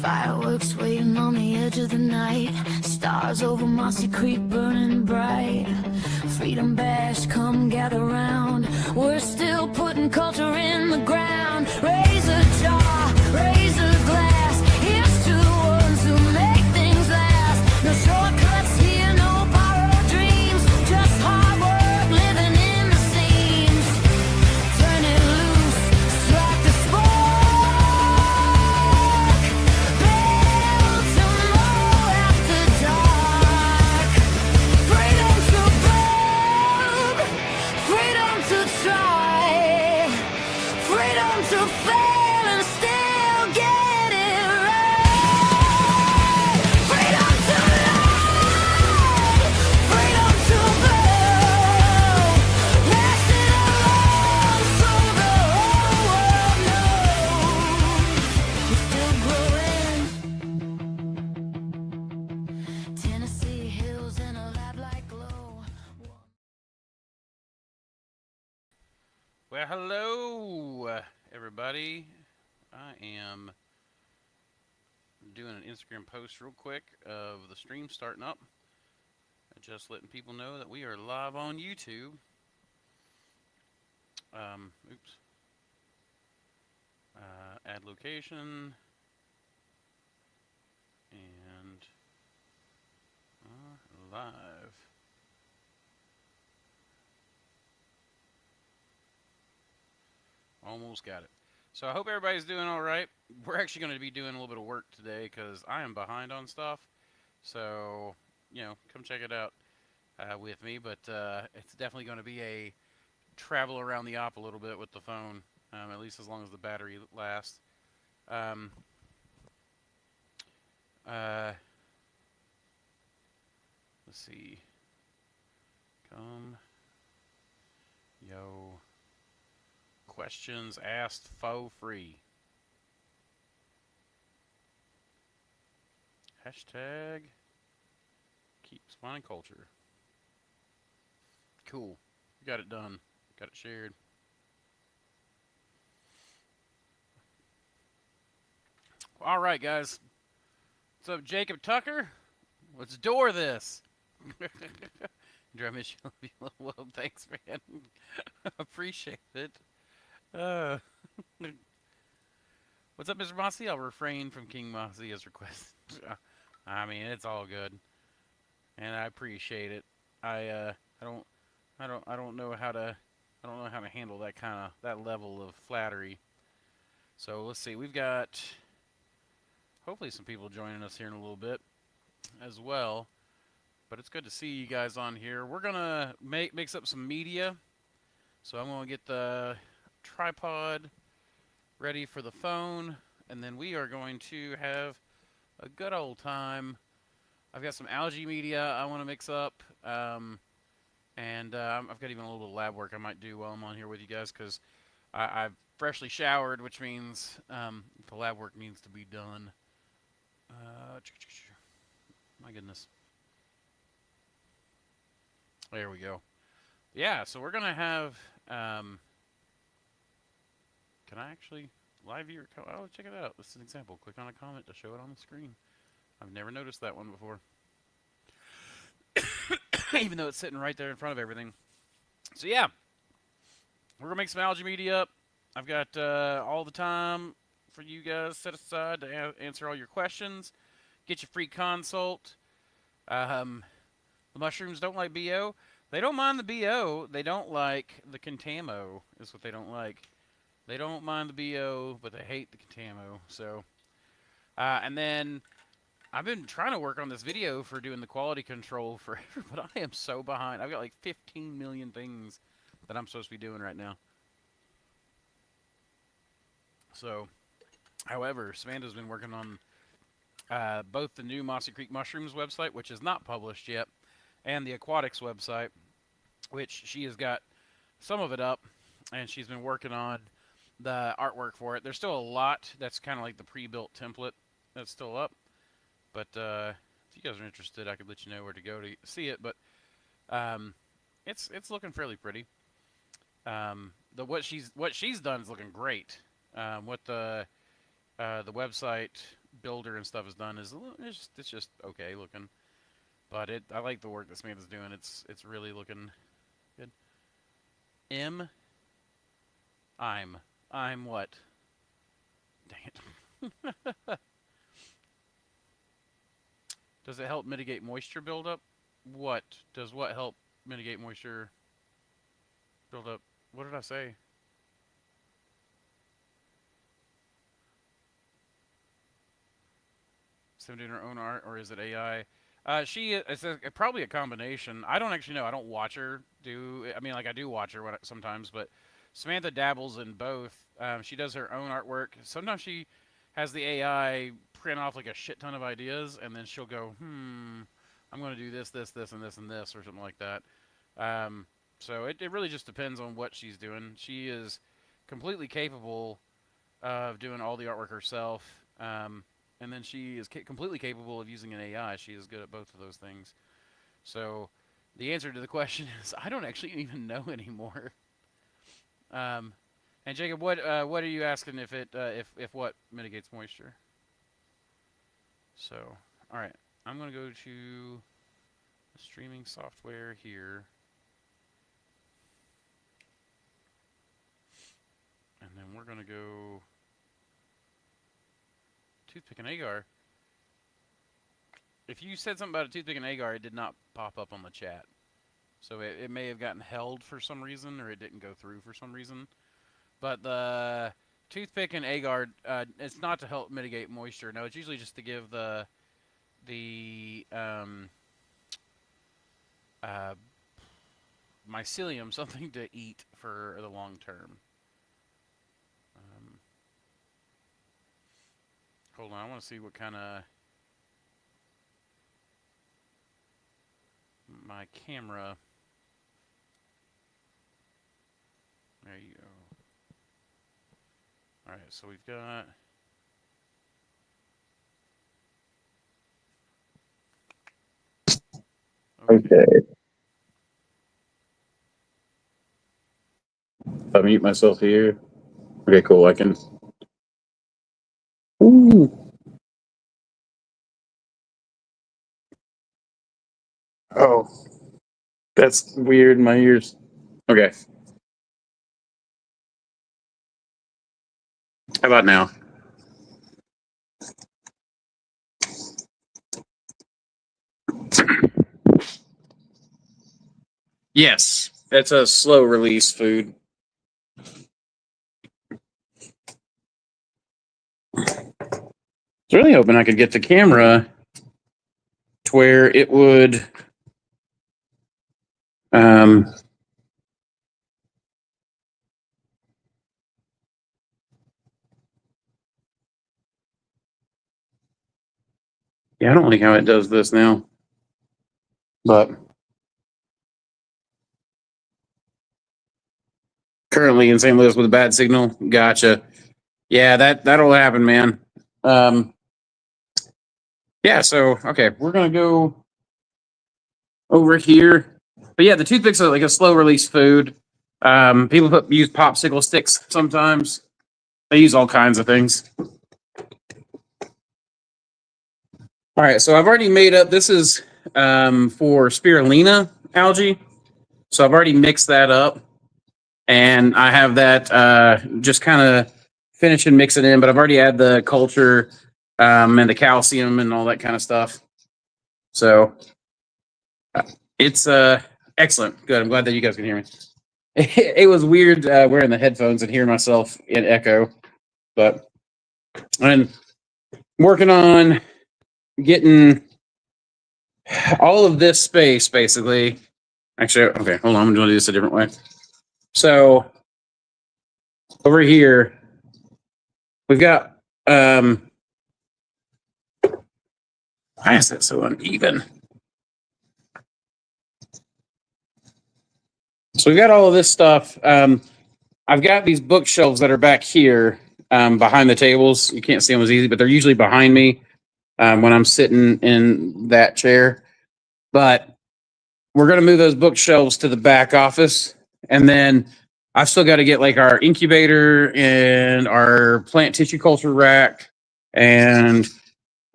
Fireworks waiting on the edge of the night. Stars over Mossy Creek burning bright. Freedom Bash, come gather round. We're still putting culture in the ground. Raise a jar, raise a glass. Here's to the ones who make things last. No shortcuts here, no borrowed dreams. Just hard work, living in the seams. Turn it loose, strike the spark. Build tomorrow after dark. Freedom to build, freedom to try, freedom to fail and still get it right. Freedom to live, freedom to build. Pass it along so the whole world knows we're still growing. Tennessee hills and a lab-like glow. Well, hello, everybody. I am doing an Instagram post real quick of the stream starting up. Just letting people know that we are live on YouTube. Oops. Add location. And live. Almost got it. So I hope everybody's doing all right. We're actually going to be doing a little bit of work today because I am behind on stuff. So, you know, come check it out with me. But it's definitely going to be a travel around the op a little bit with the phone, at least as long as the battery lasts. Let's see. Come. Yo. Questions asked for free. Hashtag keep spawning culture. Cool. Got it done. Got it shared. All right, guys. What's up, Jacob Tucker? Let's door this. Drum issue. Well, thanks, man. Appreciate it. What's up, Mr. Mossy? I'll refrain from King Mossy as requested. I mean, it's all good, and I appreciate it. I don't know how to handle that level of flattery. So let's see. We've got hopefully some people joining us here in a little bit as well. But it's good to see you guys on here. We're gonna mix up some media. So I'm gonna get the tripod ready for the phone, and then we are going to have a good old time. I've got some algae media I want to mix up, and I've got even a little bit of lab work I might do while I'm on here with you guys, because I've freshly showered, which means the lab work needs to be done. My goodness. There we go. Yeah, so we're gonna have can I actually live view? Oh, check it out. This is an example. Click on a comment to show it on the screen. I've never noticed that one before. Even though it's sitting right there in front of everything. So yeah, we're gonna make some algae media up. I've got all the time for you guys set aside to answer all your questions. Get your free consult. The mushrooms don't like BO. They don't mind the BO. They don't like the contamo is what they don't like. They don't mind the BO, but they hate the contamo. So, and then I've been trying to work on this video for doing the quality control forever, but I am so behind. I've got like 15 million things that I'm supposed to be doing right now. So, however, Samanda's been working on both the new Mossy Creek Mushrooms website, which is not published yet, and the aquatics website, which she has got some of it up, and she's been working on the artwork for it. There's still a lot that's kind of like the pre-built template that's still up, but if you guys are interested, I could let you know where to go to see it. But it's looking fairly pretty. What she's done is looking great. What the website builder and stuff is done is it's just okay looking. But I like the work that Samantha's doing. It's really looking good. M I'm what? Dang it. Does it help mitigate moisture buildup? What does what help mitigate moisture buildup? What did I say? Sam doing her own art, or is it AI? It's probably a combination. I don't actually know. I don't watch her do. I mean, like I do watch her sometimes, but Samantha dabbles in both. She does her own artwork. Sometimes she has the AI print off like a shit ton of ideas, and then she'll go, I'm going to do this, this, this, and this, and this, or something like that. So it really just depends on what she's doing. She is completely capable of doing all the artwork herself. And then she is completely capable of using an AI. She is good at both of those things. So the answer to the question is I don't actually even know anymore. And Jacob, what are you asking if what mitigates moisture? So all right, I'm gonna go to the streaming software here, and then we're gonna go toothpick and agar. If you said something about a toothpick and agar, it did not pop up on the chat. So it may have gotten held for some reason, or it didn't go through for some reason. But the toothpick and agar, it's not to help mitigate moisture. No, it's usually just to give the mycelium something to eat for the long term. Hold on, I want to see what kind of my camera. There you go. All right, so we've got. Okay. I'll mute myself here. Okay, cool. I can. Ooh. Oh, that's weird. My ears. Okay. How about now? Yes, it's a slow release food. I was really hoping I could get the camera to where it would yeah, I don't like how it does this now. But currently in St. Louis with a bad signal. Gotcha. Yeah, that'll happen, man. Yeah, so okay, we're gonna go over here. But yeah, the toothpicks are like a slow release food. People use popsicle sticks sometimes. They use all kinds of things. All right, so I've already made up. This is for spirulina algae. So I've already mixed that up, and I have that just kind of finish and mix it in. But I've already added the culture and the calcium and all that kind of stuff. So it's excellent. Good. I'm glad that you guys can hear me. It was weird wearing the headphones and hearing myself in echo, but I'm working on getting all of this space basically. Actually, okay, hold on. I'm going to do this a different way. So over here, we've got why is that so uneven? So we've got all of this stuff. I've got these bookshelves that are back here behind the tables. You can't see them as easy, but they're usually behind me when I'm sitting in that chair. But we're going to move those bookshelves to the back office. And then I've still got to get like our incubator and our plant tissue culture rack and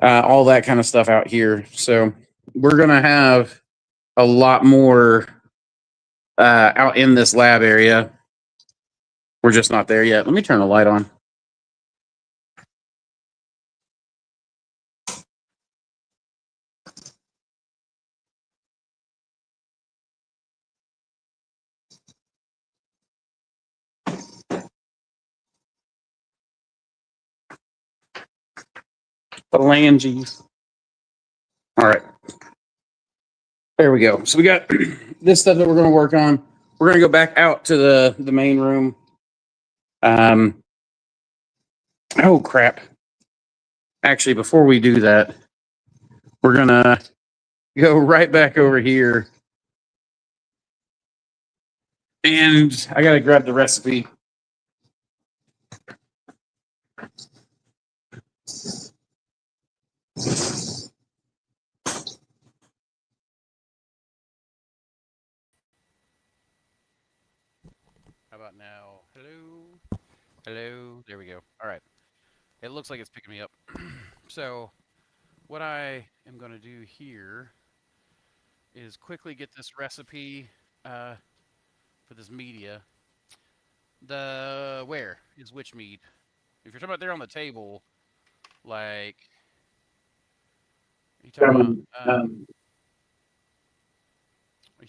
all that kind of stuff out here. So we're gonna have a lot more out in this lab area. We're just not there yet. Let me turn the light on. Phalanges. All right. There we go. So we got this stuff that we're going to work on. We're going to go back out to the main room. Oh crap. Actually, before we do that, we're going to go right back over here. And I got to grab the recipe. How about now? Hello? Hello? There we go. All right. It looks like it's picking me up. So, what I am going to do here is quickly get this recipe uh, for this media. Where is which mead? If you're talking about there on the table, like, are you talking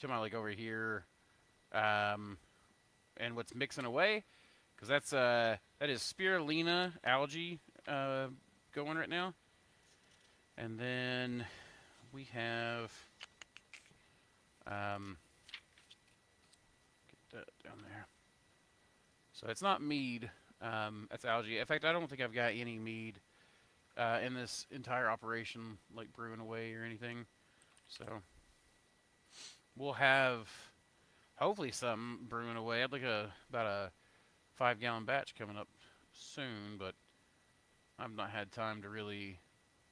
about, like over here, um, and what's mixing away? Because that is spirulina algae going right now. And then we have get that down there. So it's not mead. That's algae. In fact, I don't think I've got any mead in this entire operation, like brewing away or anything. So we'll have hopefully some brewing away. I'd like about a 5-gallon batch coming up soon, but I've not had time to really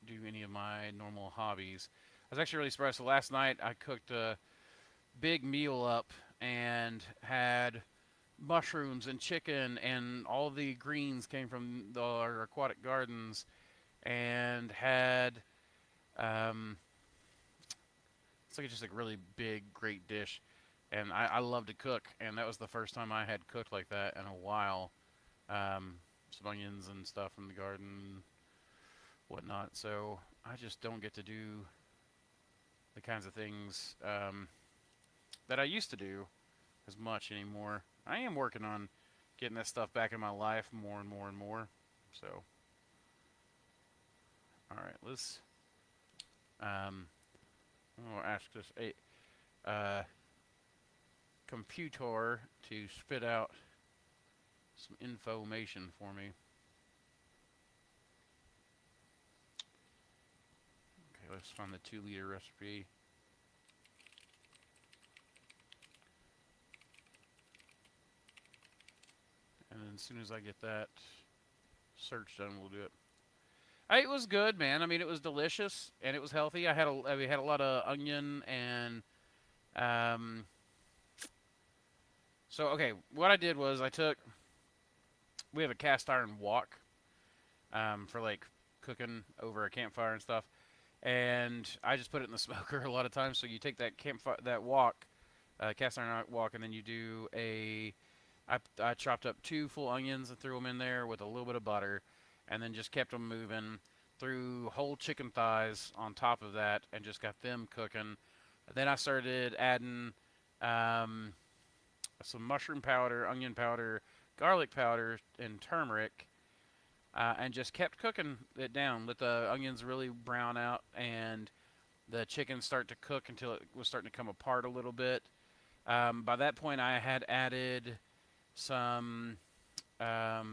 do any of my normal hobbies. I was actually really surprised. So last night I cooked a big meal up and had mushrooms and chicken, and all the greens came from our aquatic gardens, and had it's like just like really big, great dish. And I love to cook, and that was the first time I had cooked like that in a while. Some onions and stuff from the garden, whatnot. So I just don't get to do the kinds of things that I used to do as much anymore. I am working on getting that stuff back in my life more and more and more. So, all right, let's. I'll ask this computer to spit out some information for me. Okay, let's find the 2-liter recipe. And then as soon as I get that search done, we'll do it. It was good, man. I mean, it was delicious and it was healthy. We had a lot of onion and um. So okay, what I did was we have a cast iron wok for like cooking over a campfire and stuff, and I just put it in the smoker a lot of times. So you take that wok, cast iron wok, and then you do I chopped up 2 full onions and threw them in there with a little bit of butter, and then just kept them moving. Threw whole chicken thighs on top of that and just got them cooking. Then I started adding some mushroom powder, onion powder, garlic powder, and turmeric, and just kept cooking it down. Let the onions really brown out and the chicken start to cook until it was starting to come apart a little bit. By that point, I had added some, what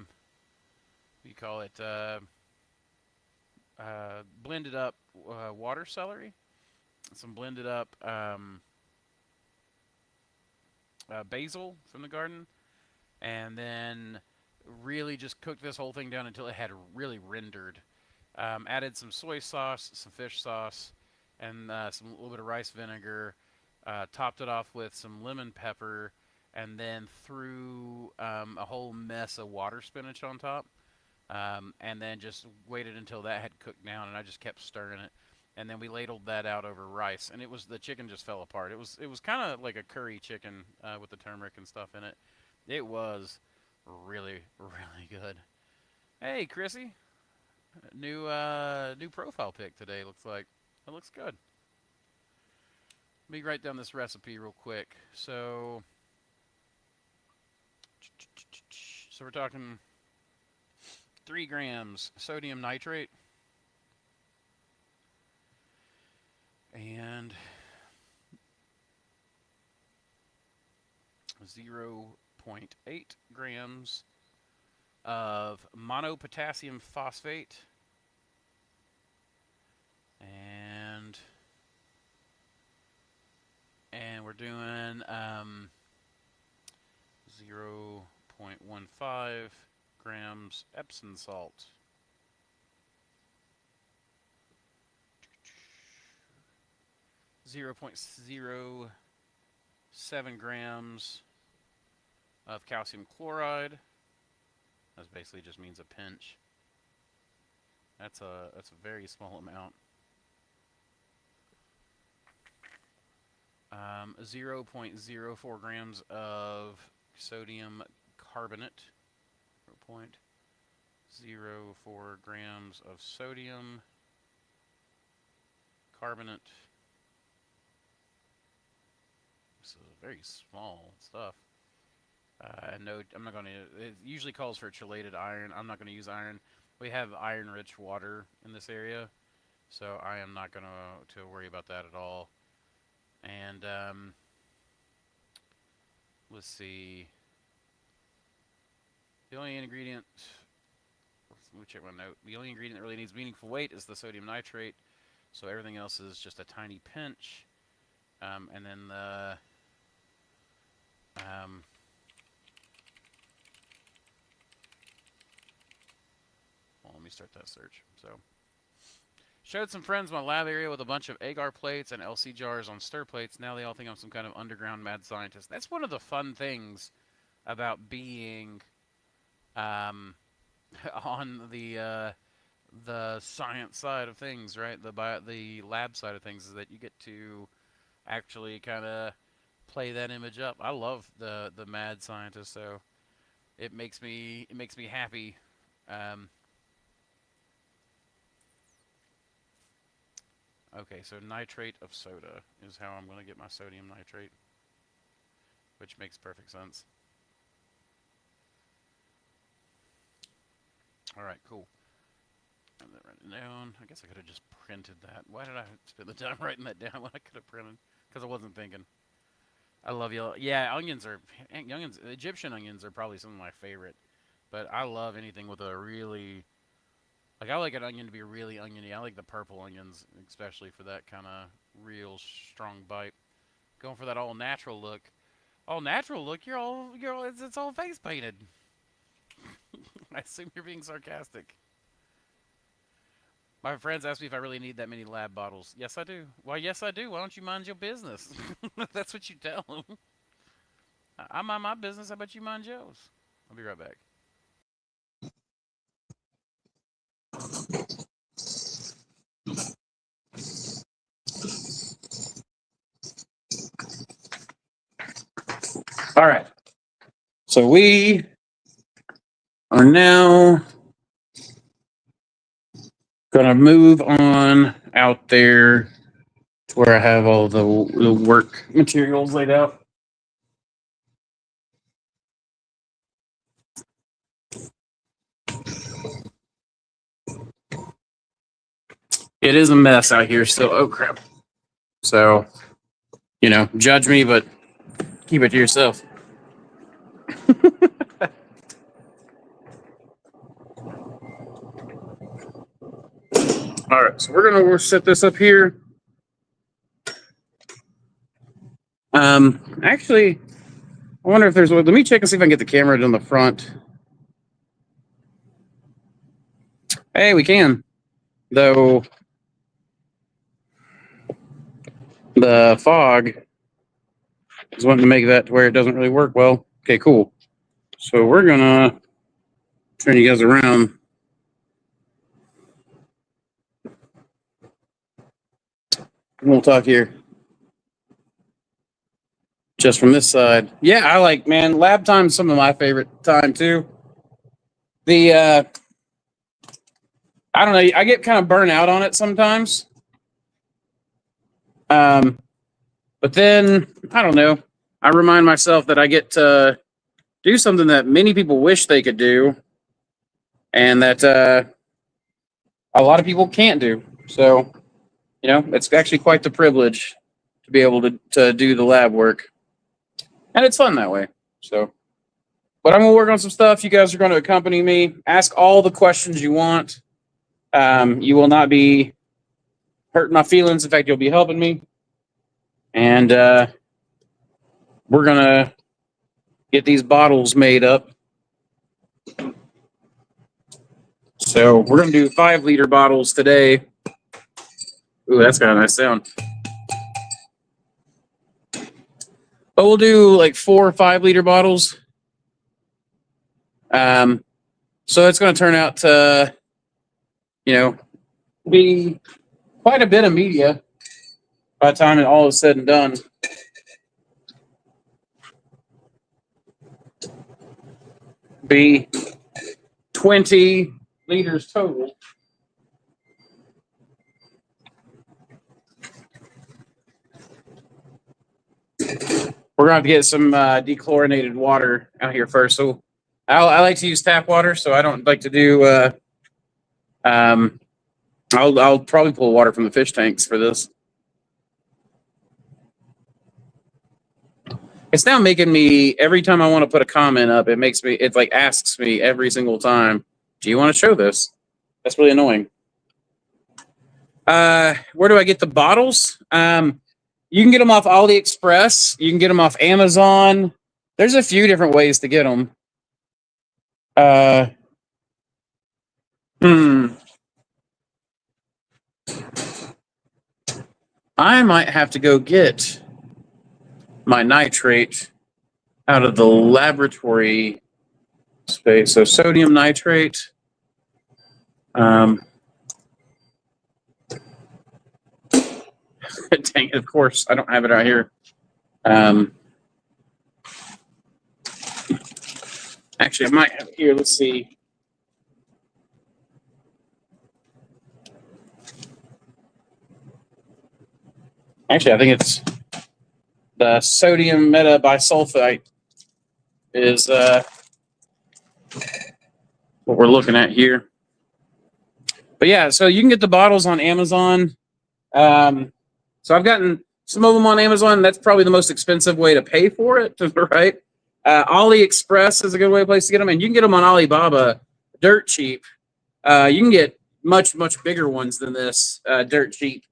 do you call it, blended up water celery, some blended up basil from the garden, and then really just cooked this whole thing down until it had really rendered. Added some soy sauce, some fish sauce, and some little bit of rice vinegar. Topped it off with some lemon pepper, and then threw a whole mess of water spinach on top. and then just waited until that had cooked down, and I just kept stirring it. And then we ladled that out over rice, and the chicken just fell apart. It was kind of like a curry chicken with the turmeric and stuff in it. It was really really good. Hey, Chrissy, new profile pic today. Looks like it looks good. Let me write down this recipe real quick. So we're talking 3 grams sodium nitrate and 0.8 grams of monopotassium phosphate and we're doing 0.15 grams Epsom salt. Zero point 0.07 grams of calcium chloride. That basically just means a pinch. That's a very small amount. 0.04 grams of sodium carbonate. 0.04 grams of sodium carbonate. This is very small stuff. No, I'm not going to. It usually calls for chelated iron. I'm not going to use iron. We have iron-rich water in this area, so I am not going to worry about that at all. And let's see. The only ingredient. Let me check my note. The only ingredient that really needs meaningful weight is the sodium nitrate. So everything else is just a tiny pinch. And then the well, let me start that search. So, showed some friends in my lab area with a bunch of agar plates and LC jars on stir plates. Now they all think I'm some kind of underground mad scientist. That's one of the fun things about being on the science side of things, right? The lab side of things is that you get to actually kind of play that image up. I love the mad scientist, so it makes me happy. Okay, so nitrate of soda is how I'm going to get my sodium nitrate, which makes perfect sense. All right, cool. And then write it down. I guess I could have just printed that. Why did I spend the time writing that down when I could have printed? Because I wasn't thinking. I love yellow. Yeah, onions. Egyptian onions are probably some of my favorite. But I love anything with a really, I like an onion to be really oniony. I like the purple onions, especially for that kind of real strong bite. Going for that all natural look. All natural look. It's all face painted. I assume you're being sarcastic. My friends ask me if I really need that many lab bottles. Yes, I do. Why, yes, I do. Why don't you mind your business? That's what you tell them. I mind my business. How about you mind yours? I'll be right back. All right. So we are now going to move on out there to where I have all the work materials laid out. It is a mess out here still. Oh, crap. So, judge me, but keep it to yourself. All right, so we're going to set this up here. Actually, I wonder if there's. Let me check and see if I can get the camera on the front. Hey, we can. Though the fog is wanting to make that to where it doesn't really work well. Okay, cool. So we're going to turn you guys around We'll talk here. Just from this side. Yeah, I like, man, lab time's some of my favorite time too. The I don't know, I get kind of burnt out on it sometimes. But then I don't know. I remind myself that I get to do something that many people wish they could do, and that a lot of people can't do. So, it's actually quite the privilege to be able to do the lab work, and it's fun that way. So, but I'm gonna work on some stuff. You guys are going to accompany me. Ask all the questions you want. You will not be hurting my feelings. In fact, you'll be helping me, and we're gonna get these bottles made up. So we're gonna do 5-liter bottles today. Ooh, that's got a nice sound. But we'll do like 4 or 5-liter bottles. So it's going to turn out to, be quite a bit of media by the time it all is said and done. Be 20 liters total. We're going to have to get some dechlorinated water out here first. So I like to use tap water, so I don't like to do. I'll probably pull water from the fish tanks for this. It's now making me, every time I want to put a comment up, it like asks me every single time, do you want to show this? That's really annoying. Where do I get the bottles? You can get them off AliExpress. You can get them off Amazon. There's a few different ways to get them. I might have to go get my nitrate out of the laboratory space. So sodium nitrate. Dang it, of course, I don't have it out here. Actually, I might have it here. Let's see. Actually, I think it's the sodium metabisulfite is what we're looking at here. But yeah, so you can get the bottles on Amazon. So I've gotten some of them on Amazon. That's probably the most expensive way to pay for it, right? AliExpress is a good place to get them, and you can get them on Alibaba dirt cheap. You can get much, much bigger ones than this dirt cheap.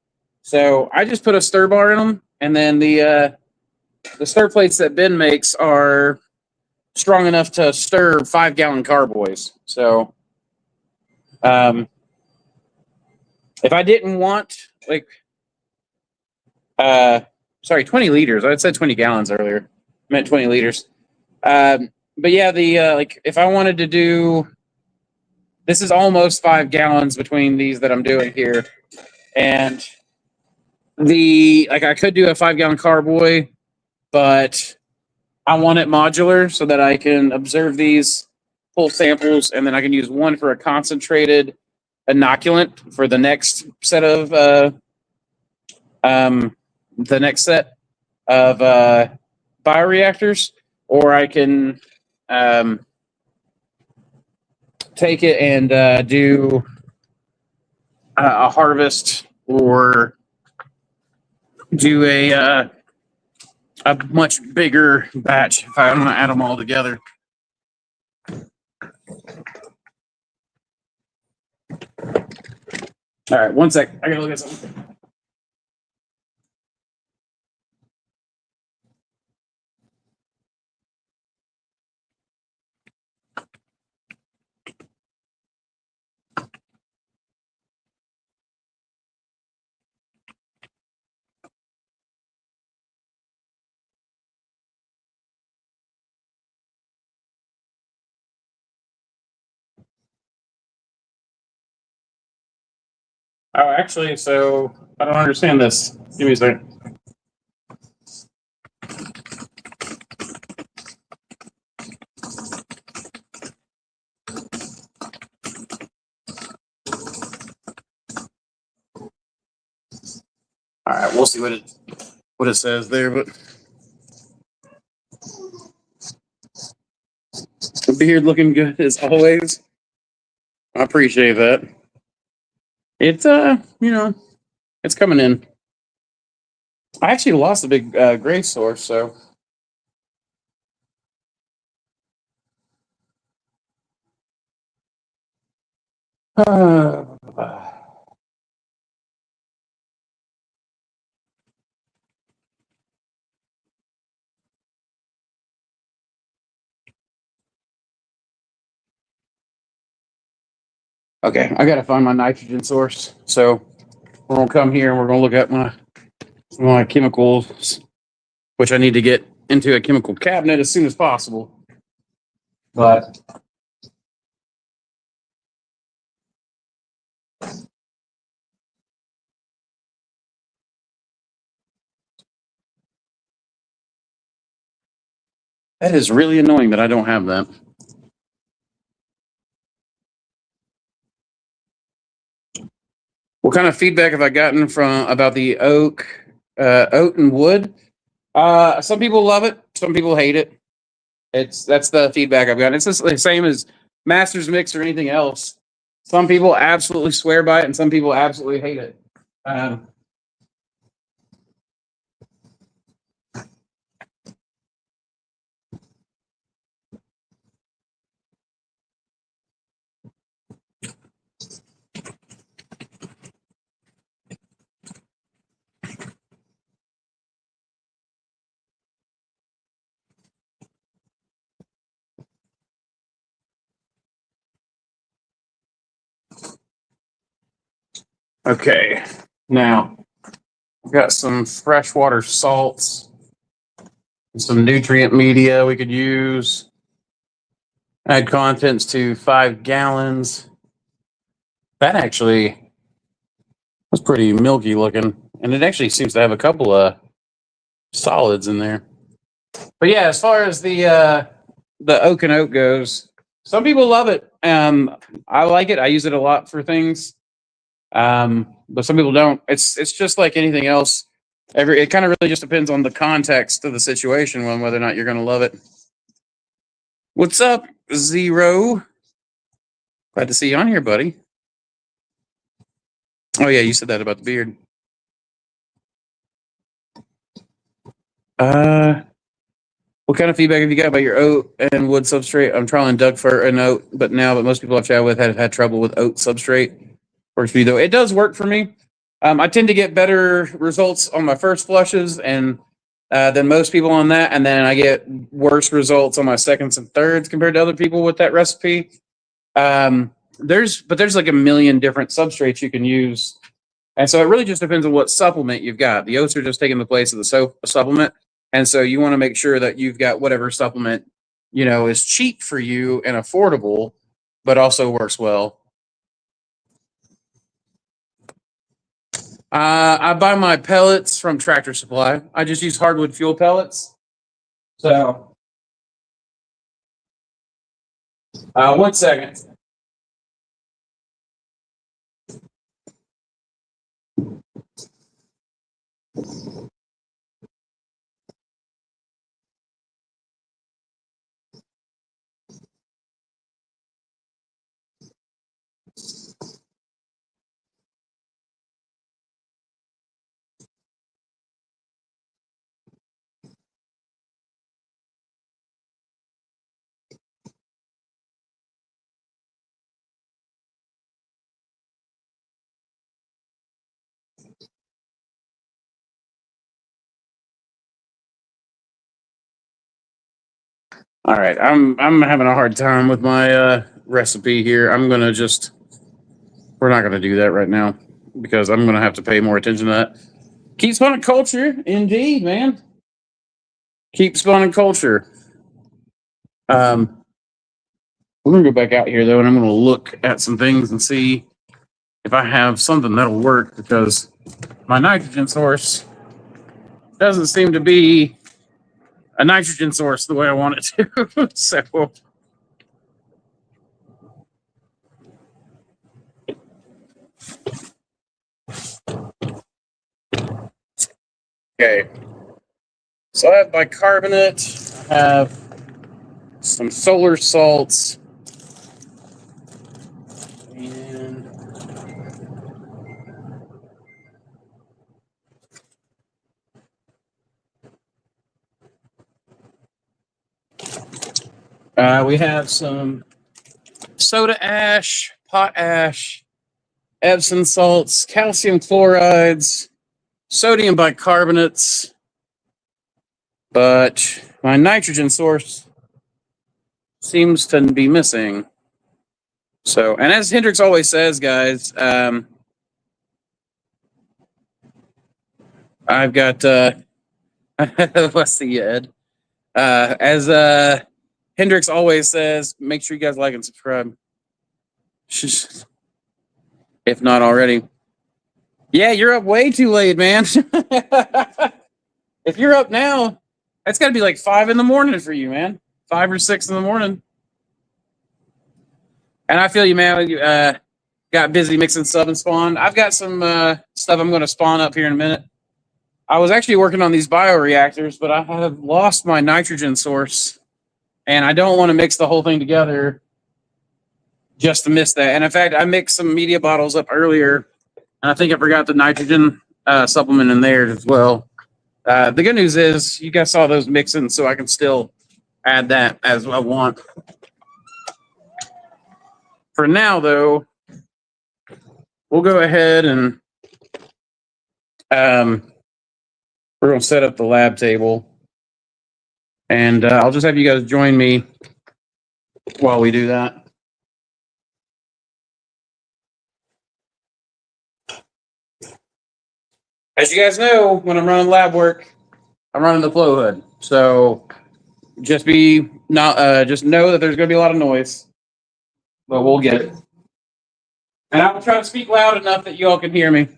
So I just put a stir bar in them, and then the stir plates that Ben makes are strong enough to stir 5-gallon carboys. So if I didn't want 20 liters. I said 20 gallons earlier. I meant 20 liters. But yeah, if I wanted to do, this is almost 5 gallons between these that I'm doing here, and I could do a 5-gallon carboy, but I want it modular so that I can observe these, pull samples, and then I can use one for a concentrated inoculant for the next set of bioreactors, or I can take it and do a harvest, or do a much bigger batch if I want to add them all together. All right, one sec. I gotta look at something. Oh, actually, so I don't understand this. Give me a second. All right, we'll see what it says there, but the beard looking good as always. I appreciate that. It's it's coming in. I actually lost a big gray source, so okay, I gotta find my nitrogen source. So we're gonna come here and we're gonna look at my chemicals, which I need to get into a chemical cabinet as soon as possible. But that is really annoying that I don't have that. What kind of feedback have I gotten from about the oat and wood? Some people love it, some people hate it. That's the feedback I've gotten. It's just the same as Masters Mix or anything else. Some people absolutely swear by it, and some people absolutely hate it. Um, okay, now I've got some freshwater salts, some nutrient media we could use. Add contents to 5 gallons. That actually was pretty milky looking, and it actually seems to have a couple of solids in there. But yeah, as far as the oak and oat goes, some people love it. I like it. I use it a lot for things. But some people don't. It's just like anything else. It kind of really just depends on the context of the situation on whether or not you're going to love it. What's up, Zero? Glad to see you on here, buddy. Oh yeah, you said that about the beard. What kind of feedback have you got about your oat and wood substrate? I'm trialing Doug fir and oat, but most people I've chatted with have had trouble with oat substrate. Works for you though. It does work for me. I tend to get better results on my first flushes and than most people on that, and then I get worse results on my seconds and thirds compared to other people with that recipe. There's like a million different substrates you can use, and so it really just depends on what supplement you've got. The oats are just taking the place of the supplement, and so you want to make sure that you've got whatever supplement is cheap for you and affordable, but also works well. I buy my pellets from Tractor Supply. I just use hardwood fuel pellets. So, 1 second. All right, I'm having a hard time with my recipe here. We're not gonna do that right now because I'm gonna have to pay more attention to that. Keep spawning culture, indeed, man. Keep spawning culture. We're gonna go back out here though, and I'm gonna look at some things and see if I have something that'll work, because my nitrogen source doesn't seem to be a nitrogen source the way I want it to. So okay. So I have bicarbonate, I have some solar salts, and we have some soda ash, potash, Epsom salts, calcium chlorides, sodium bicarbonates, but my nitrogen source seems to be missing. So, and as Hendrix always says, guys, I've got what's the Ed? As Hendrix always says, make sure you guys like and subscribe. If not already. Yeah, you're up way too late, man. If you're up now, that's got to be like 5 in the morning for you, man. 5 or 6 in the morning. And I feel you, man. Got busy mixing sub and spawn. I've got some stuff I'm going to spawn up here in a minute. I was actually working on these bioreactors, but I have lost my nitrogen source, and I don't want to mix the whole thing together just to miss that. And in fact, I mixed some media bottles up earlier, and I think I forgot the nitrogen supplement in there as well. The good news is you guys saw those mixing, so I can still add that as I want. For now, though, we'll go ahead and we're going to set up the lab table. And I'll just have you guys join me while we do that. As you guys know, when I'm running lab work, I'm running the flow hood. So just just know that there's going to be a lot of noise, but we'll get it. And I will try to speak loud enough that you all can hear me.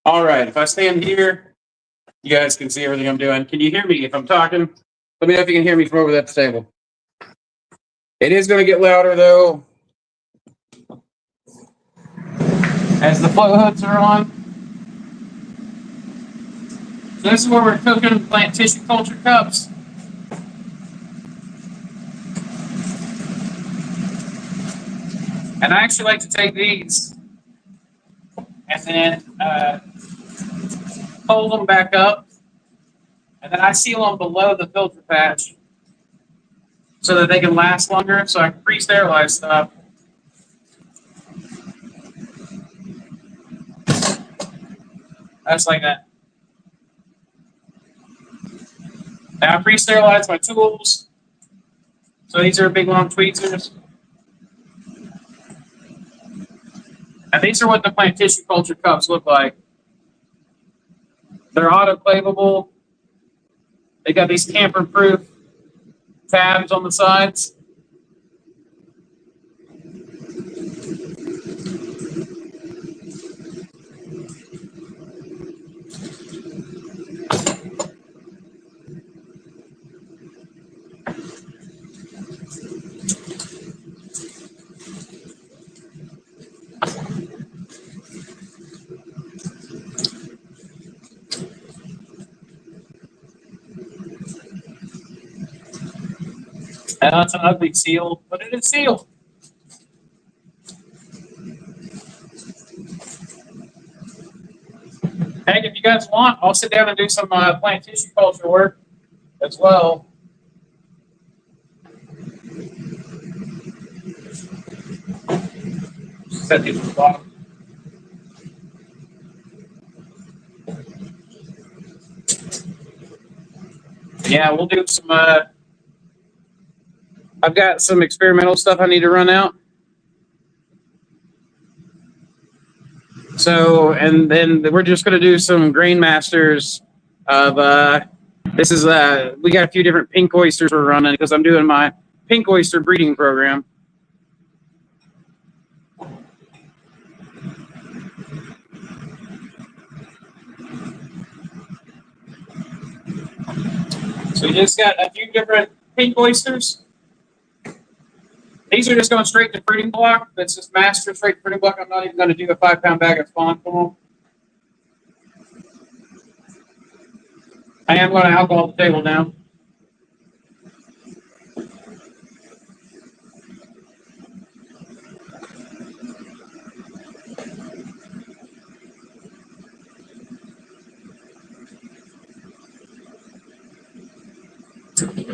All right, if I stand here, you guys can see everything I'm doing. Can you hear me if I'm talking? Let me know if you can hear me from over that table. It is going to get louder, though, as the flow hoods are on. So this is where we're cooking plant tissue culture cups. And I actually like to take these and then hold them back up. And then I seal them below the filter patch so that they can last longer, so I can pre-sterilize stuff. That's like that. Now I pre-sterilize my tools. So these are big long tweezers. And these are what the plant tissue culture cups look like. They're autoclavable. They got these tamper-proof tabs on the sides. And that's an ugly seal, but it is sealed. Heck, if you guys want, I'll sit down and do some plant tissue culture work as well. Set these at the bottom. Yeah, we'll do some. I've got some experimental stuff I need to run out. So, and then we're just going to do some grain masters of, this is, we got a few different pink oysters we're running because I'm doing my pink oyster breeding program. So we just got a few different pink oysters. These are just going straight to breeding block. That's just master straight to breeding block. I'm not even going to do a 5-pound bag of spawn for them. I am going to alcohol the table now.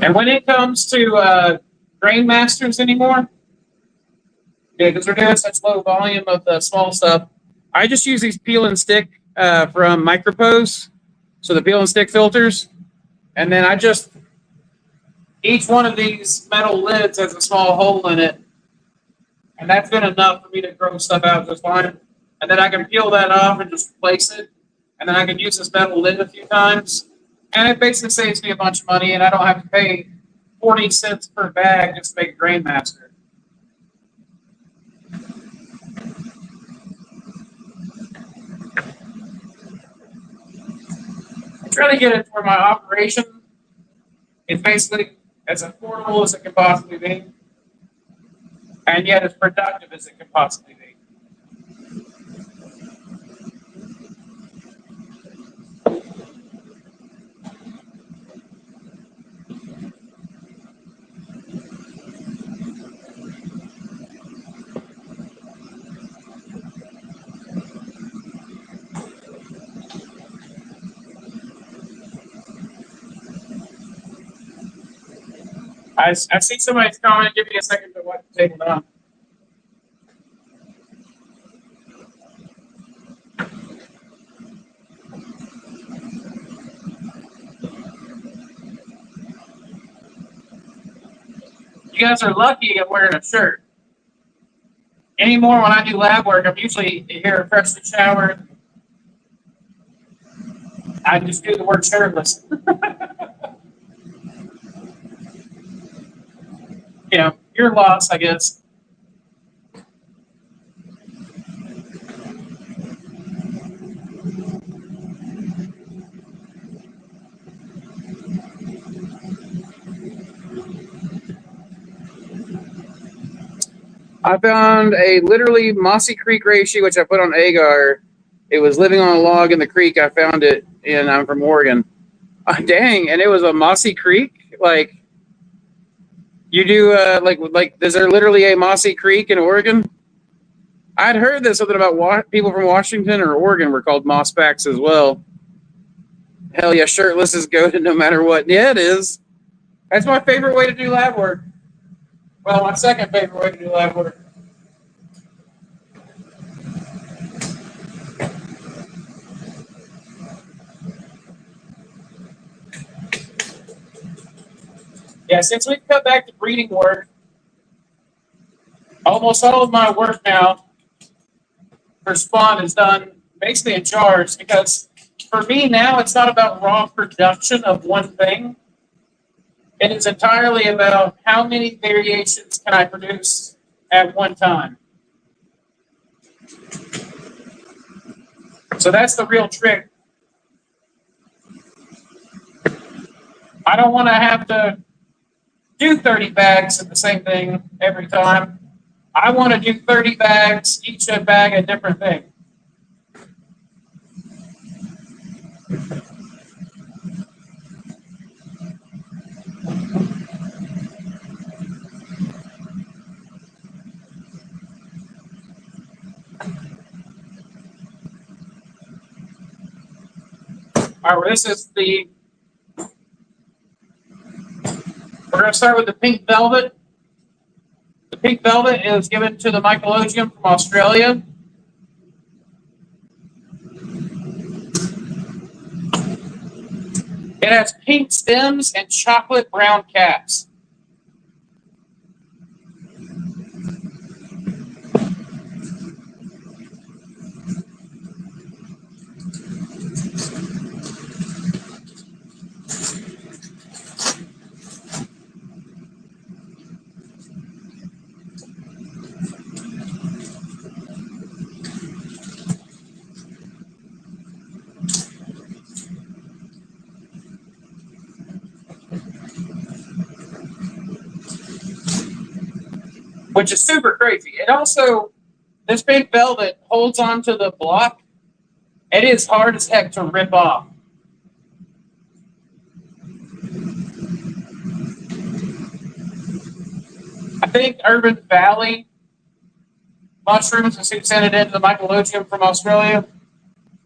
And when it comes to grain masters anymore, yeah, because we're doing such low volume of the small stuff, I just use these peel and stick from Micropose, so the peel and stick filters, and then I just, each one of these metal lids has a small hole in it, and that's been enough for me to grow stuff out just fine. And then I can peel that off and just replace it, and then I can use this metal lid a few times, and it basically saves me a bunch of money, and I don't have to pay 40 cents per bag just to make a grain master. I'm trying to get it where my operation is basically as affordable as it can possibly be, and yet as productive as it can possibly be. I see somebody's comment. Give me a second to wipe the table down. You guys are lucky I'm wearing a shirt. Anymore, when I do lab work, I'm usually here freshly showered. I just do the word shirtless. You know, your loss, I guess. I found a literally mossy creek reishi, which I put on agar. It was living on a log in the creek. I found it, and I'm from Oregon. Dang, and it was a mossy creek. Like, you do, like, is there literally a mossy creek in Oregon? I'd heard that something about people from Washington or Oregon were called mossbacks as well. Hell yeah, shirtless is good no matter what. Yeah, it is. That's my favorite way to do lab work. Well, my second favorite way to do lab work. Yeah, since we've cut back to breeding work, almost all of my work now for spawn is done basically in jars, because for me now it's not about raw production of one thing. It is entirely about how many variations can I produce at one time. So that's the real trick. I don't want to have to do 30 bags of the same thing every time. I want to do 30 bags, each a bag a different thing. All right, this is we're going to start with the pink velvet. The pink velvet is given to the Ecology from Australia. It has pink stems and chocolate brown caps. which is super crazy. It also, this big velvet holds onto the block. It is hard as heck to rip off. I think Urban Valley mushrooms is who sent it into the Ecology from Australia.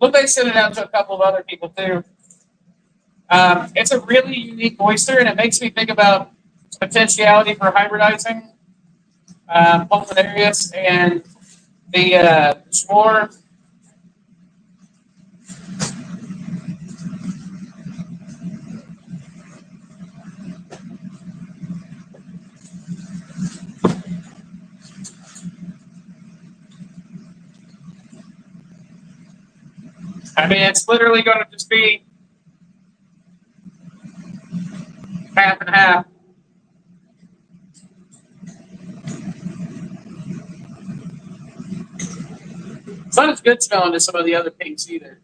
Look, they sent it out to a couple of other people too. It's a really unique oyster, and it makes me think about potentiality for hybridizing Pulmonarius and the spore. I mean, it's literally going to just be half and half. It's not as good smelling as some of the other pinks either.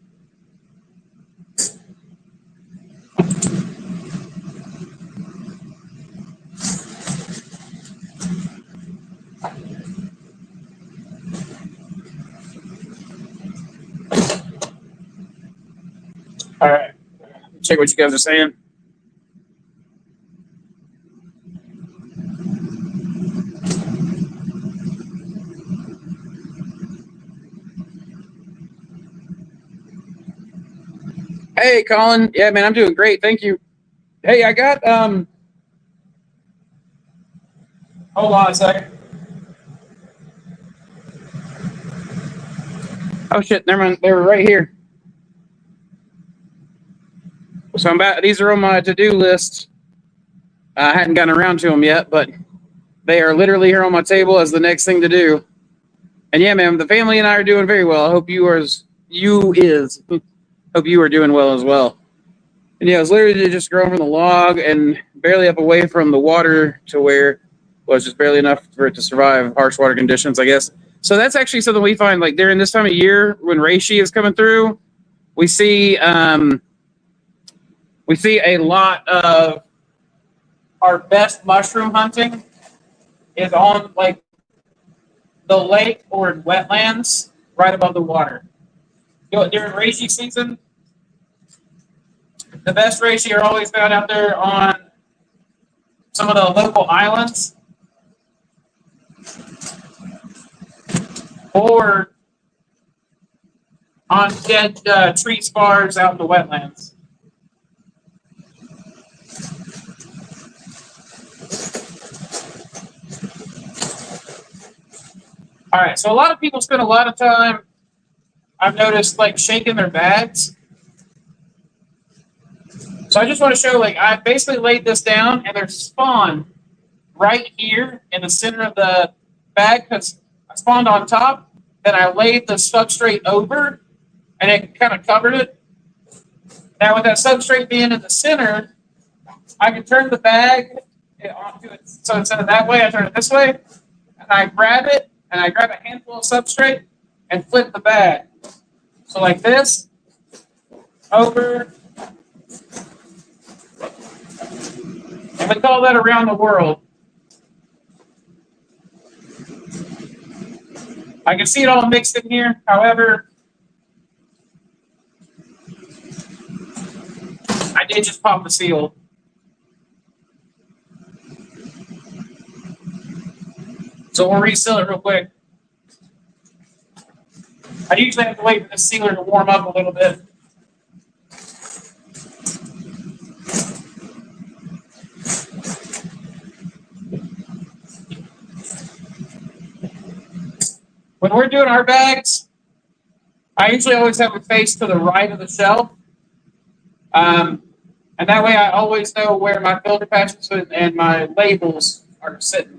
All right, check what you guys are saying. Hey, Colin. Yeah, man, I'm doing great. Thank you. Hey, I got hold on a second. Oh shit, never mind. They were right here. So these are on my to-do list. I hadn't gotten around to them yet, but they are literally here on my table as the next thing to do. And yeah, man, the family and I are doing very well. I hope hope you are doing well as well. And yeah, it was literally just growing from the log and barely up away from the water to where it was just barely enough for it to survive harsh water conditions, I guess. So that's actually something we find like during this time of year when reishi is coming through, we see a lot of our best mushroom hunting is on like the lake or wetlands right above the water. During reishi season, the best reishi are always found out there on some of the local islands or on dead tree spars out in the wetlands. All right, so a lot of people spend a lot of time, I've noticed, like shaking their bags. So I just want to show, like, I basically laid this down and there's spawn right here in the center of the bag because I spawned on top, then I laid the substrate over and it kind of covered it. Now with that substrate being in the center, I can turn the bag onto it. So instead of that way, I turn it this way and I grab it and I grab a handful of substrate and flip the bag. So like this, over. And we call that around the world. I can see it all mixed in here. However, I did just pop the seal. So we'll reseal it real quick. I usually have to wait for the sealer to warm up a little bit. When we're doing our bags, I usually always have it face to the right of the shelf. And that way I always know where my filter patches and my labels are sitting.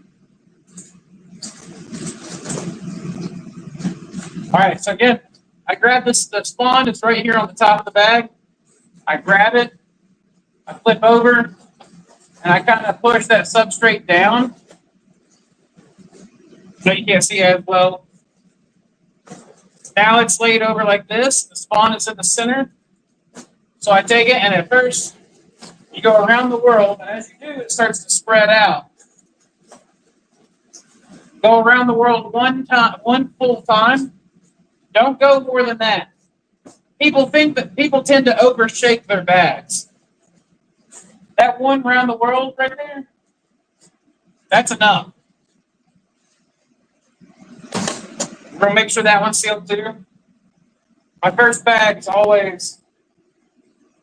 All right, so again, I grab the spawn, it's right here on the top of the bag. I grab it, I flip over, and I kind of push that substrate down. So you can't see it as well. Now it's laid over like this. The spawn is in the center. So I take it, and at first, you go around the world, and as you do, it starts to spread out. Go around the world one full time. Don't go more than that. People tend to overshake their bags. That one round the world right there, that's enough. We're gonna make sure that one's sealed too. My first bag is always,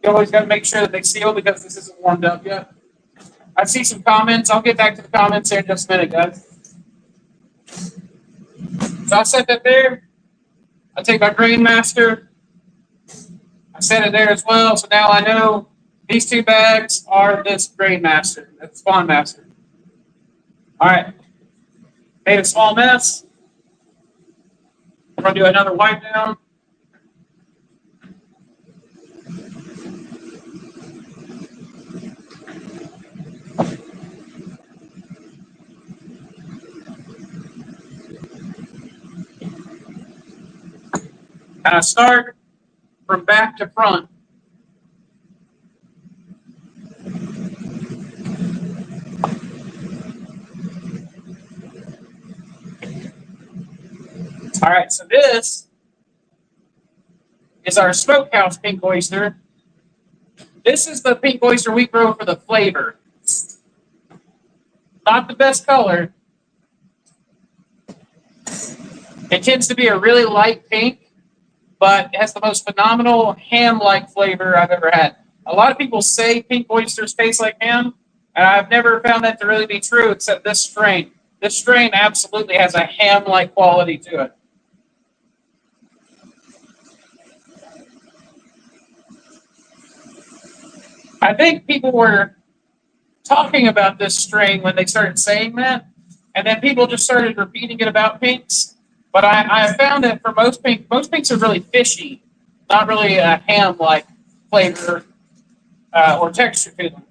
you always got to make sure that they seal because this isn't warmed up yet. I see some comments. I'll get back to the comments here in just a minute, guys. So I set that there. I take my grain master. I set it there as well. So now I know these two bags are this grain master, that's spawn master. All right. Made a small mess. We're going to do another wipe down. And I start from back to front. All right, so this is our smokehouse pink oyster. This is the pink oyster we grow for the flavor. Not the best color. It tends to be a really light pink, but it has the most phenomenal ham-like flavor I've ever had. A lot of people say pink oysters taste like ham, and I've never found that to really be true except this strain. This strain absolutely has a ham-like quality to it. I think people were talking about this strain when they started saying that, and then people just started repeating it about pinks. But I found that for most pinks are really fishy, not really a ham-like flavor or texture to them.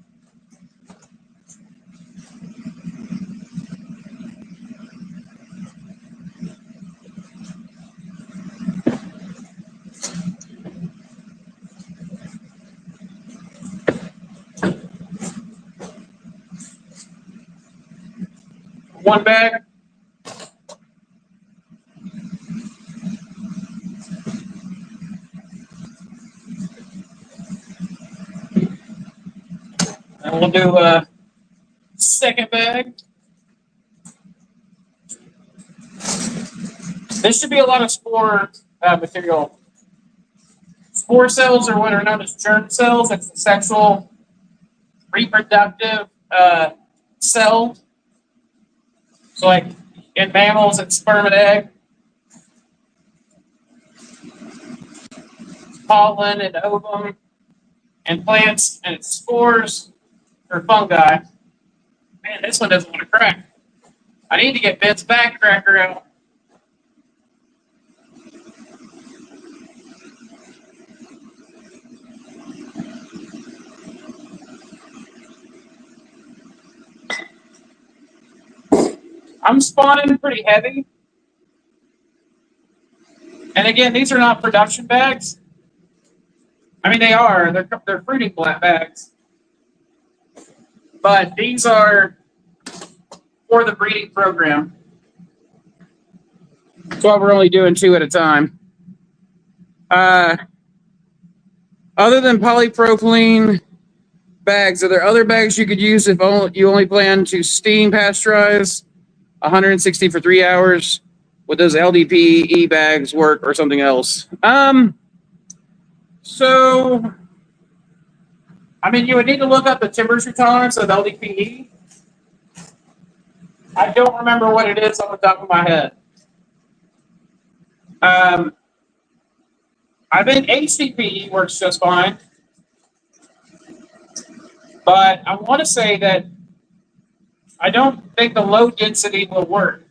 One bag. And we'll do a second bag. This should be a lot of spore material. Spore cells are what are known as germ cells. That's the sexual reproductive cell. So like in mammals, it's sperm and egg. Pollen and ovum. And plants, and it's spores or fungi. Man, this one doesn't want to crack. I need to get Ben's back cracker out. I'm spawning pretty heavy. And again, these are not production bags. I mean, they are. They're fruiting bags. But these are for the breeding program. That's why we're only doing 2 at a time. Other than polypropylene bags, are there other bags you could use if you only plan to steam pasteurize 160 for 3 hours? Would those LDPE bags work or something else? So, I mean, you would need to look up the temperature tolerance of LDPE. I don't remember what it is on the top of my head. I think HDPE works just fine. But I want to say that I don't think the low density will work.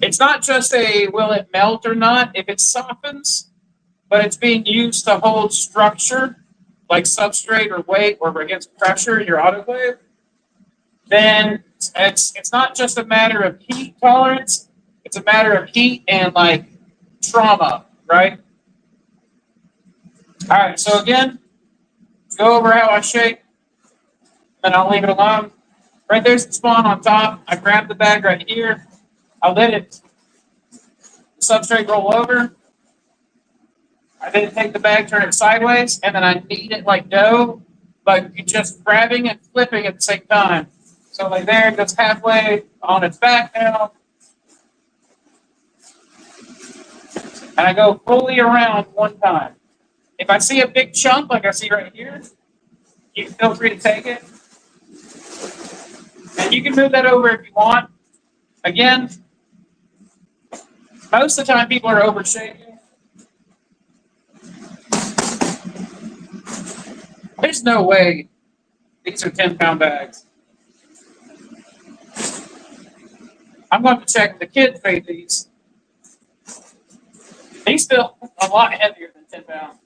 It's not just a will it melt or not if it softens, but it's being used to hold structure like substrate or weight or against pressure in your autoclave. Then it's not just a matter of heat tolerance, it's a matter of heat and like trauma, right? All right, so again, go over how I shake. then I'll leave it alone. Right there's the spawn on top. I grab the bag right here. I let it substrate roll over. I then take the bag, turn it sideways, and then I knead it like dough, but you're just grabbing and flipping at the same time. So like there, it goes halfway on its back now. And I go fully around one time. If I see a big chunk like I see right here, you can feel free to take it. And you can move that over if you want. Again, most of the time people are overshaking. There's no way these are 10-pound bags. I'm going to check the kids made these. These feel a lot heavier than 10 pounds.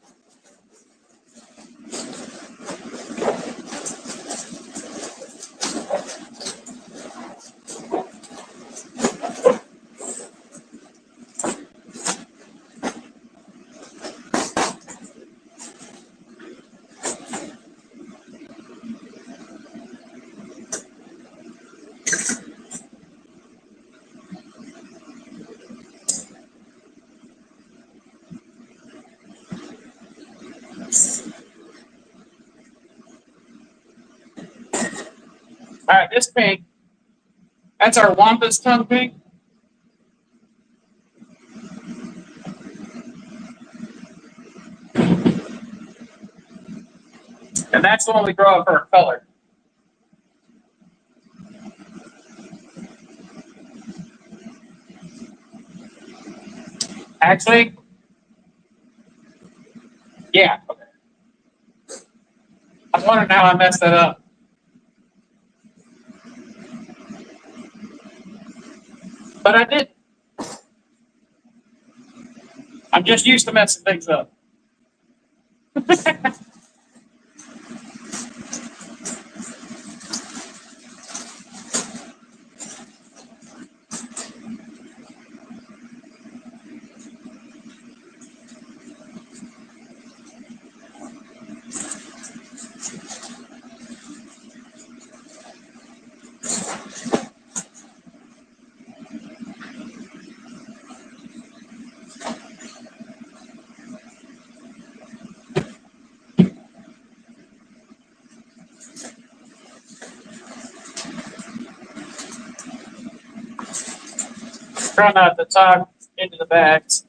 All right, this pink, that's our Wampus tongue pink. And that's the one we grow up for our color. Actually, yeah, okay. I wonder how I messed that up. But I did. I'm just used to messing things up. Try not to talk into the bags.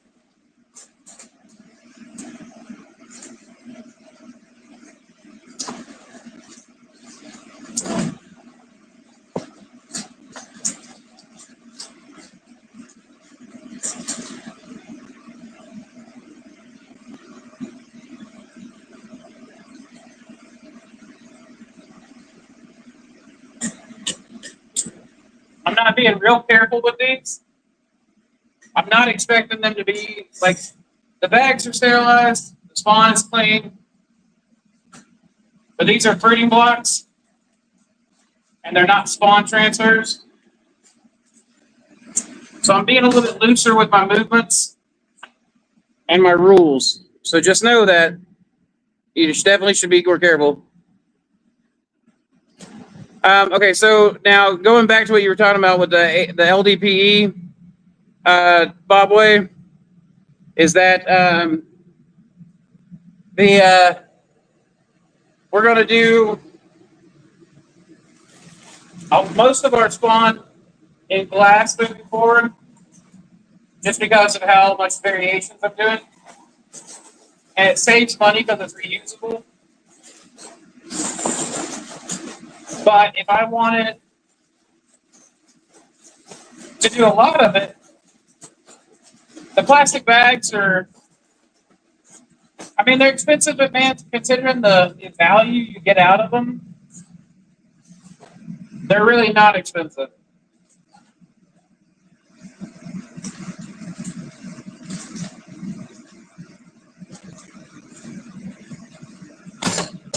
I'm not being real careful with these. I'm not expecting them to be like the bags are sterilized, the spawn is clean, but these are breeding blocks and they're not spawn transfers. So I'm being a little bit looser with my movements and my rules. So just know that you definitely should be more careful. Okay, so now going back to what you were talking about with the LDPE, Bob Way, is that we're going to do most of our spawn in glass moving forward, just because of how much variations I'm doing, and it saves money because it's reusable. But if I wanted to do a lot of it, the plastic bags are, I mean, they're expensive, but man, considering the value you get out of them, they're really not expensive.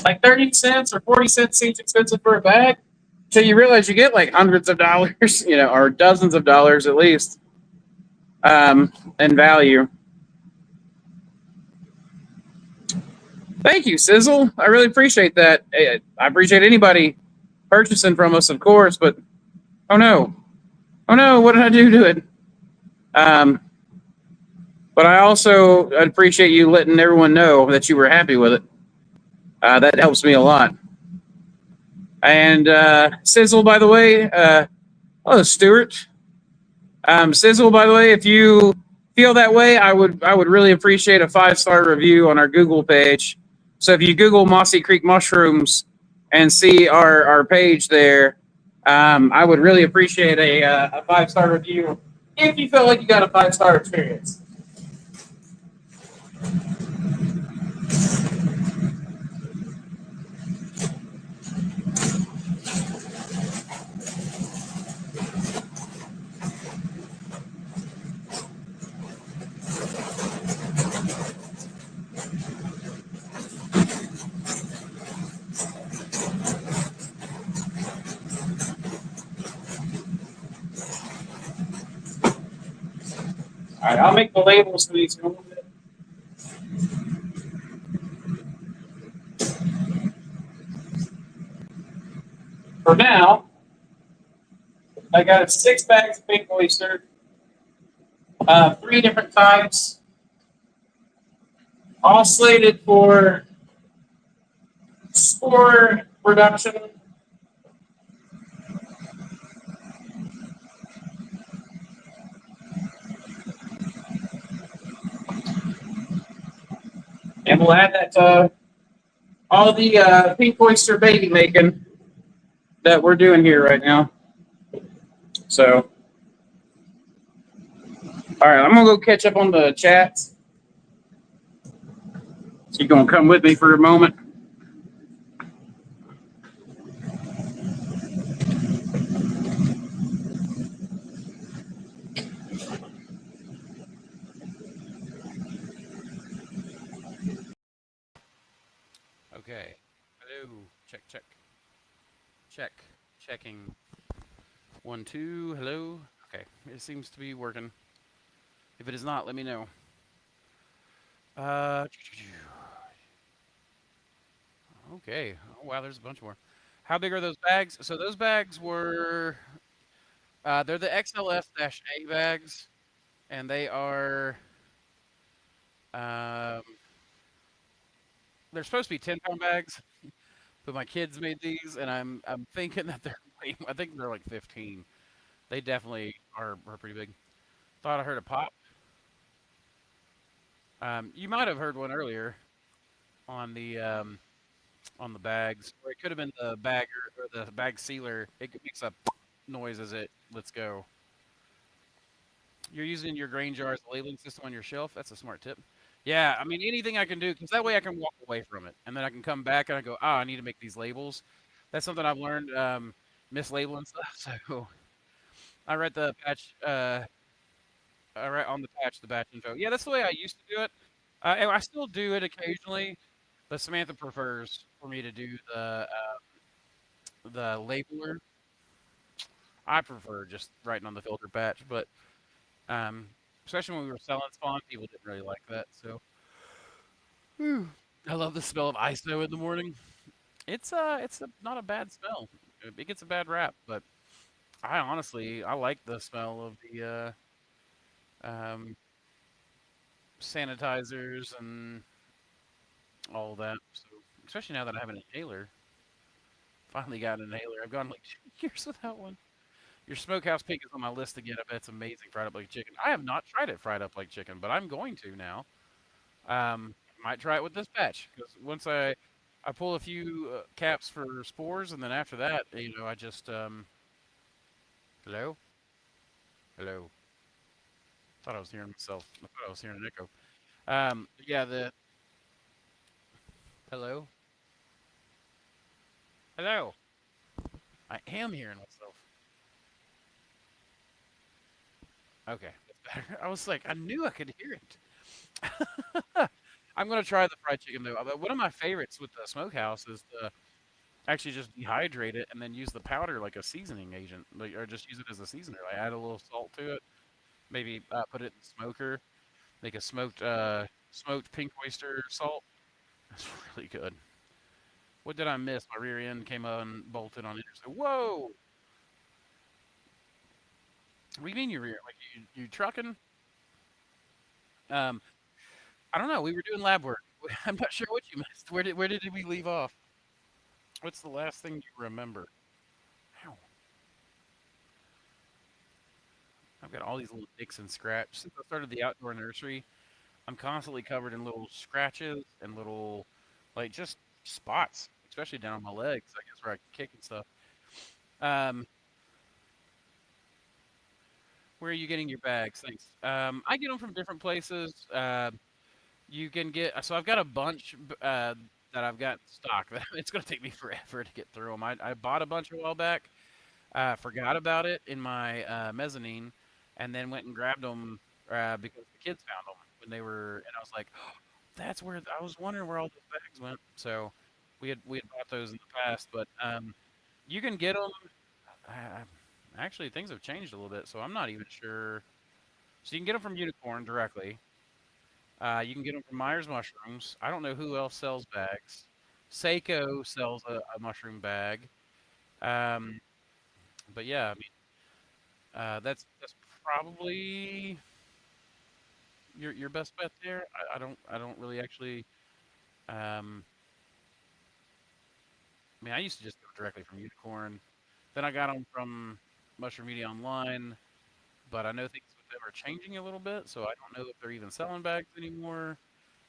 Like 30 cents or 40 cents seems expensive for a bag, until you realize you get like hundreds of dollars, or dozens of dollars at least, in value. Thank you, Sizzle. I really appreciate that. I appreciate anybody purchasing from us, of course. But oh no, oh no, what did I do to it? Um, but I also appreciate you letting everyone know that you were happy with it. That helps me a lot. And Sizzle, by the way, hello, Stuart. Sizzle, by the way, if you feel that way, I would really appreciate a 5-star review on our Google page. So if you Google Mossy Creek mushrooms and see our page there, I would really appreciate a 5-star review if you feel like you got a 5-star experience. All right, I'll make the labels for these in a little bit. For now, I got 6 bags of pink oyster, 3 different types, all slated for spore production. And we'll add that to all the pink oyster baby making that we're doing here right now. So, all right, I'm gonna go catch up on the chats. So you're gonna come with me for a moment. Okay. Hello. Check, check. Check. Checking. 1, 2. Hello. Okay. It seems to be working. If it is not, let me know. Uh, okay. Oh, wow, there's a bunch more. How big are those bags? So those bags were, they're the XLS-A bags, and they are, um, they're supposed to be 10-pound bags, but my kids made these, and I'm thinking that they're, I think they're like 15. They definitely are pretty big. Thought I heard a pop. You might have heard one earlier on the bags, or it could have been the bagger or the bag sealer. It makes a noise as it lets go. You're using your grain jar as a labeling system on your shelf. That's a smart tip. Yeah, I mean anything I can do because that way I can walk away from it, and then I can come back and I go, I need to make these labels. That's something I've learned, mislabeling stuff. So I write the patch. I write on the patch the batch info. Yeah, that's the way I used to do it. And I still do it occasionally, but Samantha prefers for me to do the labeler. I prefer just writing on the filter patch, but especially when we were selling spawn, people didn't really like that. So I love the smell of ISO in the morning. Not a bad smell. It gets a bad rap, but I like the smell of the um, sanitizers and all that. So especially now that I have an inhaler, finally got an inhaler. I've gone like 2 years without one. Your smokehouse pig is on my list again. I bet it's amazing fried up like chicken. I have not tried it fried up like chicken, but I'm going to now. Might try it with this batch because once I pull a few caps for spores, and then after that, I just hello, hello. Thought I was hearing myself. I thought I was hearing an echo. Yeah, the hello, hello. I am hearing myself. Okay, that's better. I was like, I knew I could hear it. I'm gonna try the fried chicken though. One of my favorites with the smokehouse is to actually just dehydrate it and then use the powder like a seasoning agent, like, or just use it as a seasoner. Like add a little salt to it, maybe put it in the smoker, make a smoked pink oyster salt. That's really good. What did I miss? My rear end came unbolted on interstate. Whoa! What do you mean your rear? Like you trucking? Um, I don't know. We were doing lab work. I'm not sure what you missed. Where did we leave off? What's the last thing you remember? Ow. I've got all these little nicks and scratches. Since I started the outdoor nursery, I'm constantly covered in little scratches and little, like, just spots, especially down on my legs, I guess, where I kick and stuff. Um, where are you getting your bags? Thanks. I get them from different places. You can get, so I've got a bunch that I've got stock. It's going to take me forever to get through them. I bought a bunch a while back, forgot about it in my mezzanine, and then went and grabbed them because the kids found them when they were, and I was like, that's where I was wondering where all those bags went. So we had bought those in the past, but you can get them. Actually, things have changed a little bit, so I'm not even sure. So you can get them from Unicorn directly. You can get them from Myers Mushrooms. I don't know who else sells bags. Seiko sells a mushroom bag. Um, but yeah, I mean, that's probably your best bet there. I don't really actually. Um, I mean, I used to just go directly from Unicorn. Then I got them from Mushroom Media Online, but I know things with them are changing a little bit, so I don't know if they're even selling bags anymore.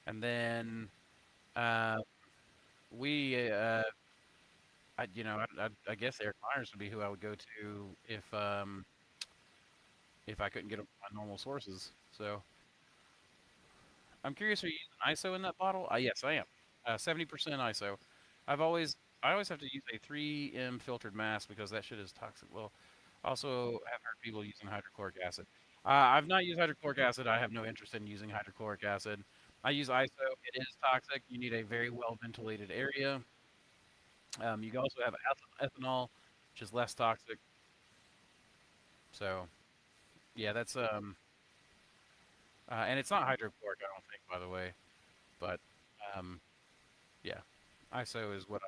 And then uh, we, I guess Eric Myers would be who I would go to if I couldn't get them from my normal sources. So I'm curious, are you using ISO in that bottle? Yes, I am. 70% ISO. I always have to use a 3M filtered mask because that shit is toxic. Well, also have heard people using hydrochloric acid. I've not used hydrochloric acid. I have no interest in using hydrochloric acid. I use ISO. It is toxic. You need a very well ventilated area. You can also have ethanol, which is less toxic. So yeah, that's and it's not hydrochloric, I don't think, by the way. But um, yeah, ISO is what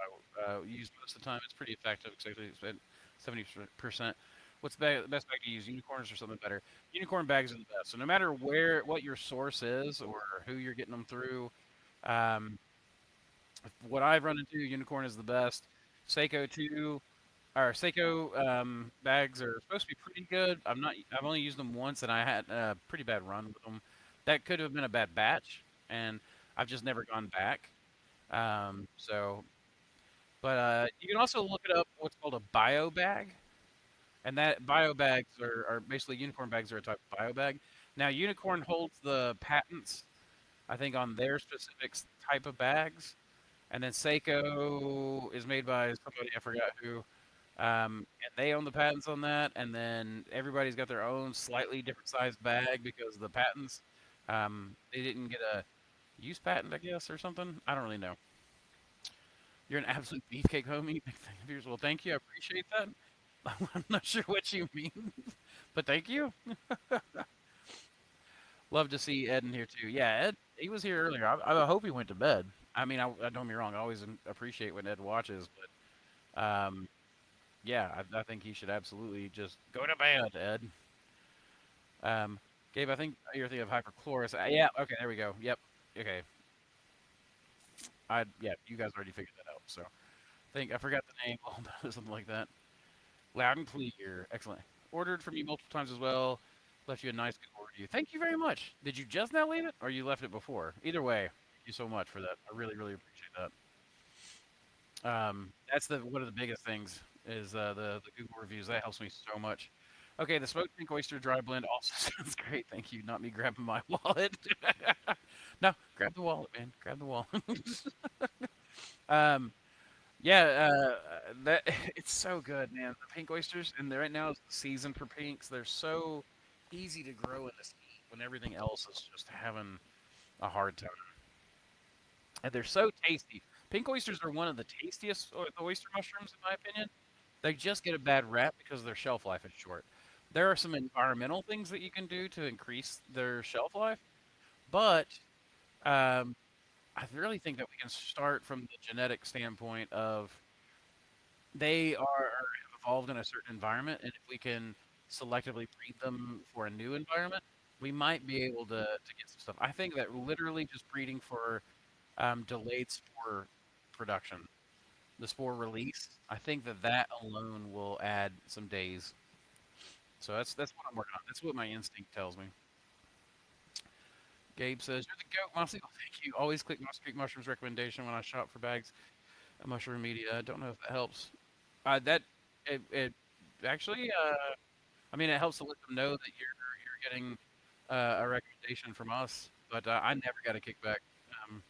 I use most of the time. It's pretty effective, especially at 70%. What's the best bag to use? Unicorns or something better? Unicorn bags are the best. So no matter what your source is or who you're getting them through, um, what I've run into, Unicorn is the best. Seiko too. Our Seiko bags are supposed to be pretty good. I've only used them once, and I had a pretty bad run with them. That could have been a bad batch, and I've just never gone back. So, but you can also look it up. What's called a bio bag, and that bio bags are basically unicorn bags are a type of bio bag. Now, unicorn holds the patents, I think, on their specific type of bags, and then Seiko is made by somebody I forgot who. And they own the patents on that, and then everybody's got their own slightly different sized bag because the patents, they didn't get a use patent, I guess, or something. I don't really know. You're an absolute beefcake, homie. Big thing of yours. Well, thank you. I appreciate that. I'm not sure what you mean, but thank you. Love to see Ed in here too. Yeah, Ed, he was here earlier. I hope he went to bed. I mean, don't get me wrong. I always appreciate when Ed watches, but yeah, I think he should absolutely just go to bed, Ed. Um, Gabe, I think you're thinking of hyperchloris. Yeah, okay, there we go. Yep. Okay. Yeah, you guys already figured that out. So I forgot the name, something like that. Loud and clear. Excellent. Ordered from you multiple times as well. Left you a nice good review. Thank you very much. Did you just now leave it, or you left it before? Either way, thank you so much for that. I really, really appreciate that. That's one of the biggest things is the Google reviews. That helps me so much. Okay, the smoked pink oyster dry blend also sounds great. Thank you. Not me grabbing my wallet. No, grab the wallet, man. Grab the wallet. um, yeah, that it's so good, man. The pink oysters, and right now is the season for pinks. They're so easy to grow in this heat when everything else is just having a hard time. And they're so tasty. Pink oysters are one of the tastiest oyster mushrooms, in my opinion. They just get a bad rap because their shelf life is short. There are some environmental things that you can do to increase their shelf life, but um, I really think that we can start from the genetic standpoint of they have evolved in a certain environment, and if we can selectively breed them for a new environment, we might be able to get some stuff. I think that literally just breeding for delayed spore production, the spore release, I think that that alone will add some days. So that's what I'm working on. That's what my instinct tells me. Gabe says, "You're the goat, Mossy." Oh, thank you. Always click Moss Creek Mushrooms recommendation when I shop for bags of mushroom media. I don't know if that helps. That it actually, I mean, it helps to let them know that you're getting a recommendation from us. But I never got a kickback um,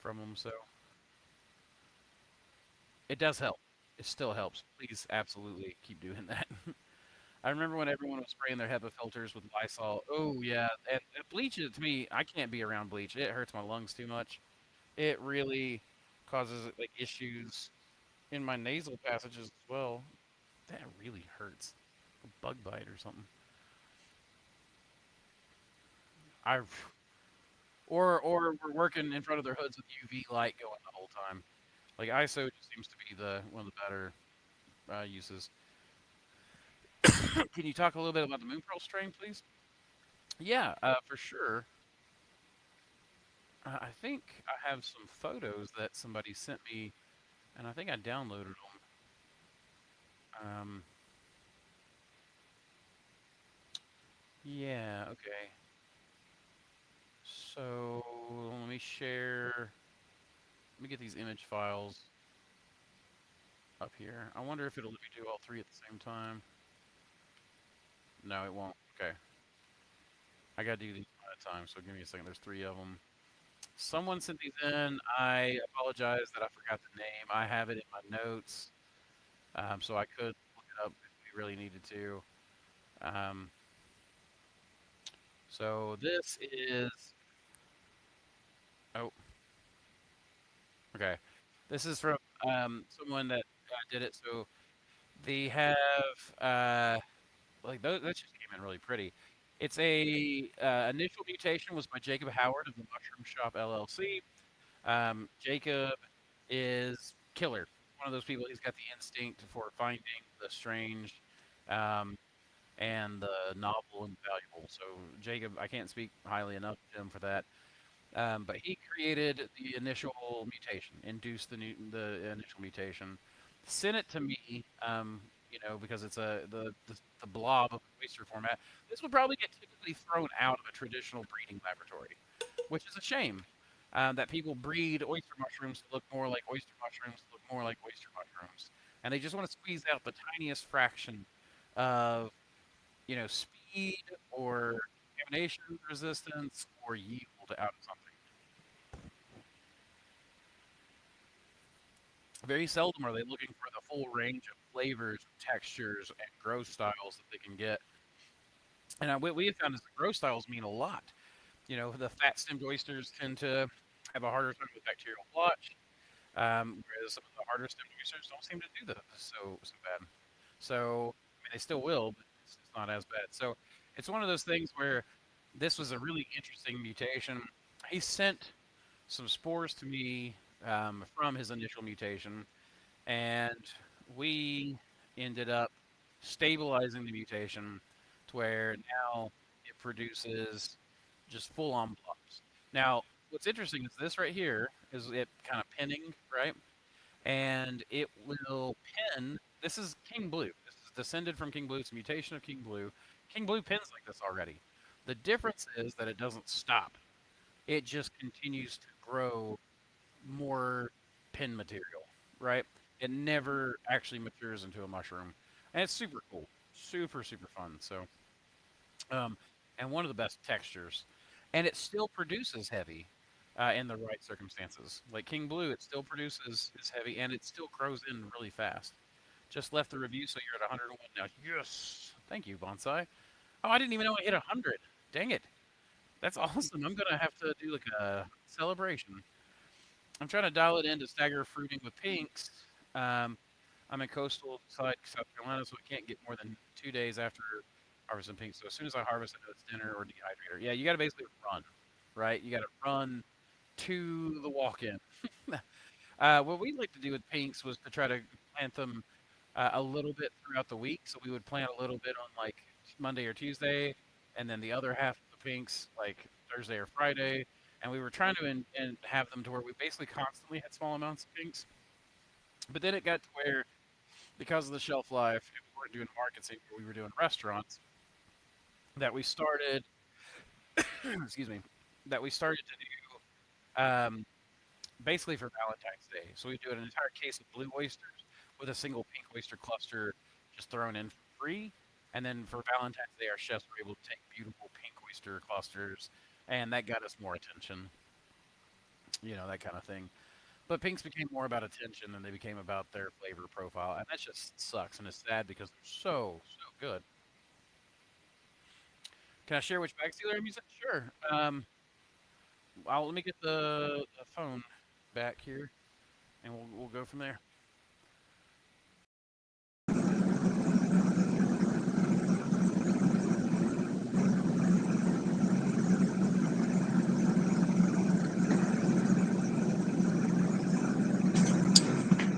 from them, so it does help. It still helps. Please, absolutely keep doing that. I remember when everyone was spraying their HEPA filters with Lysol. Oh yeah, and bleach to me, I can't be around bleach. It hurts my lungs too much. It really causes like issues in my nasal passages as well. That really hurts. A bug bite or something. I or we're working in front of their hoods with UV light going the whole time. Like ISO just seems to be the one of the better uses. Can you talk a little bit about the moon pearl strain, please? Yeah, for sure. I think I have some photos that somebody sent me, and I think I downloaded them. Um, yeah, okay. So let me share. Let me get these image files up here. I wonder if it'll let me do all three at the same time. No, it won't. Okay. I gotta do these one at a time, so give me a second. There's three of them. Someone sent these in. I apologize that I forgot the name. I have it in my notes, so I could look it up if we really needed to. Um, so this is. Oh, okay. This is from someone that did it. So they have like those. That just came in really pretty. It's a initial mutation was by Jacob Howard of the Mushroom Shop LLC. Jacob is killer. One of those people. He's got the instinct for finding the strange, um, and the novel and valuable. So Jacob, I can't speak highly enough of him for that. But he created the initial mutation, induced the initial mutation, sent it to me. Because it's the blob of oyster format. This would probably get typically thrown out of a traditional breeding laboratory, which is a shame. That people breed oyster mushrooms to look more like oyster mushrooms, to look more like oyster mushrooms, and they just want to squeeze out the tiniest fraction of speed or contamination resistance or yield out of something. Very seldom are they looking for the full range of flavors, textures, and grow styles that they can get. And what we have found is the grow styles mean a lot. The fat-stemmed oysters tend to have a harder time with bacterial blotch, whereas some of the harder stemmed oysters don't seem to do that so bad. So I mean, they still will, but it's not as bad. So it's one of those things where this was a really interesting mutation. He sent some spores to me from his initial mutation, and we ended up stabilizing the mutation to where now it produces just full-on blobs. Now, what's interesting is this right here is it kind of pinning, right? And it will pin. This is King Blue. This is descended from King Blue. It's a mutation of King Blue. King Blue pins like this already. The difference is that it doesn't stop. It just continues to grow more pin material, right? It never actually matures into a mushroom, and it's super cool, super fun. So, um, and one of the best textures, and it still produces heavy in the right circumstances. Like King Blue, it still produces is heavy, and it still grows in really fast. Just left the review, so you're at 101 now. Yes, thank you, Bonsai. Oh, I didn't even know I hit 100. Dang it, that's awesome. I'm gonna have to do like a celebration. I'm trying to dial it in to stagger fruiting with pinks. Um, I'm in coastal side South Carolina, so I can't get more than 2 days after harvesting pinks. So as soon as I harvest, I know it's dinner or dehydrator. Yeah, you got to basically run, right? You got to run to the walk-in. What we like to do with pinks was to try to plant them a little bit throughout the week. So we would plant a little bit on like Monday or Tuesday, and then the other half of the pinks like Thursday or Friday. And we were trying to and have them to where we basically constantly had small amounts of pinks. But then it got to where, because of the shelf life, and we weren't doing markets anymore, we were doing restaurants, that we started, excuse me, that we started to do basically for Valentine's Day. So we do an entire case of blue oysters with a single pink oyster cluster just thrown in for free. And then for Valentine's Day, our chefs were able to take beautiful pink oyster clusters, and that got us more attention, that kind of thing. But pinks became more about attention than they became about their flavor profile, and that just sucks and it's sad because they're so good. Can I share which bag sealer I'm using? Sure. Let me get the phone back here, and we'll go from there.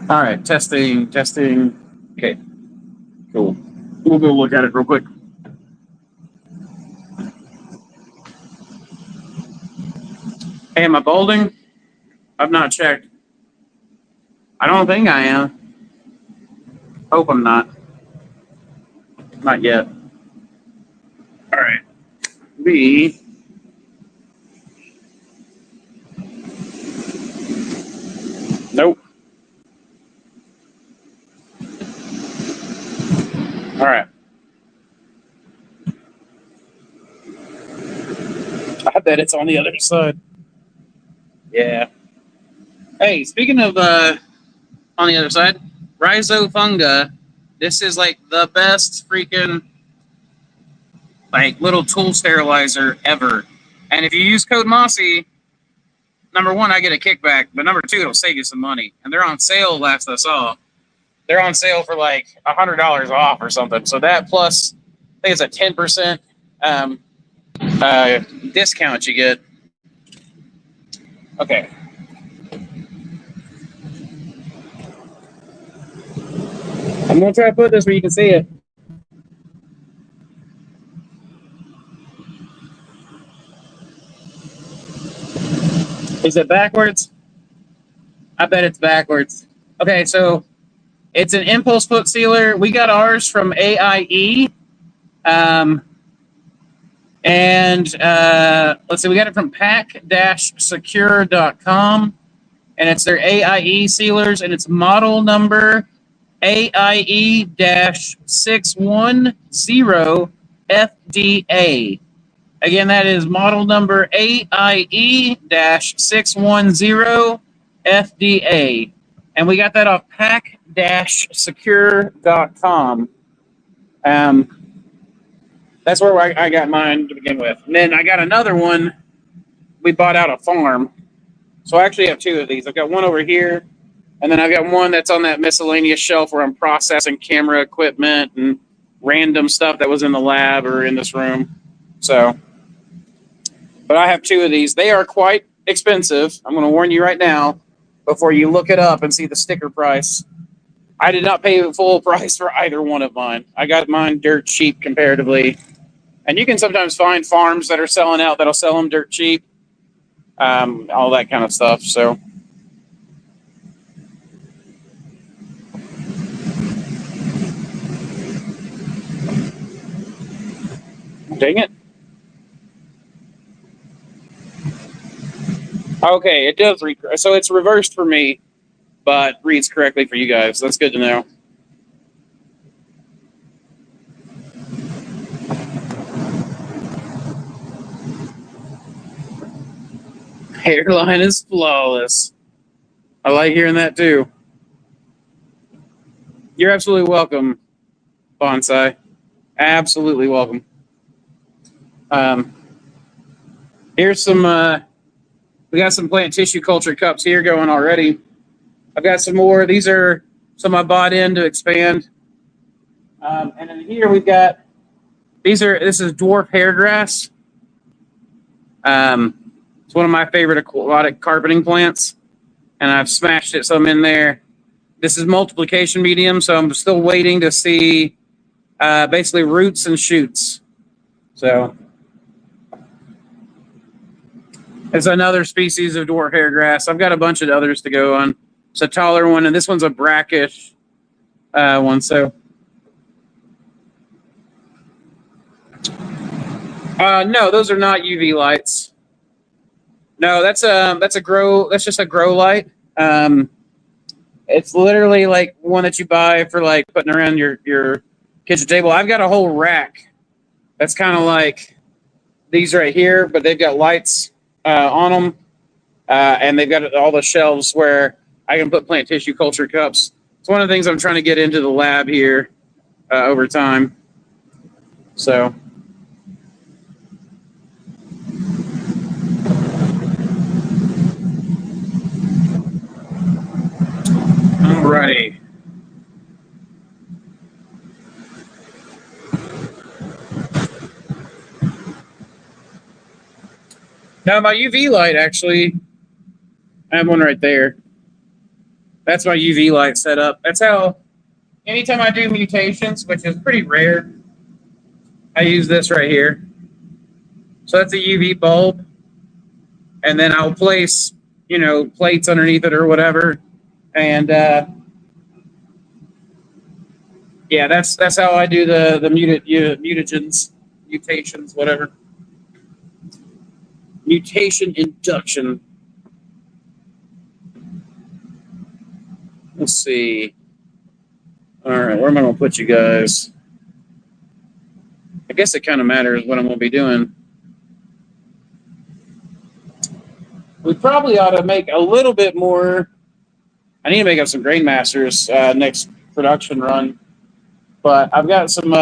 All right, testing. Okay, cool. We'll go look at it real quick. Hey, am I balding? I've not checked. I don't think I am. Hope I'm not. Not yet. All right. B. Nope. All right. I bet it's on the other side. Yeah. Hey, speaking of on the other side, rhizofunga. This is like the best freaking like little tool sterilizer ever. And if you use code Mossy, number one, I get a kickback, but number two, it'll save you some money. And they're on sale last I saw. They're on sale for like $100 off or something. So that plus, I think it's a 10% um, discount you get. Okay. I'm gonna try to put this where you can see it. Is it backwards? I bet it's backwards. Okay, so it's an impulse foot sealer. We got ours from AIE. And let's see, we got it from pack-secure.com. And it's their AIE sealers, and it's model number AIE-610FDA. Again, that is model number AIE-610FDA. And we got that off pack-secure.com. That's where I got mine to begin with. And then I got another one we bought out a farm. So I actually have two of these. I've got one over here, and then I've got one that's on that miscellaneous shelf where I'm processing camera equipment and random stuff that was in the lab or in this room. So, but I have two of these. They are quite expensive. I'm going to warn you right now before you look it up and see the sticker price. I did not pay the full price for either one of mine. I got mine dirt cheap comparatively. And you can sometimes find farms that are selling out that'll sell them dirt cheap. All that kind of stuff. So, dang it. Okay, it does read. So it's reversed for me, but reads correctly for you guys. That's good to know. Hairline is flawless. I like hearing that too. You're absolutely welcome, Bonsai. Absolutely welcome. Here's some. We got some plant tissue culture cups here going already. I've got some more. These are some I bought in to expand. And then here we've got. This is dwarf hair grass. It's one of my favorite aquatic carpeting plants, and I've smashed it some in there. This is multiplication medium, so I'm still waiting to see basically roots and shoots. So it's another species of dwarf hair grass. I've got a bunch of others to go on. It's a taller one, and this one's a brackish one. So no, those are not UV lights. No, that's a grow. That's just a grow light. It's literally like one that you buy for like putting around your kitchen table. I've got a whole rack that's kind of like these right here, but they've got lights on them, and they've got all the shelves where I can put plant tissue culture cups. It's one of the things I'm trying to get into the lab here over time. So. Alrighty. Now my UV light, actually, I have one right there. That's my UV light set up. That's how, anytime I do mutations, which is pretty rare, I use this right here. So that's a UV bulb. And then I'll place, plates underneath it or whatever. And yeah, that's how I do the mutations, whatever. Mutation induction. Let's see. All right, where am I going to put you guys? I guess it kind of matters what I'm going to be doing. We probably ought to make a little bit more. I need to make up some grain masters next production run. But I've got some.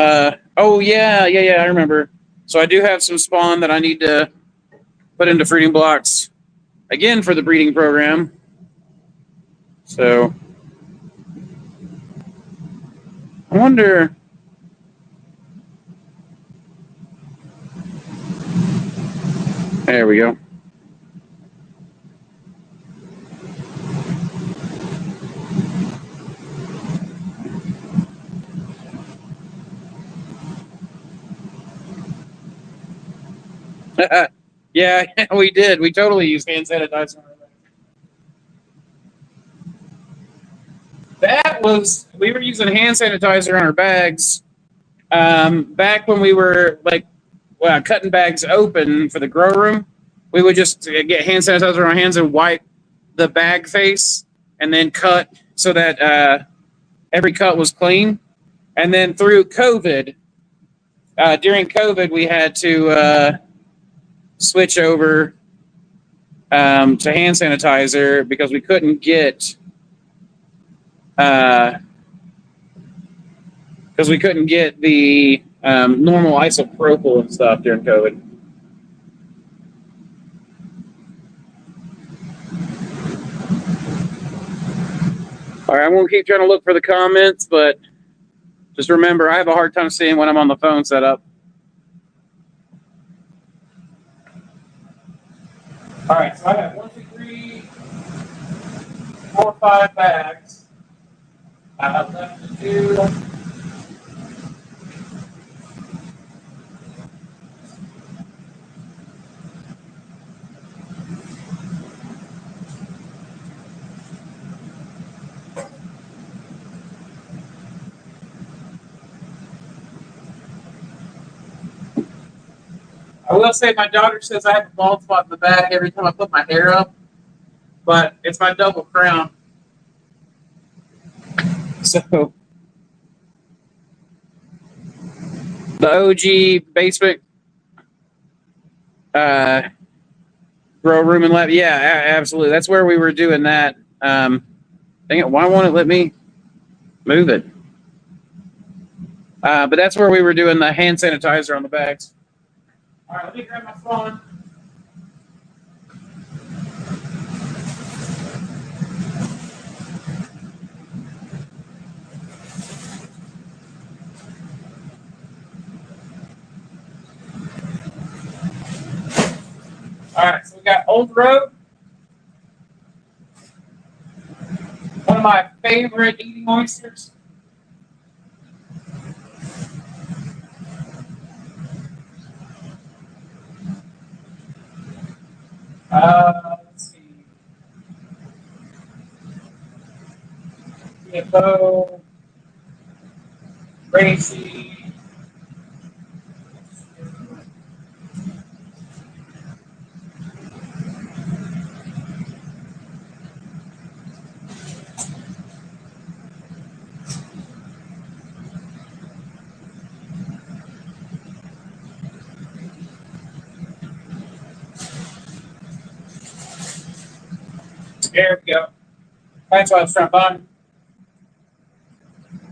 Oh, yeah, I remember. So I do have some spawn that I need to put into fruiting blocks again for the breeding program. So I wonder. There we go. Yeah, we did. We totally used hand sanitizer. We were using hand sanitizer on our bags back when we were cutting bags open for the grow room. We would just get hand sanitizer on our hands and wipe the bag face and then cut so that every cut was clean. And then through COVID, during COVID, we had to switch over to hand sanitizer because we couldn't get the normal isopropyl and stuff during COVID. All right, I won't keep trying to look for the comments, but just remember, I have a hard time seeing when I'm on the phone set up. All right, so I have 1, 2, 3, 4, 5 bags. I have left to do. I will say my daughter says I have a bald spot in the back every time I put my hair up, but it's my double crown. So the OG basement grow room and lab, yeah, absolutely. That's where we were doing that. Dang it, why won't it let me move it? But that's where we were doing the hand sanitizer on the bags. All right, let me grab my phone. All right, so we got Old Road. One of my favorite eating oysters. Let's see. CFO, Gracie. There we go. That's what I was trying to find.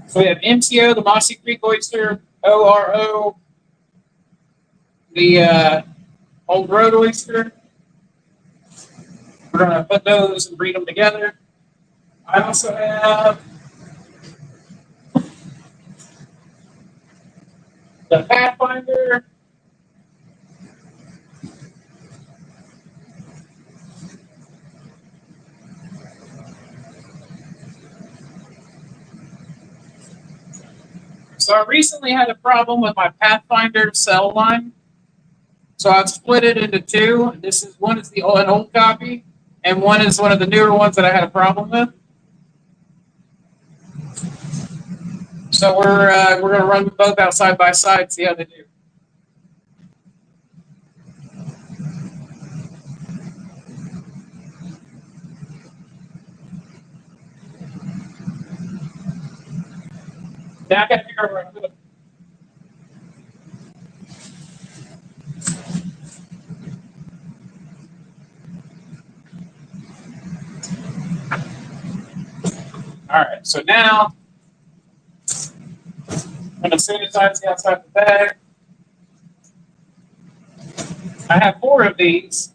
So we have MTO, the Mossy Creek oyster, ORO, the Old Road oyster. We're going to put those and breed them together. I also have the Pathfinder. So I recently had a problem with my Pathfinder cell line. So I've split it into two. This is one is an old copy, and one is one of the newer ones that I had a problem with. So we're going to run them both out side by side, see how they do. Now I got to figure out where I put them. All right, so now I'm going to sanitize the outside of the bag. I have 4 of these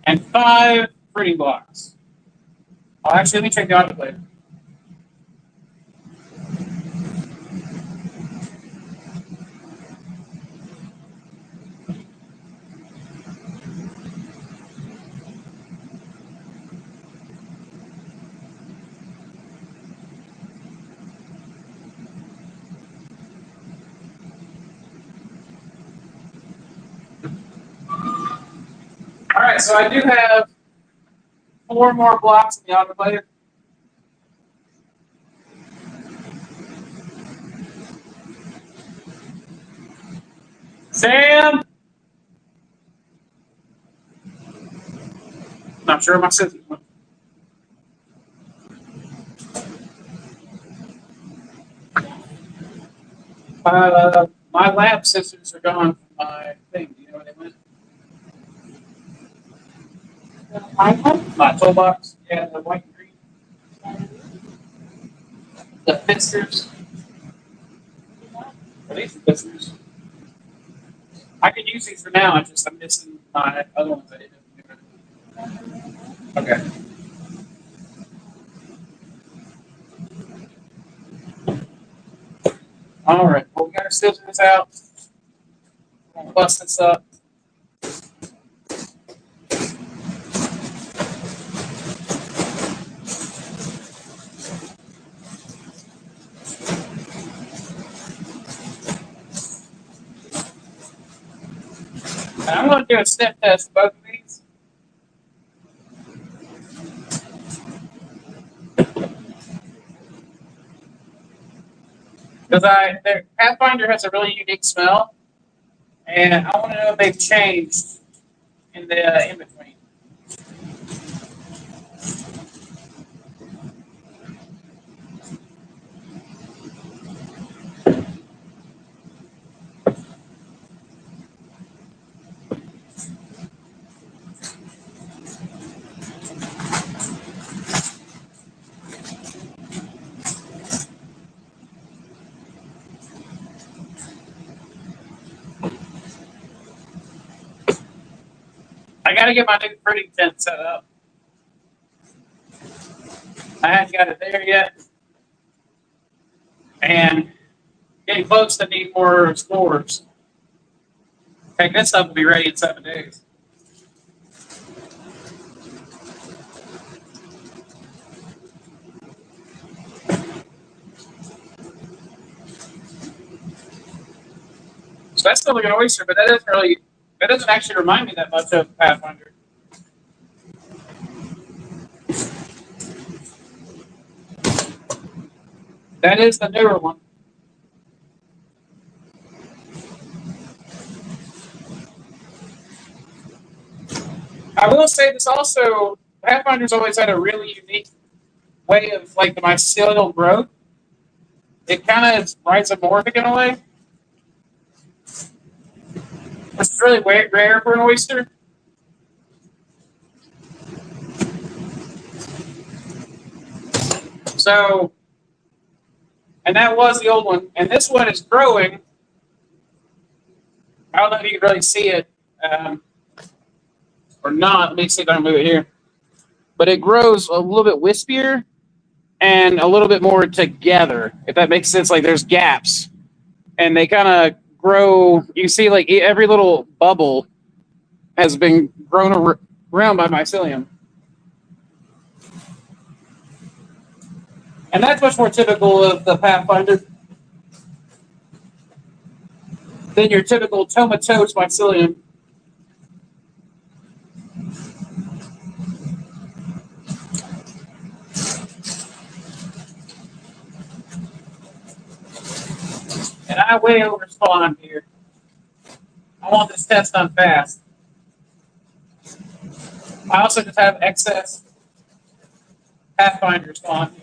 and 5 breeding blocks. Oh, actually, let me check the autoclave. All right, so I do have 4 more blocks in the autoclave. Sam! Not sure my scissors went. My lab scissors are gone from my thing. Do you know where they went? My toolbox. Yeah, the white and green. The pincers. Are these the pincers? I could use these for now. I'm missing my other ones I didn't. Okay. All right. Well, we got our scissors out. We'll bust this up. And I'm going to do a sniff test of both of these. Because their Pathfinder has a really unique smell, and I want to know if they've changed in the in between. I got to get my new printing tent set up. I haven't got it there yet, and getting close to need more spores. Heck, this stuff will be ready in 7 days. that's still like an oyster, but that doesn't actually remind me that much of Pathfinder. That is the newer one. I will say this also, Pathfinder's always had a really unique way of like the mycelial growth. It kind of is rhizomorphic in a way. It's really rare for an oyster. So, and that was the old one. And this one is growing. I don't know if you can really see it or not. Let me see if I can move it here. But it grows a little bit wispier and a little bit more together, if that makes sense. Like there's gaps. And they kind of grow. You see, like every little bubble has been grown around by mycelium. And that's much more typical of the Pathfinder than your typical tomatose mycelium. And I way overspawned here. I want this test done fast. I also just have excess Pathfinder spawn here.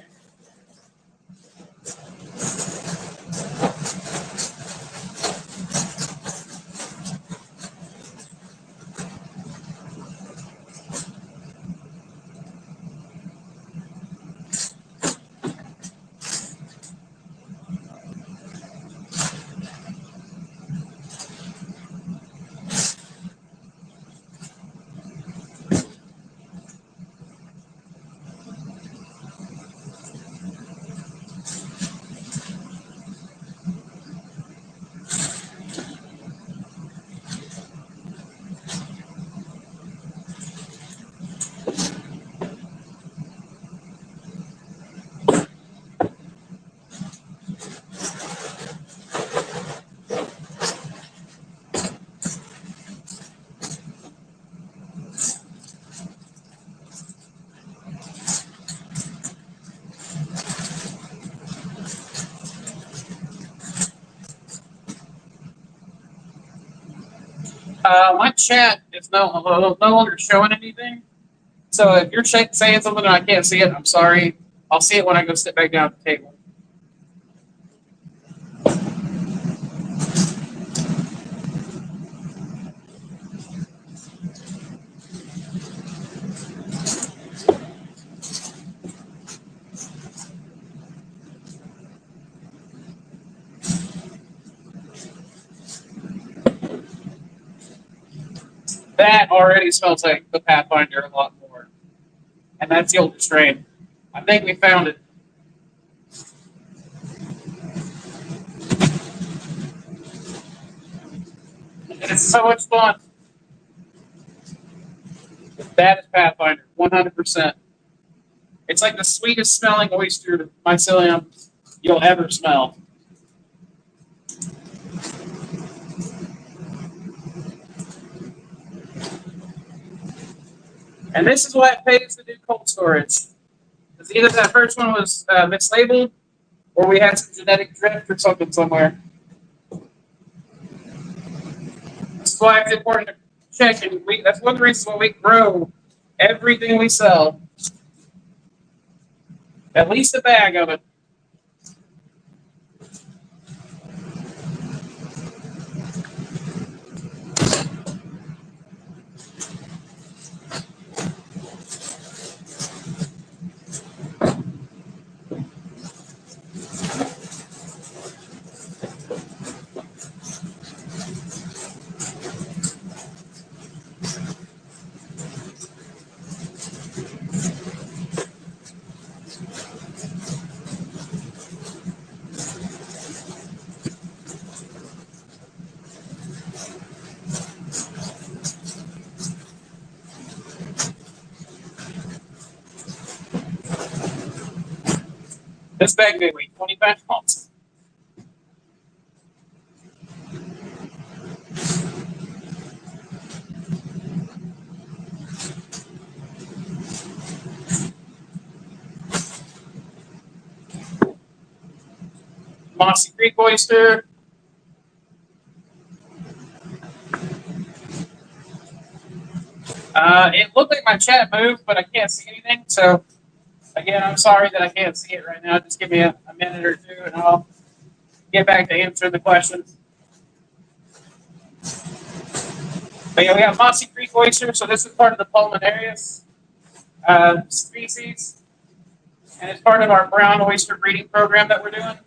My chat is no longer showing anything. So if you're saying something and I can't see it, I'm sorry. I'll see it when I go sit back down at the table. That already smells like the Pathfinder a lot more. And that's the old strain. I think we found it. And it's so much fun. That is Pathfinder, 100%. It's like the sweetest smelling oyster mycelium you'll ever smell. And this is why it pays to do cold storage. Because either that first one was mislabeled, or we had some genetic drift or something somewhere. This is why it's important to check, and that's one of the reasons why we grow everything we sell. At least a bag of it. This bag may weigh 20 pounds. Mossy Creek oyster. It looked like my chat moved, but I can't see anything. So again, I'm sorry that I can't see it right now. Just give me a minute or two, and I'll get back to answering the questions. But yeah, we have Mossy Creek oyster. So this is part of the Pulmonarius species, and it's part of our brown oyster breeding program that we're doing.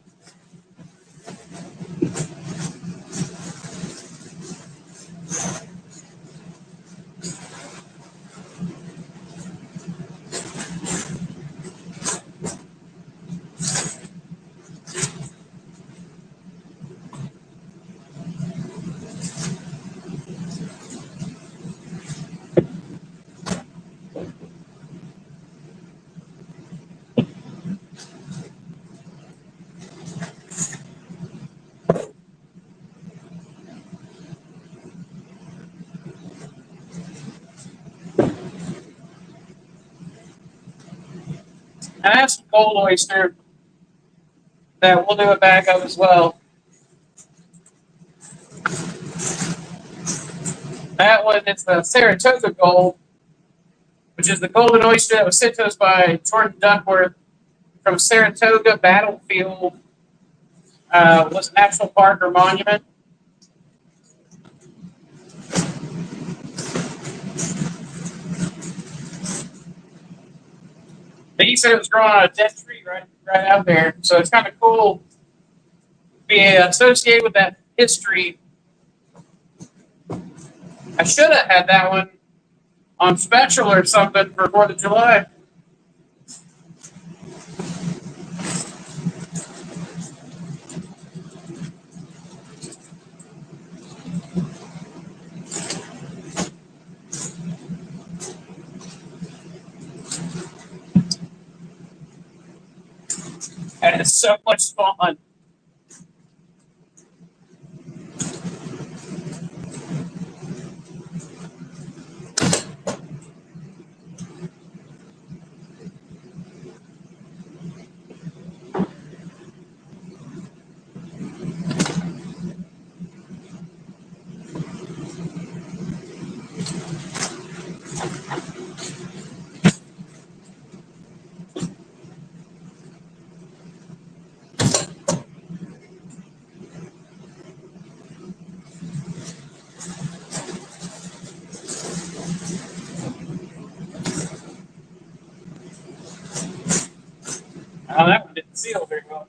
And I have some gold oyster that we'll do a bag of as well. That one is the Saratoga Gold, which is the golden oyster that was sent to us by Jordan Duckworth from Saratoga Battlefield, was National Park or Monument. But he said it was growing on a dead tree right out there. So it's kind of cool to be associated with that history. I should have had that one on special or something for 4th of July. And it's so much fun. Oh, that one didn't seal very well.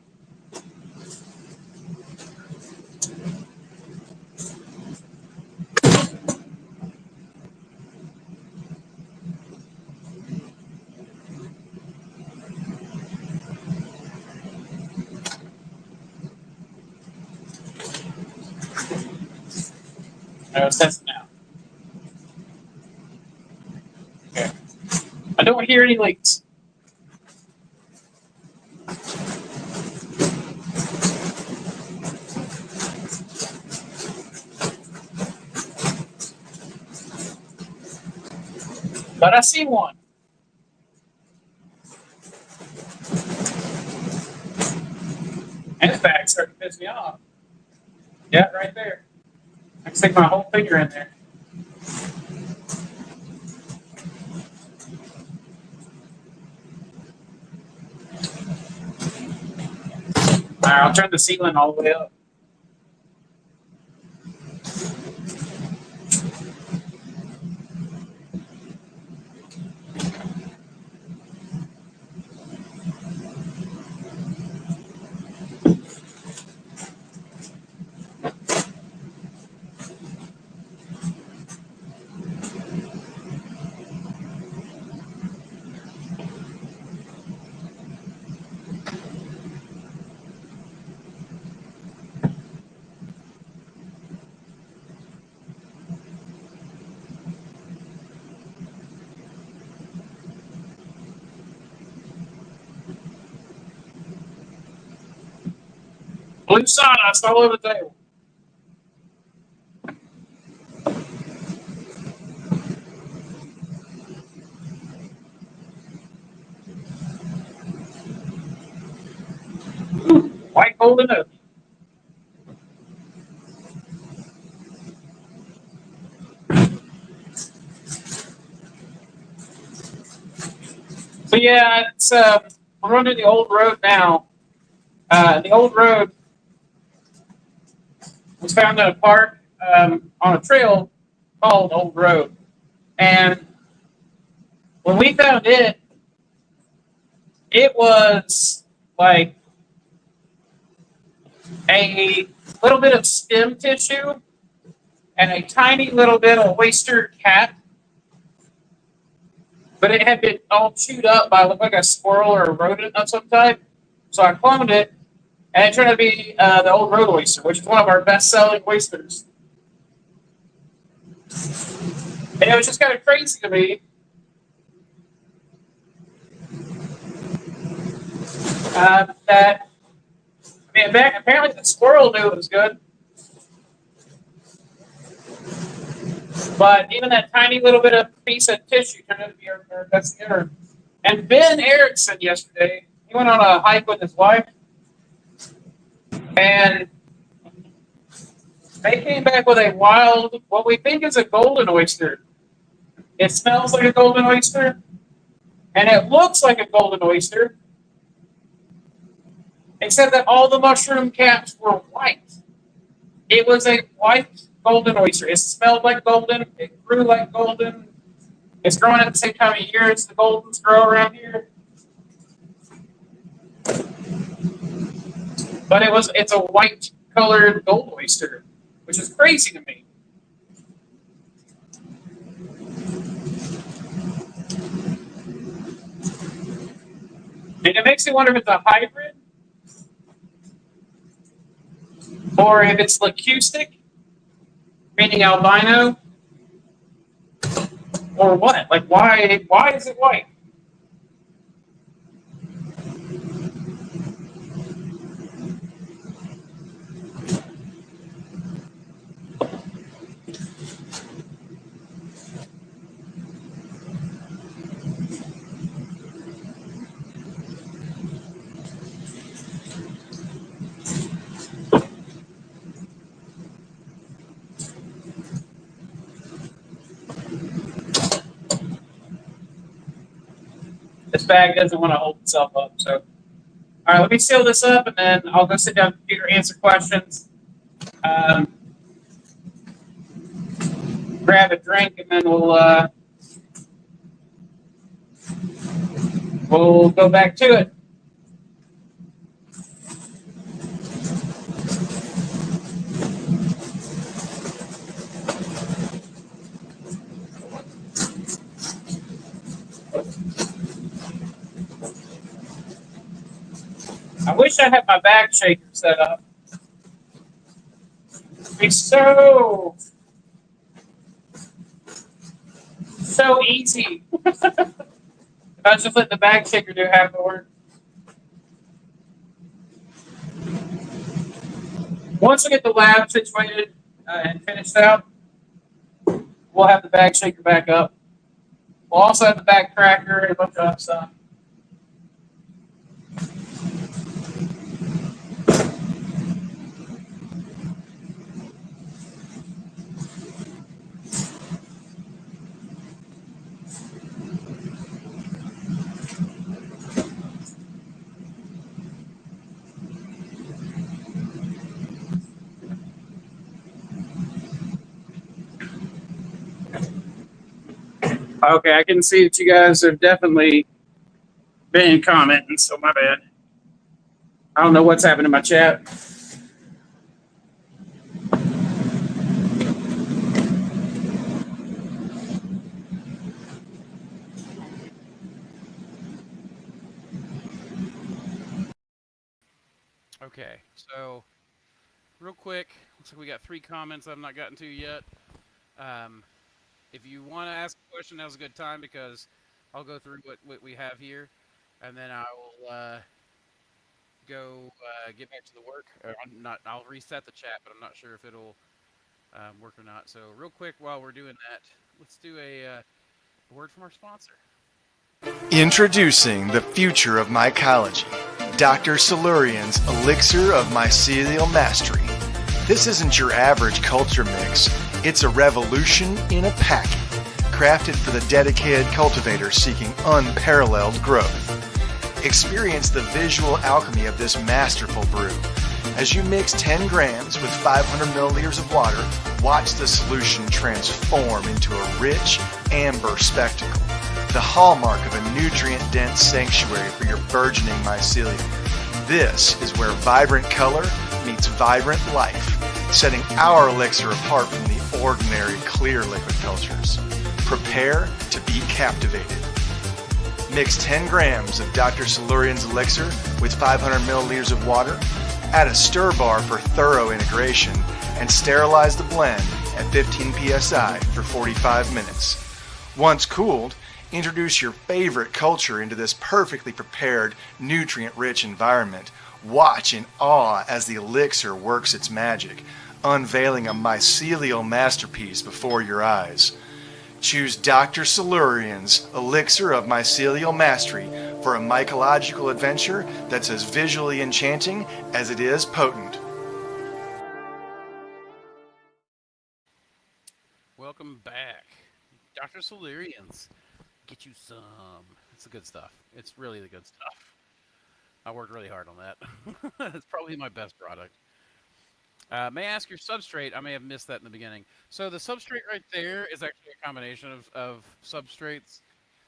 I was testing out. Okay. I don't hear any leaks. But I see one. And the bag's starting to piss me off. Yeah, right there. I can stick my whole finger in there. All right, I'll turn the ceiling all the way up. Blue sawdust all over the table. White golden oak. But yeah, it's we're running the old road now. The old road was found in a park on a trail called Old Road, and when we found it, it was like a little bit of stem tissue and a tiny little bit of oyster cat, but it had been all chewed up by like a squirrel or a rodent of some type. So I cloned it, and it turned out to be the old road oyster, which is one of our best-selling oysters. And it was just kind of crazy to me that, I mean, apparently the squirrel knew it was good, but even that tiny little bit of piece of tissue turned out to be our best ever. And Ben Erickson yesterday, he went on a hike with his wife, and they came back with a wild, what we think is a golden oyster. It smells like a golden oyster, and it looks like a golden oyster, except that all the mushroom caps were white. It was a white golden oyster. It smelled like golden. It grew like golden. It's growing at the same time of year as the goldens grow around here. But it's a white colored gold oyster, which is crazy to me. And it makes me wonder if it's a hybrid or if it's leucistic, meaning albino, or what? Like, why is it white? This bag doesn't want to hold itself up. So, all right, let me seal this up, and then I'll go sit down with the computer, answer questions, grab a drink, and then we'll go back to it. I wish I had my bag shaker set up. It'd be so easy. If I just let the bag shaker do half the work. Once we get the lab situated and finished out, we'll have the bag shaker back up. We'll also have the bag cracker and a bunch of other stuff. Okay, I can see that you guys have definitely been commenting, so my bad. I don't know what's happened in my chat. Okay, so real quick, looks like we got 3 comments I've not gotten to yet. If you want to ask a question, now's a good time because I'll go through what we have here, and then I will go get back to the work. I'll reset the chat, but I'm not sure if it'll work or not. So real quick, while we're doing that, let's do a word from our sponsor. Introducing the future of mycology, Dr. Silurian's elixir of mycelial mastery. This isn't your average culture mix. It's a revolution in a packet. crafted for the dedicated cultivator seeking unparalleled growth. Experience the visual alchemy of this masterful brew. As you mix 10 grams with 500 milliliters of water, watch the solution transform into a rich, amber spectacle, the hallmark of a nutrient-dense sanctuary for your burgeoning mycelium. This is where vibrant color meets vibrant life, setting our elixir apart from the ordinary clear liquid cultures. Prepare to be captivated. Mix 10 grams of Dr. Silurian's elixir with 500 milliliters of water, add a stir bar for thorough integration, and sterilize the blend at 15 psi for 45 minutes. Once cooled, introduce your favorite culture into this perfectly prepared, nutrient-rich environment. Watch in awe as the elixir works its magic, unveiling a mycelial masterpiece before your eyes. Choose Dr. Silurian's Elixir of Mycelial Mastery for a mycological adventure that's as visually enchanting as it is potent. Welcome back. Dr. Solarians. Get you some. It's the good stuff. It's really the good stuff. I worked really hard on that. It's probably my best product. May I ask your substrate? I may have missed that in the beginning. So the substrate right there is actually a combination of substrates.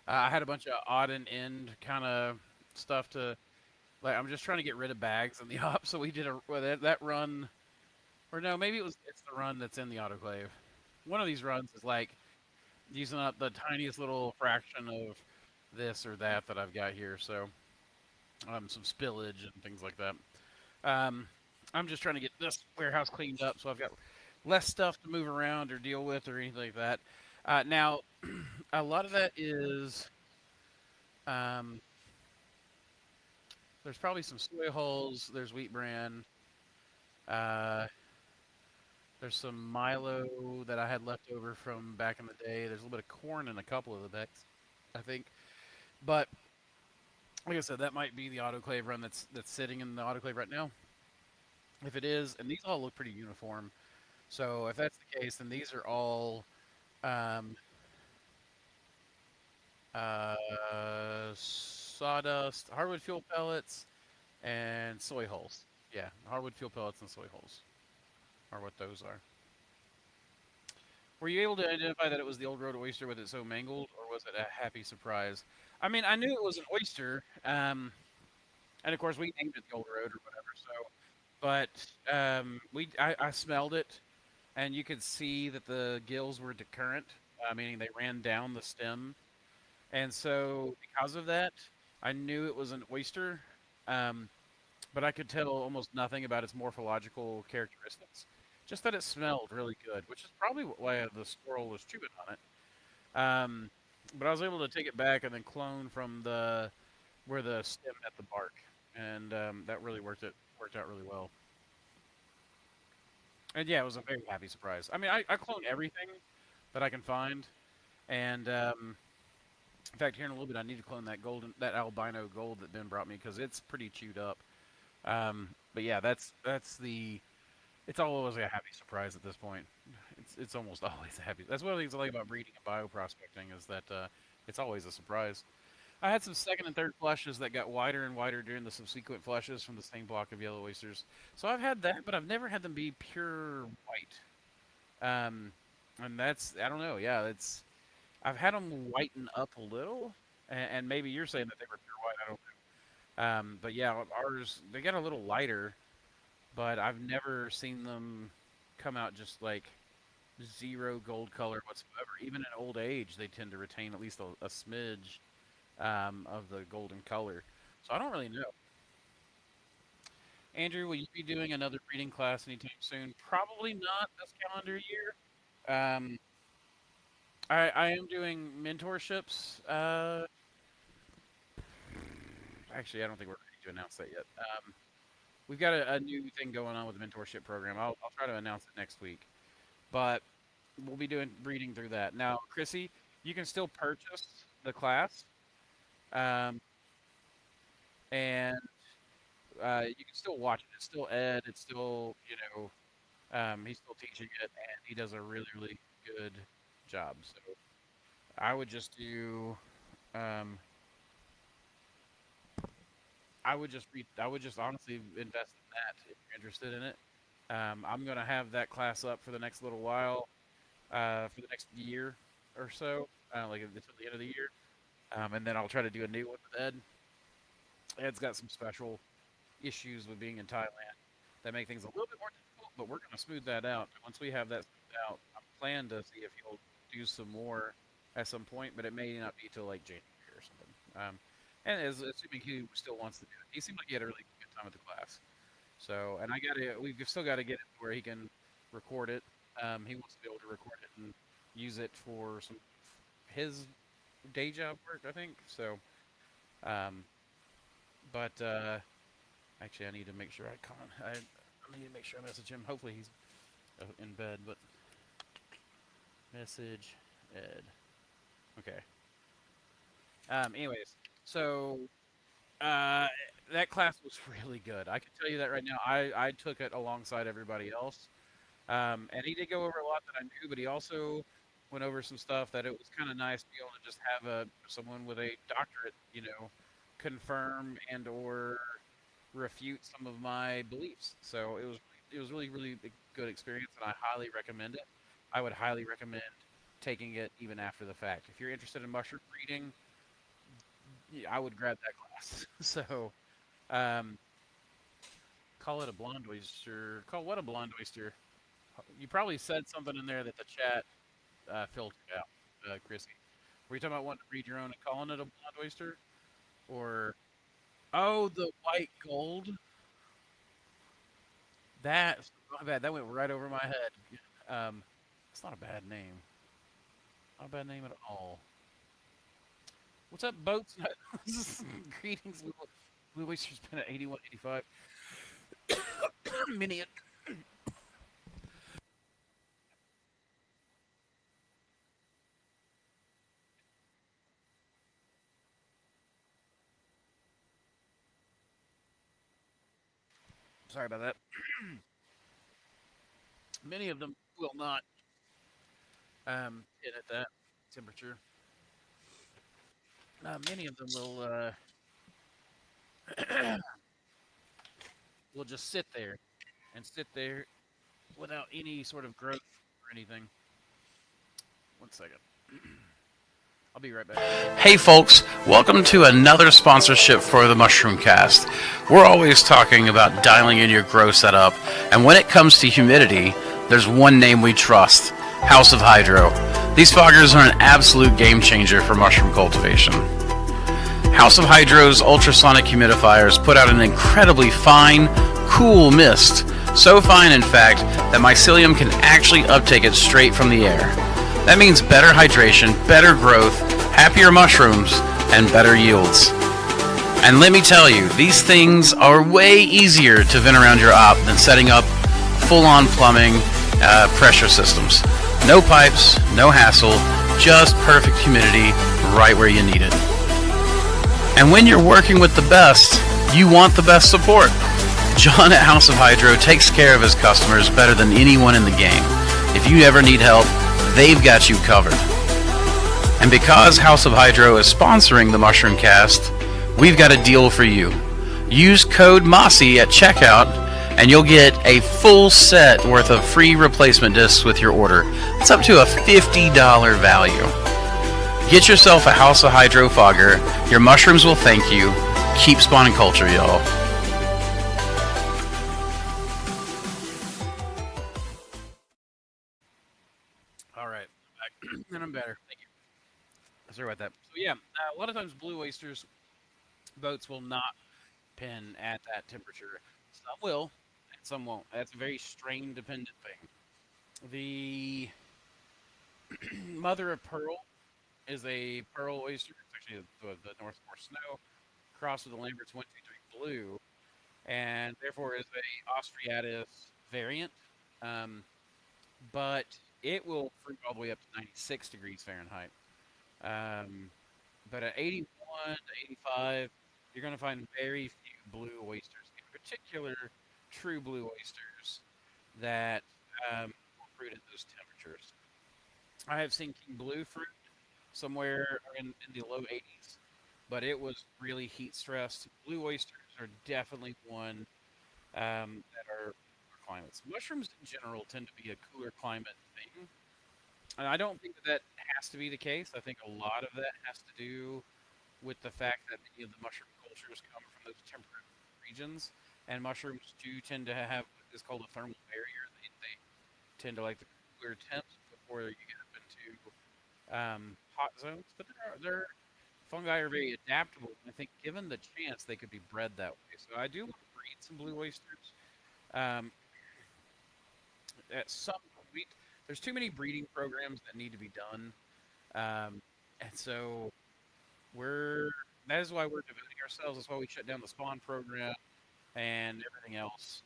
I had a bunch of odd and end kind of stuff to, like, I'm just trying to get rid of bags in the op. So we did that run, or no, maybe it's the run that's in the autoclave. One of these runs is like using up the tiniest little fraction of this or that I've got here. So some spillage and things like that. I'm just trying to get this warehouse cleaned up so I've got less stuff to move around or deal with or anything like that. Now, a lot of that is, there's probably some soy hulls, there's wheat bran, there's some Milo that I had left over from back in the day. There's a little bit of corn in a couple of the bags, I think. But like I said, that might be the autoclave run that's sitting in the autoclave right now. If it is, and these all look pretty uniform, so if that's the case, then these are all sawdust, hardwood fuel pellets, and soy hulls. Yeah, hardwood fuel pellets and soy hulls are what those are. Were you able to identify that it was the old road oyster with it so mangled, or was it a happy surprise? I mean, I knew it was an oyster, and of course we named it the old road or whatever. So, but I smelled it, and you could see that the gills were decurrent, meaning they ran down the stem, and so because of that, I knew it was an oyster, but I could tell almost nothing about its morphological characteristics. Just that it smelled really good, which is probably why the squirrel was chewing on it. But I was able to take it back and then clone from where the stem met the bark, and that really worked out really well. And yeah, it was a very happy surprise. I mean, I clone everything that I can find, and in fact, here in a little bit, I need to clone that albino gold that Ben brought me because it's pretty chewed up. But yeah, it's always a happy surprise at this point. It's almost always a happy. That's one of the things I like about breeding and bioprospecting is that it's always a surprise. I had some second and third flushes that got wider and wider during the subsequent flushes from the same block of yellow oysters. So I've had that, but I've never had them be pure white. And that's, I don't know. Yeah, I've had them whiten up a little, and maybe you're saying that they were pure white. I don't know. But yeah, ours they got a little lighter, but I've never seen them come out just like zero gold color whatsoever. Even in old age, they tend to retain at least a smidge of the golden color. So I don't really know. Andrew, will you be doing another breeding class anytime soon? Probably not this calendar year. Um, I am doing mentorships. Actually, I don't think we're ready to announce that yet. We've got a new thing going on with the mentorship program. I'll try to announce it next week. But we'll be doing breeding through that. Now, Chrissy, you can still purchase the class. Um, and you can still watch it. It's still Ed. It's still, he's still teaching it, and he does a really, really good job. So I would just do. Um, I would just honestly invest in that if you're interested in it. I'm gonna have that class up for the next little while, for the next year or so, like until the end of the year, and then I'll try to do a new one with Ed. Ed's got some special issues with being in Thailand that make things a little bit more difficult, but we're gonna smooth that out. And once we have that smoothed out, I'm planning to see if he'll do some more at some point, but it may not be till like January or something. And assuming he still wants to do it, he seemed like he had a really good time with the class. So, and we've still got to get it where he can record it. He wants to be able to record it and use it for some his day job work, I think. So, um, but actually, I need to make sure I need to make sure I message him. Hopefully, he's in bed. But message Ed. Okay. Anyways, so that class was really good. I can tell you that right now. I took it alongside everybody else. And he did go over a lot that I knew, but he also went over some stuff that it was kind of nice to be able to just have someone with a doctorate, confirm and or refute some of my beliefs. So it was really a good experience, and I highly recommend it. I would highly recommend taking it even after the fact. If you're interested in mushroom breeding, yeah, I would grab that class. So, um, call it a blonde oyster. Call what a blonde oyster? You probably said something in there that the chat filtered out, Chrissy. Were you talking about wanting to breed your own and calling it a blonde oyster? Or, oh, the white gold? That, my bad, that went right over my head. It's not a bad name. Not a bad name at all. What's up, boats? Greetings, Blue Oyster's been at 81, 85. Mini it. Sorry about that. Many of them will not hit at that temperature. Many of them will just sit there and sit there without any sort of growth or anything. One second. I'll be right back. Hey folks, welcome to another sponsorship for the Mushroom Cast. We're always talking about dialing in your grow setup, and when it comes to humidity, there's one name we trust, House of Hydro. These foggers are an absolute game changer for mushroom cultivation. House of Hydro's ultrasonic humidifiers put out an incredibly fine, cool mist. So fine, in fact, that mycelium can actually uptake it straight from the air. That means better hydration, better growth, happier mushrooms, and better yields. And let me tell you, these things are way easier to vent around your op than setting up full-on plumbing pressure systems. No pipes, no hassle, just perfect humidity right where you need it. And when you're working with the best, you want the best support. John at House of Hydro takes care of his customers better than anyone in the game. If you ever need help, they've got you covered. And because House of Hydro is sponsoring the Mushroom Cast, we've got a deal for you. Use code MOSSY at checkout and you'll get a full set worth of free replacement discs with your order. It's up to a $50 value. Get yourself a House of Hydro fogger. Your mushrooms will thank you. Keep spawning culture, y'all. All right, and I'm better. Thank you. Sorry about that. So yeah, a lot of times blue oysters boats will not pen at that temperature. Some will, and some won't. That's a very strain dependent thing. The mother of pearl is a pearl oyster. It's actually the North Fork Snow crossed with the Lambert's 123 Blue, and therefore is a Austriatus variant. But it will fruit all the way up to 96 degrees Fahrenheit. But at 81 to 85, you're going to find very few blue oysters, in particular true blue oysters that will fruit at those temperatures. I have seen king blue fruit somewhere in the low 80s, but it was really heat stressed. Blue oysters are definitely one that are cooler climates. Mushrooms in general tend to be a cooler climate thing. And I don't think that has to be the case. I think a lot of that has to do with the fact that many of the mushroom cultures come from those temperate regions, and mushrooms do tend to have what is called a thermal barrier. They tend to like the cooler temps before you get up into hot zones. But their fungi are very adaptable. And I think given the chance, they could be bred that way. So I do want to breed some blue oysters. Um, at some point, there's too many breeding programs that need to be done, and so we're that is why we're devoting ourselves. That's why we shut down the spawn program and everything else.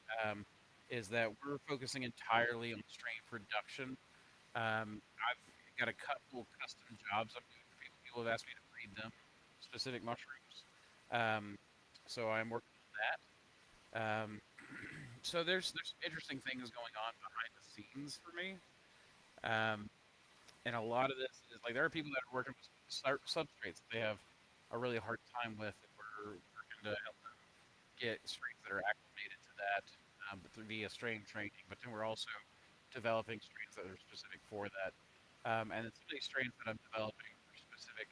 Is that we're focusing entirely on strain production. I've got a couple custom jobs I'm doing for people. People have asked me to breed them specific mushrooms, so I'm working on that. So there's interesting things going on behind the scenes for me, um, and a lot of this is like there are people that are working with substrates that they have a really hard time with, and we're working to help them get strains that are acclimated to that, but through via strain training. But then we're also developing strains that are specific for that, and some of these strains that I'm developing for specific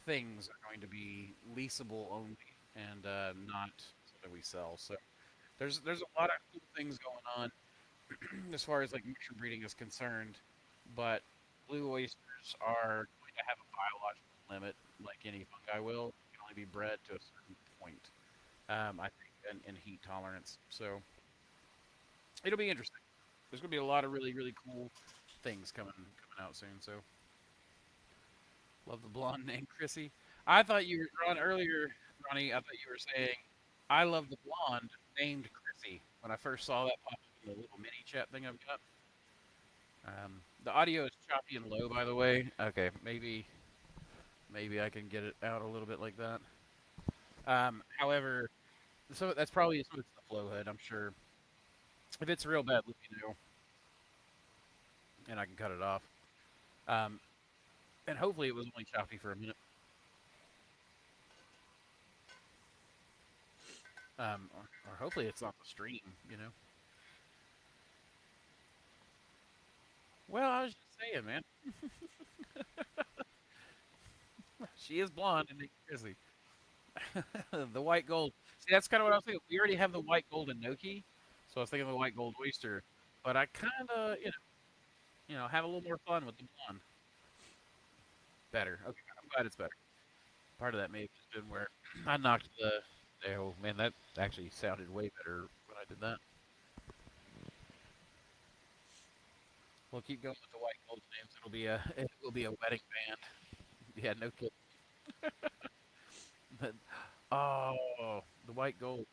things are going to be leasable only and not something we sell. So there's a lot of cool things going on as far as like mushroom breeding is concerned, but blue oysters are going to have a biological limit, like any fungi will. It can only be bred to a certain point, I think, in heat tolerance. So it'll be interesting. There's going to be a lot of really cool things coming out soon. So love the blonde name, Chrissy. I thought you were on earlier, Ronnie. I thought you were saying I love the blonde named Chrissy when I first saw that pop up in the little mini chat thing I've got. The audio is choppy and low, by the way. Okay, maybe I can get it out a little bit like that. However, so that's probably it's the flow head. I'm sure. If it's real bad, let me know, and I can cut it off. Um, and hopefully it was only choppy for a minute. Or hopefully it's not the stream, you know. Well, I was just saying, man. She is blonde and grizzly. The white gold. See, that's kind of what I was thinking. We already have the white gold and gnocchi, so I was thinking of the white gold oyster. But I kind of, have a little more fun with the blonde. Better. Okay, I'm glad it's better. Part of that may have just been where I knocked the. Oh man, that actually sounded way better when I did that. We'll keep going with the white gold names. It will be a wedding band. Yeah, no kidding. Oh, the white golds.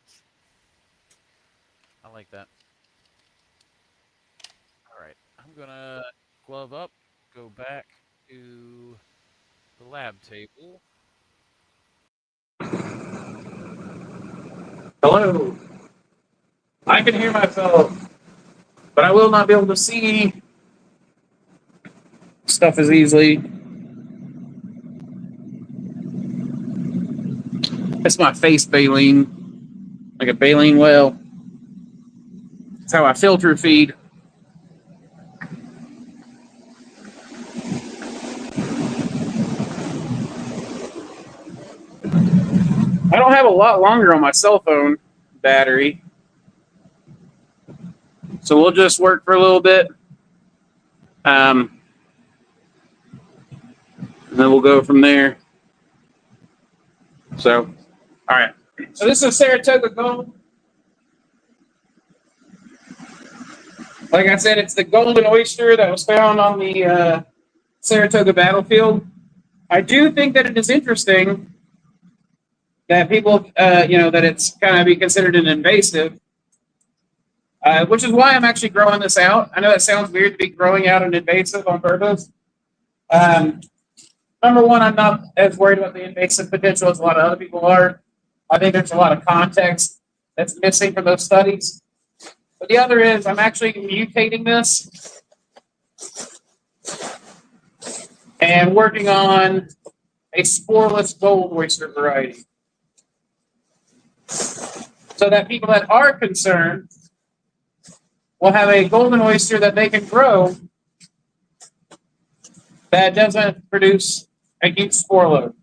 I like that. All right, I'm gonna glove up, go back to the lab table. Hello. I can hear myself, but I will not be able to see stuff as easily. That's my face baleen, like a baleen well. That's how I filter feed. I don't have a lot longer on my cell phone battery, so we'll just work for a little bit. And then we'll go from there. So, all right. So this is Saratoga Gold. Like I said, it's the golden oyster that was found on the Saratoga battlefield. I do think that it is interesting that people, that it's kind of be considered an invasive, which is why I'm actually growing this out. I know that sounds weird to be growing out an invasive on purpose. Number one, I'm not as worried about the invasive potential as a lot of other people are. I think there's a lot of context that's missing from those studies. But the other is I'm actually mutating this. and working on a sporeless gold oyster variety. So that people that are concerned will have a golden oyster that they can grow that doesn't produce a huge spore load.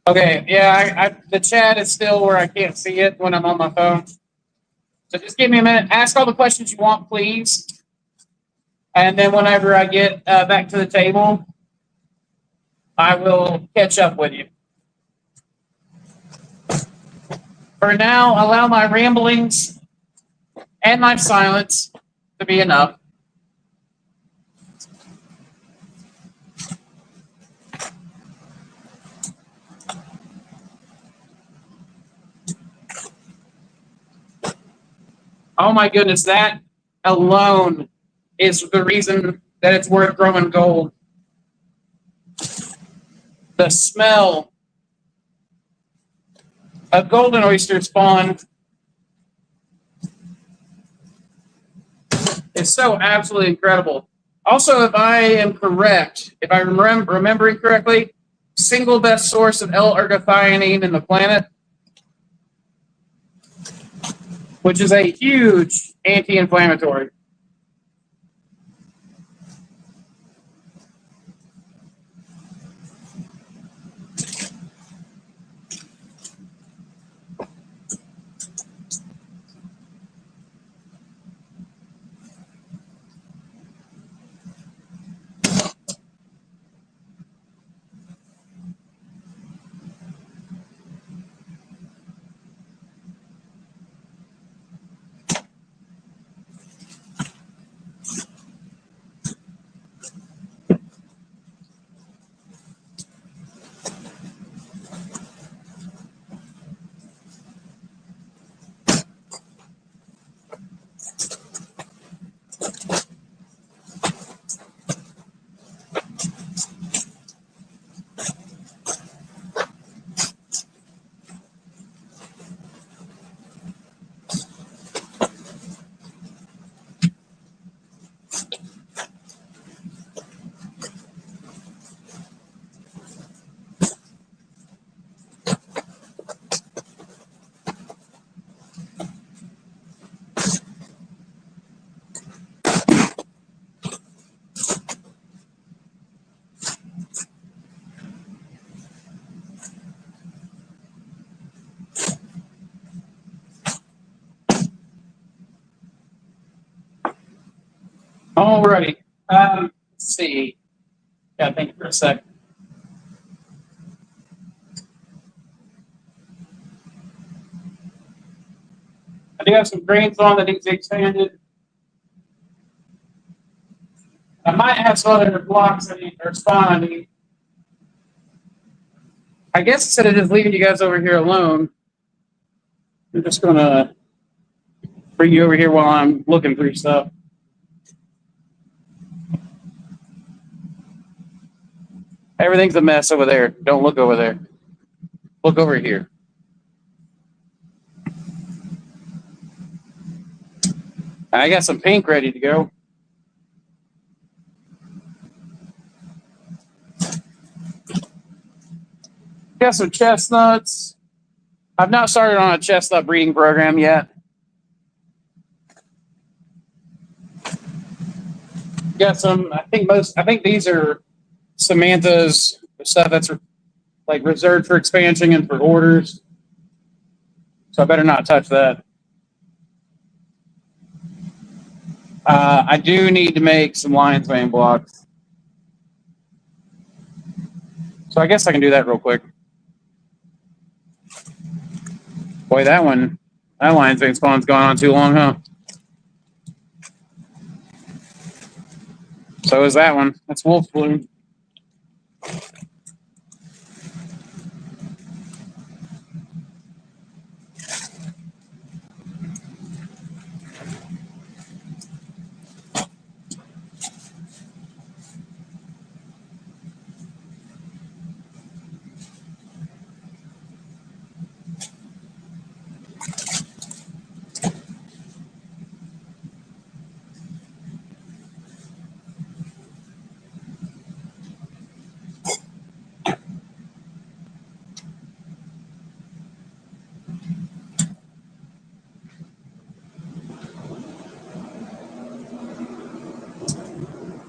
Okay, yeah, the chat is still where I can't see it when I'm on my phone. So just give me a minute. Ask all the questions you want, please. And then whenever I get back to the table, I will catch up with you. For now, allow my ramblings and my silence to be enough. Oh my goodness, that alone is the reason that it's worth growing gold. The smell of golden oyster spawn is so absolutely incredible. Also, if I am correct, if I'm remembering correctly, single best source of L-ergothionine in the planet, which is a huge anti-inflammatory. Alrighty. Let's see. Yeah, think for a sec. I do have some grains on that needs to be expanded. I might have some other blocks I need, or spawn I need. I guess instead of just leaving you guys over here alone, I'm just gonna bring you over here while I'm looking through stuff. Everything's a mess over there. Don't look over there. Look over here. I got some pink ready to go. Got some chestnuts. I've not started on a chestnut breeding program yet. Got some, I think these are Samantha's stuff that's like reserved for expansion and for orders. So I better not touch that. I do need to make some lion's mane blocks. So I guess I can do that real quick. Boy, that lion's mane spawn's gone on too long, huh? So is that one. That's wolf bloom.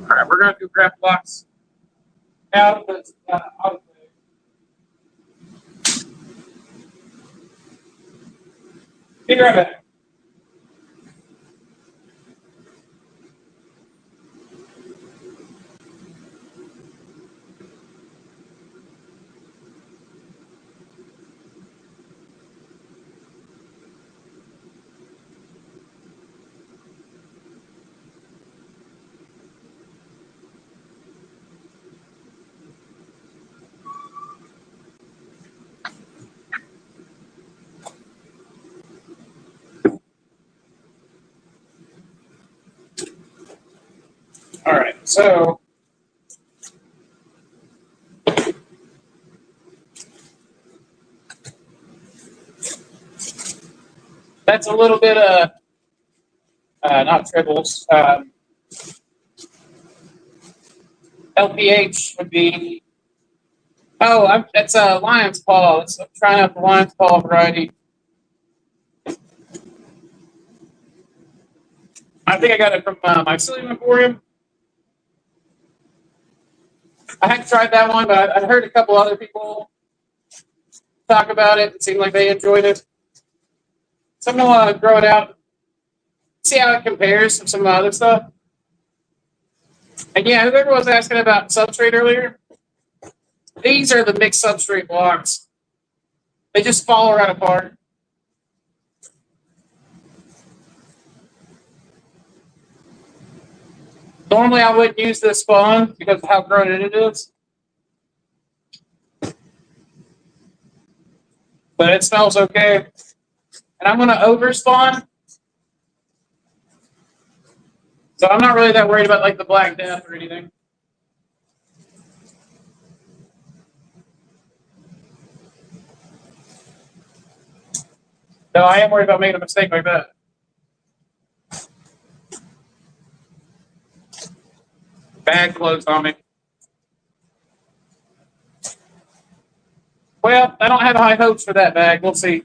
All right, we're gonna do grab blocks out of this autoclave. Be right back. All right, so that's a little bit of not tribbles. LPH would be. Oh, that's a lion's paw. I'm trying out the lion's paw variety. I think I got it from my Mycelium Emporium. I hadn't tried that one, but I heard a couple other people talk about it. It seemed like they enjoyed it. So I'm gonna grow it out, see how it compares to some of the other stuff. And yeah, whoever was asking about substrate earlier, these are the mixed substrate blocks. They just fall right apart. Normally, I wouldn't use this spawn because of how grown it is, but it smells okay. And I'm going to over spawn, so I'm not really that worried about like the Black Death or anything. No, I am worried about making a mistake like that. Bag closed on me. Well, I don't have high hopes for that bag. We'll see.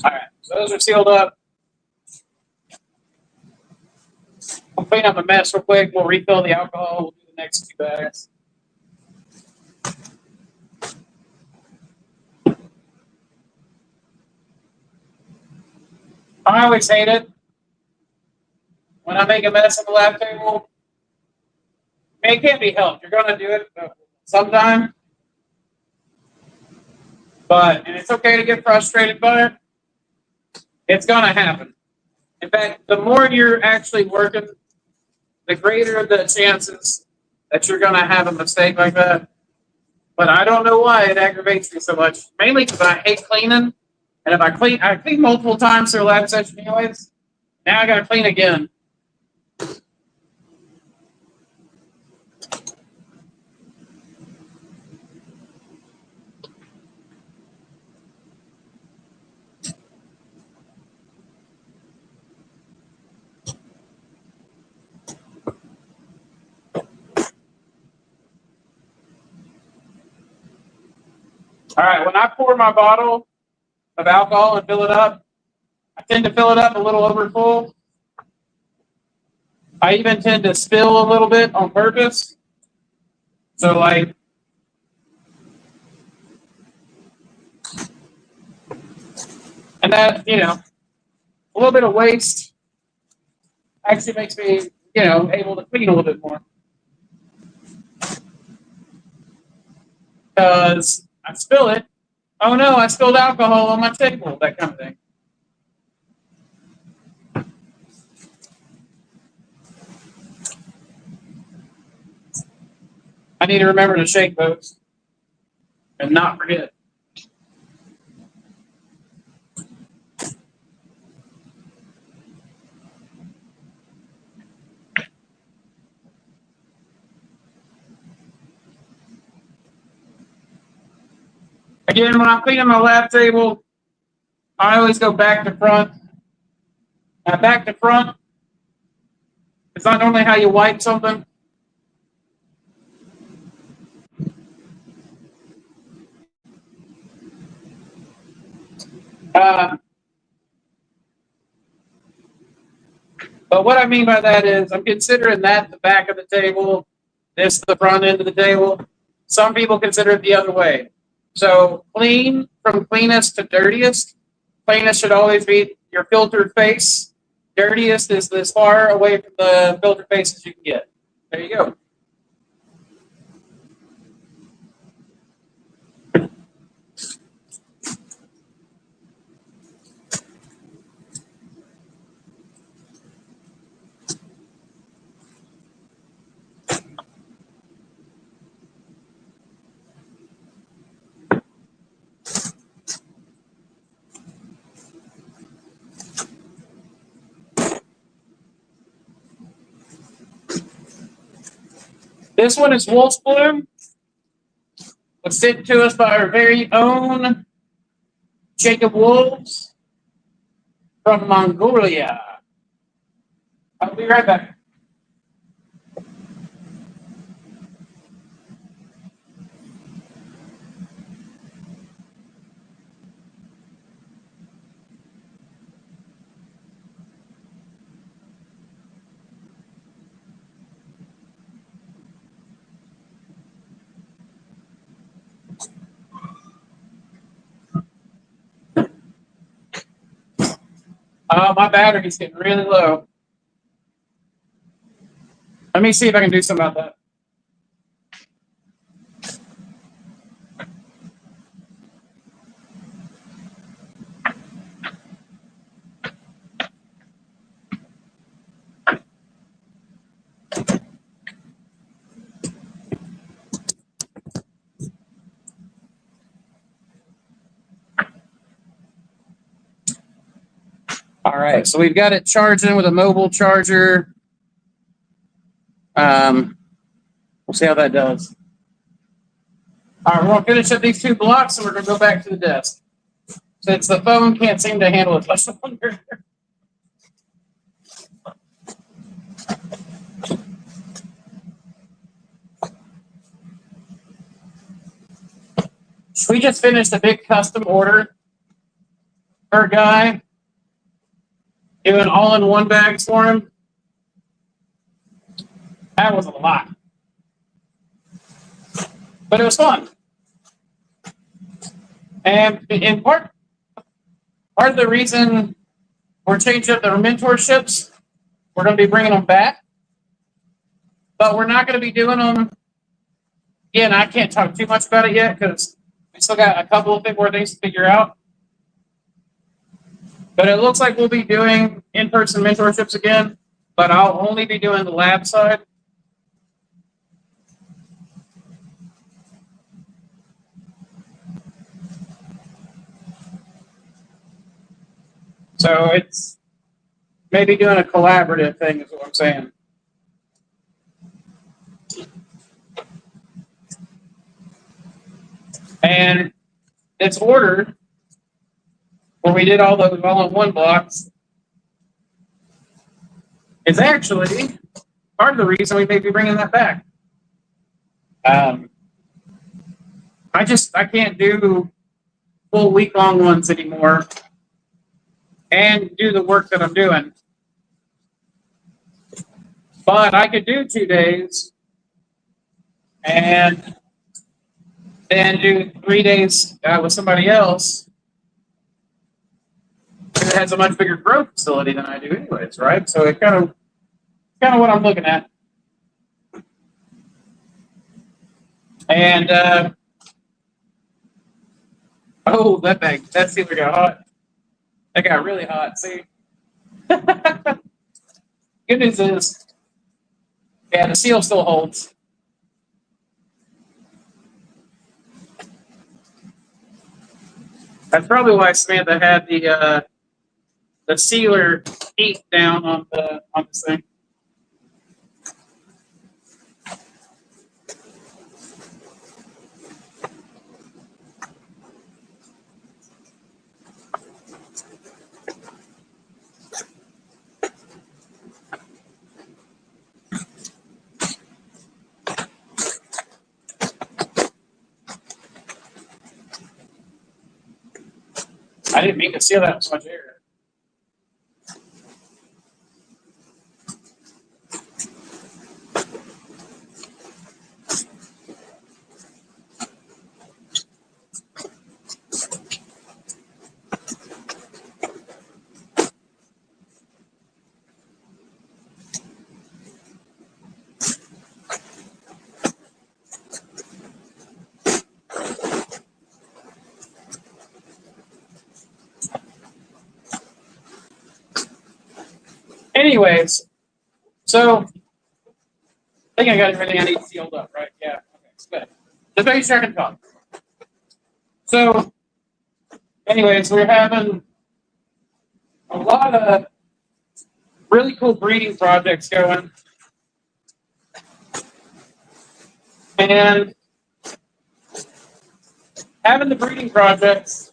All right, so those are sealed up. I'll clean up a mess real quick. We'll refill the alcohol. We'll do the next 2 bags. I always hate it when I make a mess on the lab table. I mean, it can't be helped. You're going to do it sometime. And it's okay to get frustrated by it. It's going to happen. In fact, the more you're actually working, the greater the chances that you're going to have a mistake like that. But I don't know why it aggravates me so much. Mainly because I hate cleaning. And if I clean multiple times through a lab session anyways. Now I got to clean again. All right, when I pour my bottle of alcohol and fill it up, I tend to fill it up a little over full. I even tend to spill a little bit on purpose. So like, and that, you know, a little bit of waste actually makes me, you know, able to clean a little bit more. Because I spill it. Oh no, I spilled alcohol on my table, that kind of thing. I need to remember to shake those and not forget. Again, when I'm cleaning my lab table, I always go back to front. Now, back to front is not normally how you wipe something. But what I mean by that is I'm considering that the back of the table, this the front end of the table. Some people consider it the other way. So clean from cleanest to dirtiest. Cleanest should always be your filtered face. Dirtiest is as far away from the filtered face as you can get. There you go. This one is Wolf's Bloom. Was sent to us by our very own Jacob Wolves from Mongolia. I'll be right back. My battery's getting really low. Let me see if I can do something about that. All right, so we've got it charging with a mobile charger. We'll see how that does. All right, we're gonna finish up these 2 blocks, and we're gonna go back to the desk since the phone can't seem to handle it much longer. We just finished a big custom order for a guy, doing all-in-one bags for him. That was a lot, but it was fun. And in part of the reason we're changing up the mentorships, we're going to be bringing them back, but we're not going to be doing them. Again, I can't talk too much about it yet because we still got a couple of more things to figure out. But it looks like we'll be doing in-person mentorships again, but I'll only be doing the lab side. So it's maybe doing a collaborative thing is what I'm saying. And it's ordered where we did all those all-in-one blocks. Is actually part of the reason we may be bringing that back. I can't do full week-long ones anymore and do the work that I'm doing. But I could do 2 days and then do 3 days with somebody else that has a much bigger growth facility than I do anyways, right? So it kind of what I'm looking at. And oh, that sealer got hot. That got really hot. See, good news is, yeah, the seal still holds. That's probably why Samantha had the sealer heat down on this thing. I didn't mean to seal that with so much air. Anyways, so I think I got everything I need sealed up, right? Yeah. Okay, it's good. Just making sure I can talk. So, anyways, we're having a lot of really cool breeding projects going. And having the breeding projects,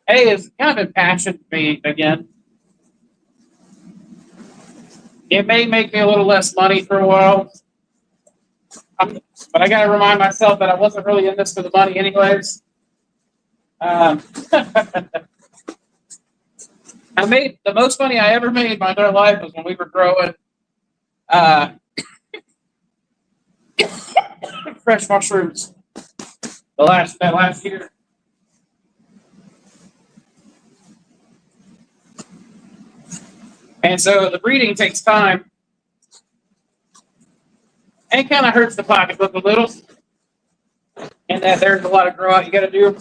is kind of a passion for me again. It may make me a little less money for a while, but I got to remind myself that I wasn't really in this for the money anyways. I made the most money I ever made in my entire life was when we were growing fresh mushrooms that last year. And so the breeding takes time and kind of hurts the pocketbook a little. And that there's a lot of grow out you got to do. And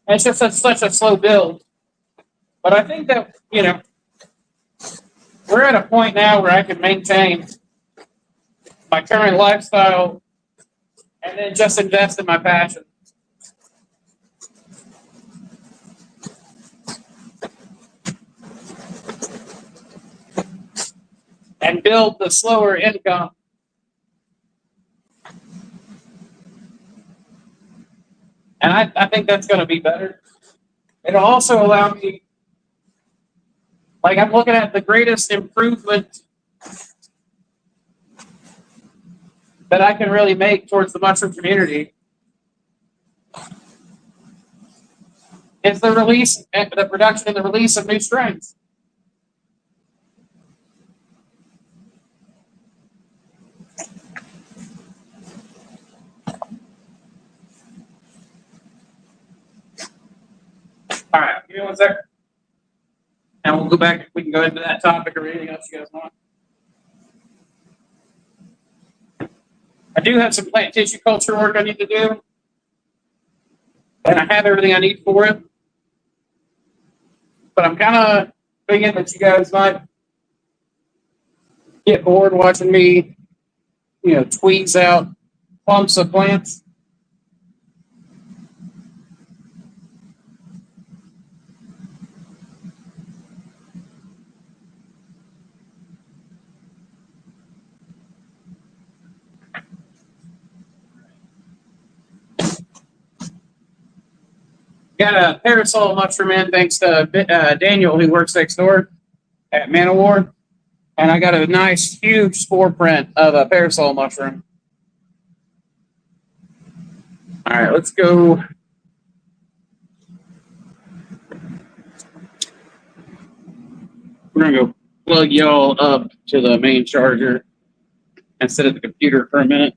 it's just such a slow build. But I think that, we're at a point now where I can maintain my current lifestyle and then just invest in my passion. And build the slower income. And I think that's going to be better. It'll also allow me, like I'm looking at the greatest improvement that I can really make towards the mushroom community is the production and the release of new strains. All right, give me 1 second. And we'll go back. We can go into that topic or anything else you guys want. I do have some plant tissue culture work I need to do. And I have everything I need for it. But I'm kind of thinking that you guys might get bored watching me, tweeze out clumps of plants. Got a parasol mushroom in thanks to Daniel, who works next door at Manowar. And I got a nice, huge spore print of a parasol mushroom. All right, let's go. We're going to go plug y'all up to the main charger and sit at the computer for a minute.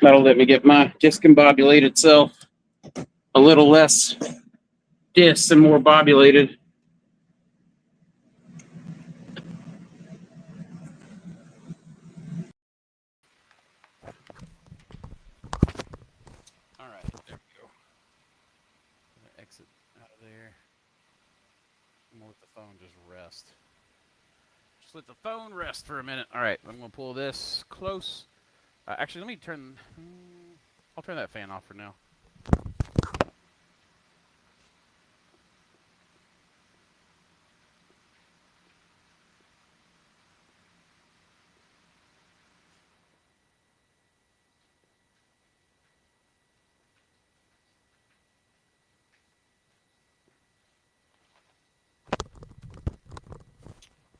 That'll let me get my discombobulated self a little less dis and more bobulated. All right, there we go. I'm gonna exit out of there. I'm gonna let the phone just rest. Just let the phone rest for a minute. All right, I'm gonna pull this close. Actually, let me turn. I'll turn that fan off for now.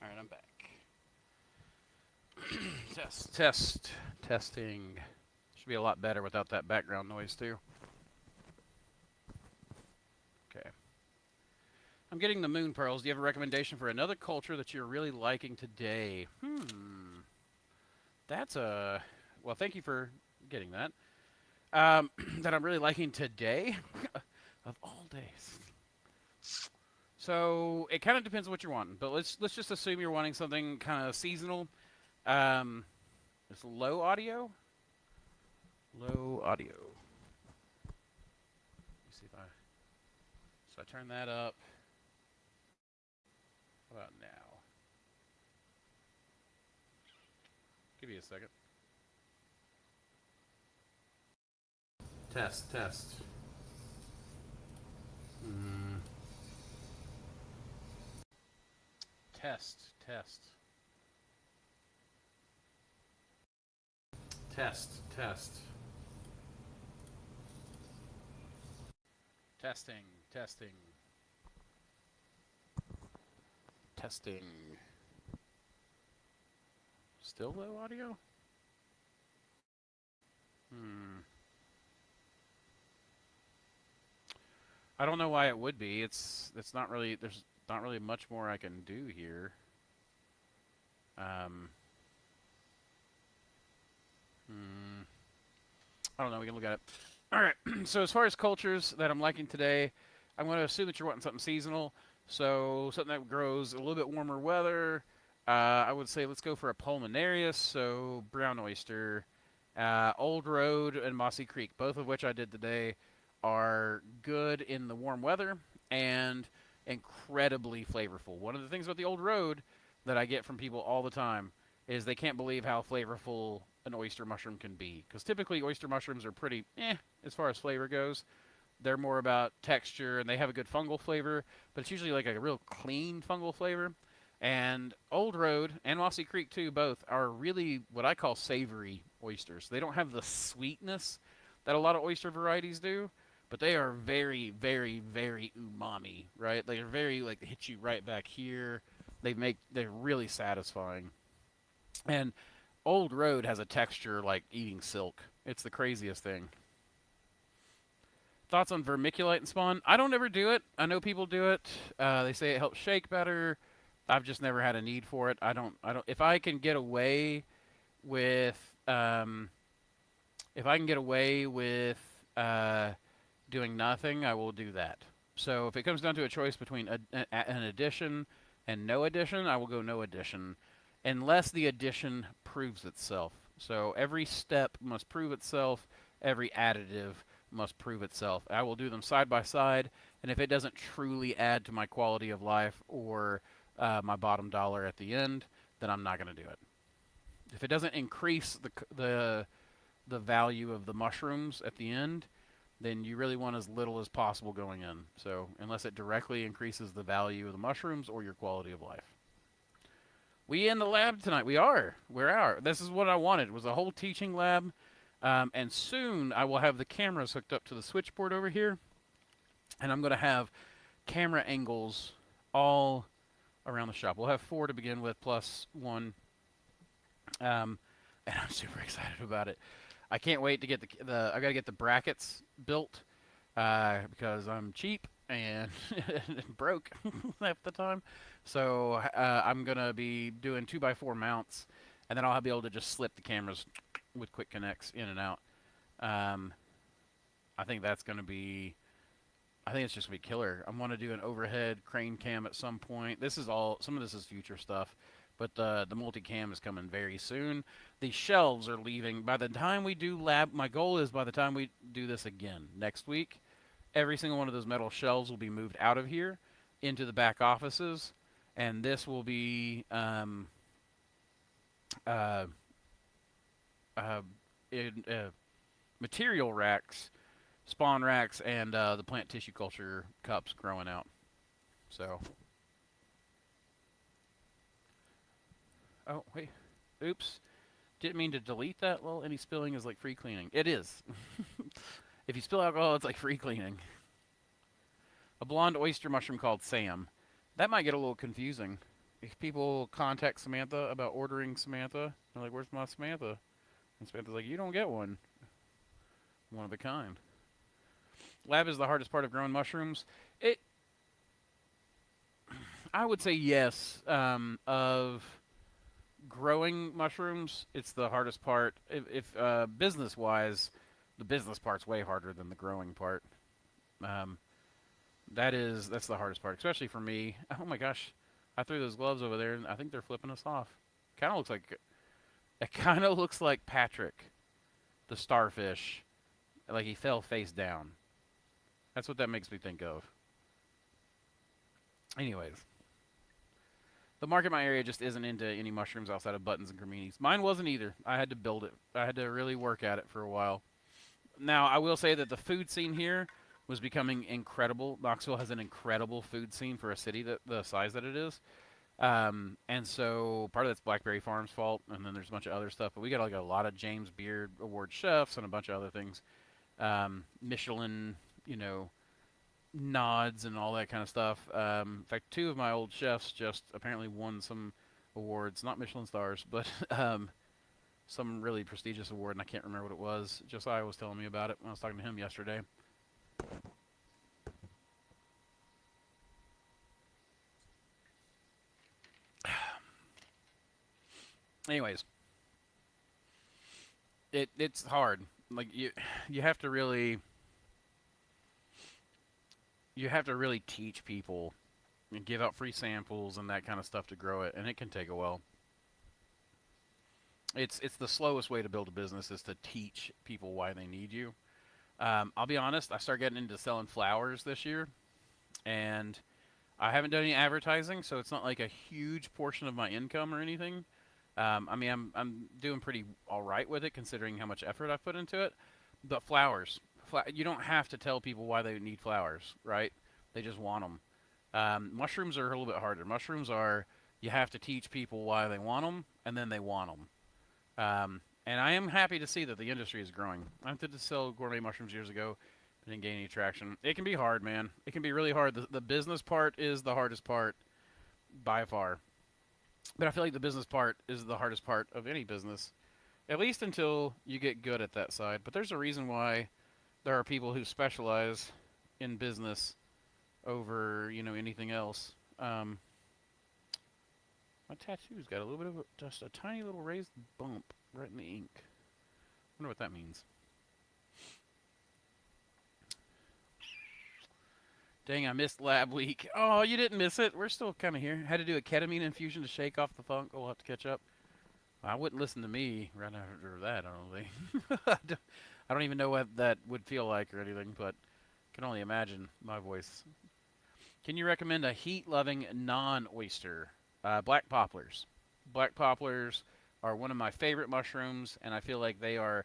All right, I'm back. Testing. Should be a lot better without that background noise too. Okay. I'm getting the moon pearls. Do you have a recommendation for another culture that you're really liking today? That's a... Well, thank you for getting that. That I'm really liking today? Of all days. So, it kind of depends on what you're wanting. But let's just assume you're wanting something kind of seasonal. It's low audio. Low audio. Let me see if I... So I turn that up. How about now? Give me a second. Test. Test. Testing. Still low audio? I don't know why it would be. It's not really, there's not really much more I can do here. I don't know, we can look at it. Alright, so as far as cultures that I'm liking today, I'm going to assume that you're wanting something seasonal. So something that grows a little bit warmer weather. I would say let's go for a pulmonarius, so brown oyster. Old Road and Mossy Creek, both of which I did today, are good in the warm weather and incredibly flavorful. One of the things about the Old Road that I get from people all the time is they can't believe how flavorful an oyster mushroom can be. Because typically oyster mushrooms are pretty as far as flavor goes. They're more about texture and they have a good fungal flavor, but it's usually like a real clean fungal flavor. And Old Road and Mossy Creek too, both are really what I call savory oysters. They don't have the sweetness that a lot of oyster varieties do, but they are very, very, very umami, right? They are very, like, they hit you right back here. They're really satisfying. And Old Road has a texture like eating silk. It's the craziest thing. Thoughts on vermiculite and spawn? I don't ever do it. I know people do it. They say it helps shake better. I've just never had a need for it. I don't. If I can get away with, doing nothing, I will do that. So if it comes down to a choice between an addition and no addition, I will go no addition, unless the addition proves itself. So every step must prove itself. Every additive must prove itself. I will do them side by side, And if it doesn't truly add to my quality of life or my bottom dollar at the end, then I'm not going to do it. If it doesn't increase the value of the mushrooms at the end, then you really want as little as possible going in. So unless it directly increases the value of the mushrooms or your quality of life. We in the lab tonight. We're out. This is what I wanted. It was a whole teaching lab. And soon I will have the cameras hooked up to the switchboard over here. And I'm going to have camera angles all around the shop. We'll have 4 to begin with, plus 1. And I'm super excited about it. I can't wait to get the I got to get the brackets built because I'm cheap and broke half the time. So I'm going to be doing 2x4 mounts, and then I'll be able to just slip the cameras with quick connects in and out. I think that's going to be, I think it's just going to be killer. I'm going to do an overhead crane cam at some point. This is all, some of this is future stuff, but the multicam is coming very soon. The shelves are leaving. By the time we do lab, my goal is by the time we do this again next week, every single one of those metal shelves will be moved out of here into the back offices, and this will be material racks, spawn racks, and the plant tissue culture cups growing out. So, oh wait, oops, didn't mean to delete that. Well, any spilling is like free cleaning. It is. If you spill alcohol, it's like free cleaning. A blonde oyster mushroom called Sam. That might get a little confusing. If people contact Samantha about ordering Samantha, they're like, "Where's my Samantha?" And Samantha's like, "You don't get one. One of a kind." Lab is the hardest part of growing mushrooms. I would say yes. Of growing mushrooms, it's the hardest part. If business-wise, the business part's way harder than the growing part. That's the hardest part, especially for me. Oh my gosh, I threw those gloves over there, and I think they're flipping us off. It kind of looks like Patrick, the starfish, like he fell face down. That's what that makes me think of. Anyways, the market in my area just isn't into any mushrooms outside of buttons and creminis. Mine wasn't either. I had to build it. I had to really work at it for a while. Now, I will say that the food scene here was becoming incredible. Knoxville has an incredible food scene for a city that the size that it is. And so part of that's Blackberry Farm's fault, and then there's a bunch of other stuff. But we got like a lot of James Beard Award chefs and a bunch of other things. Michelin, nods and all that kind of stuff. In fact, 2 of my old chefs just apparently won some awards, not Michelin stars, but some really prestigious award, and I can't remember what it was. Josiah was telling me about it when I was talking to him yesterday. Anyways, it's hard. Like you have to really teach people and give out free samples and that kind of stuff to grow it, and it can take a while. It's the slowest way to build a business is to teach people why they need you. I'll be honest, I started getting into selling flowers this year, and I haven't done any advertising, so it's not like a huge portion of my income or anything. I mean, I'm doing pretty all right with it considering how much effort I've put into it. But flowers, you don't have to tell people why they need flowers, right? They just want them. Mushrooms are a little bit harder. Mushrooms are, you have to teach people why they want them, and then they want them. And I am happy to see that the industry is growing. I did to sell gourmet mushrooms years ago, but didn't gain any traction. It can be hard, man. It can be really hard. The business part is the hardest part by far. But I feel like the business part is the hardest part of any business, at least until you get good at that side. But there's a reason why there are people who specialize in business over, anything else. My tattoo's got a little bit of just a tiny little raised bump right in the ink. Wonder what that means. Dang, I missed lab week. Oh, you didn't miss it. We're still kind of here. Had to do a ketamine infusion to shake off the funk. We'll have to catch up. I wouldn't listen to me right after that, I don't think. I don't even know what that would feel like or anything, but can only imagine my voice. Can you recommend a heat-loving non-oyster? Black poplars. Black poplars are one of my favorite mushrooms, and I feel like they are,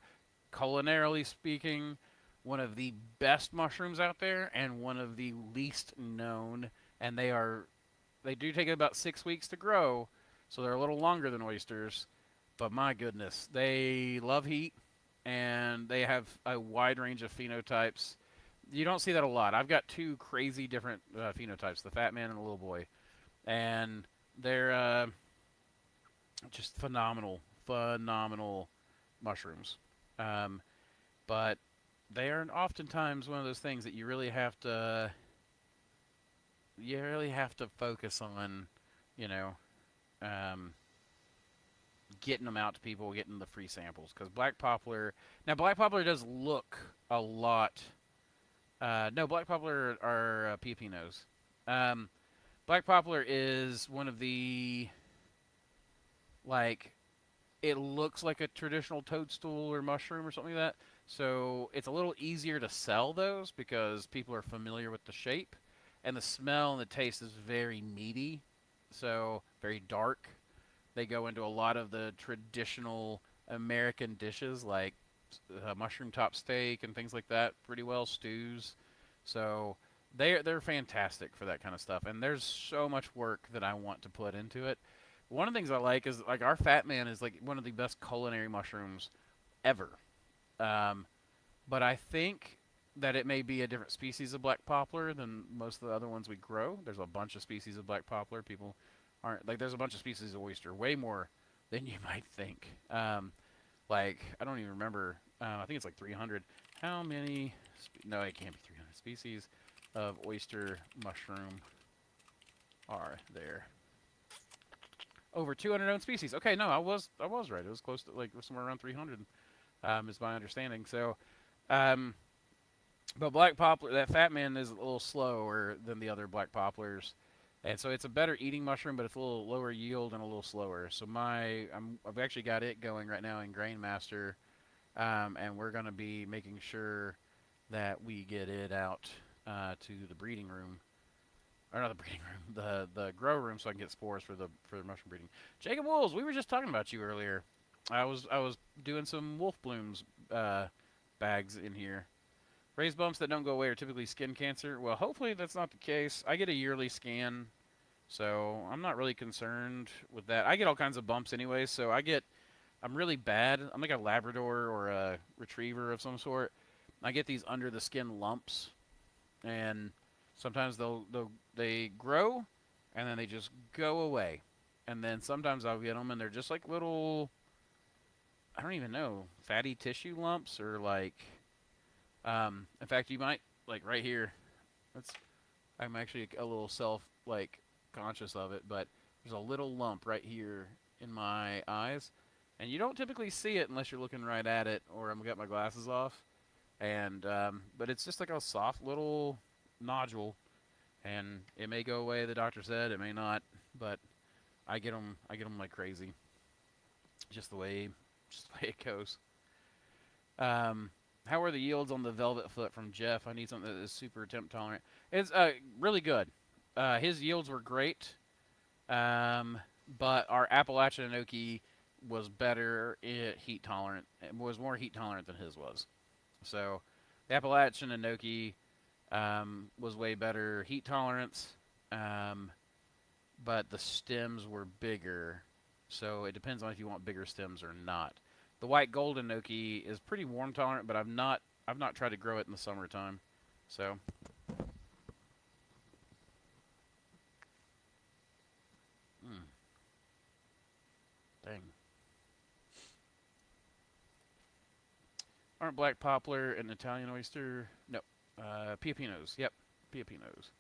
culinarily speaking, one of the best mushrooms out there and one of the least known. And they do take about 6 weeks to grow, so they're a little longer than oysters. But my goodness, they love heat, and they have a wide range of phenotypes. You don't see that a lot. I've got two crazy different phenotypes, the fat man and the little boy. And they're just phenomenal mushrooms. But they are oftentimes one of those things that you really have to focus on, you know, getting them out to people, getting the free samples. Because black poplar does look a lot. No, black poplar are pepinos. Black poplar is one of the, like, it looks like a traditional toadstool or mushroom or something like that. So it's a little easier to sell those because people are familiar with the shape. And the smell and the taste is very meaty, so very dark. They go into a lot of the traditional American dishes like mushroom top steak and things like that pretty well, stews. So they're fantastic for that kind of stuff. And there's so much work that I want to put into it. One of the things I like is, like, our fat man is like one of the best culinary mushrooms ever. But I think that it may be a different species of black poplar than most of the other ones we grow. There's a bunch of species of black poplar. People aren't, like, there's a bunch of species of oyster, way more than you might think. Like, I don't even remember. I think it's like 300. How many? No, it can't be 300 species of oyster mushroom are there? Over 200 known species. Okay, no, I was right. It was close to, like, somewhere around 300. Is my understanding. So, but black poplar, that fat man is a little slower than the other black poplars, and so it's a better eating mushroom, but it's a little lower yield and a little slower. So I've actually got it going right now in Grain Master, and we're going to be making sure that we get it out to the breeding room, or not the breeding room, the grow room, so I can get spores for the mushroom breeding. Jacob Wolves, we were just talking about you earlier. I was doing some wolf blooms bags in here. Raised bumps that don't go away are typically skin cancer. Well, hopefully that's not the case. I get a yearly scan, so I'm not really concerned with that. I get all kinds of bumps anyway, so I'm really bad. I'm like a Labrador or a Retriever of some sort. I get these under the skin lumps, and sometimes they grow, and then they just go away. And then sometimes I'll get them, and they're just like little, I don't even know, fatty tissue lumps, or like, in fact, you might, like, right here, I'm actually a little conscious of it, but there's a little lump right here in my eyes, and you don't typically see it unless you're looking right at it, or I'm got my glasses off, and, but it's just like a soft little nodule, and it may go away, the doctor said, it may not, but I get them like crazy, just the way it goes. How are the yields on the velvet foot from Jeff? I need something that is super temp tolerant. It's really good. His yields were great, but our Appalachian Enoki was better heat tolerant. It was more heat tolerant than his was. So the Appalachian Enoki was way better heat tolerance, but the stems were bigger. So it depends on if you want bigger stems or not. The white golden enoki is pretty warm tolerant, but I've not tried to grow it in the summertime. So dang. Aren't black poplar an Italian oyster? No. Pepinos. Yep. Pepinos.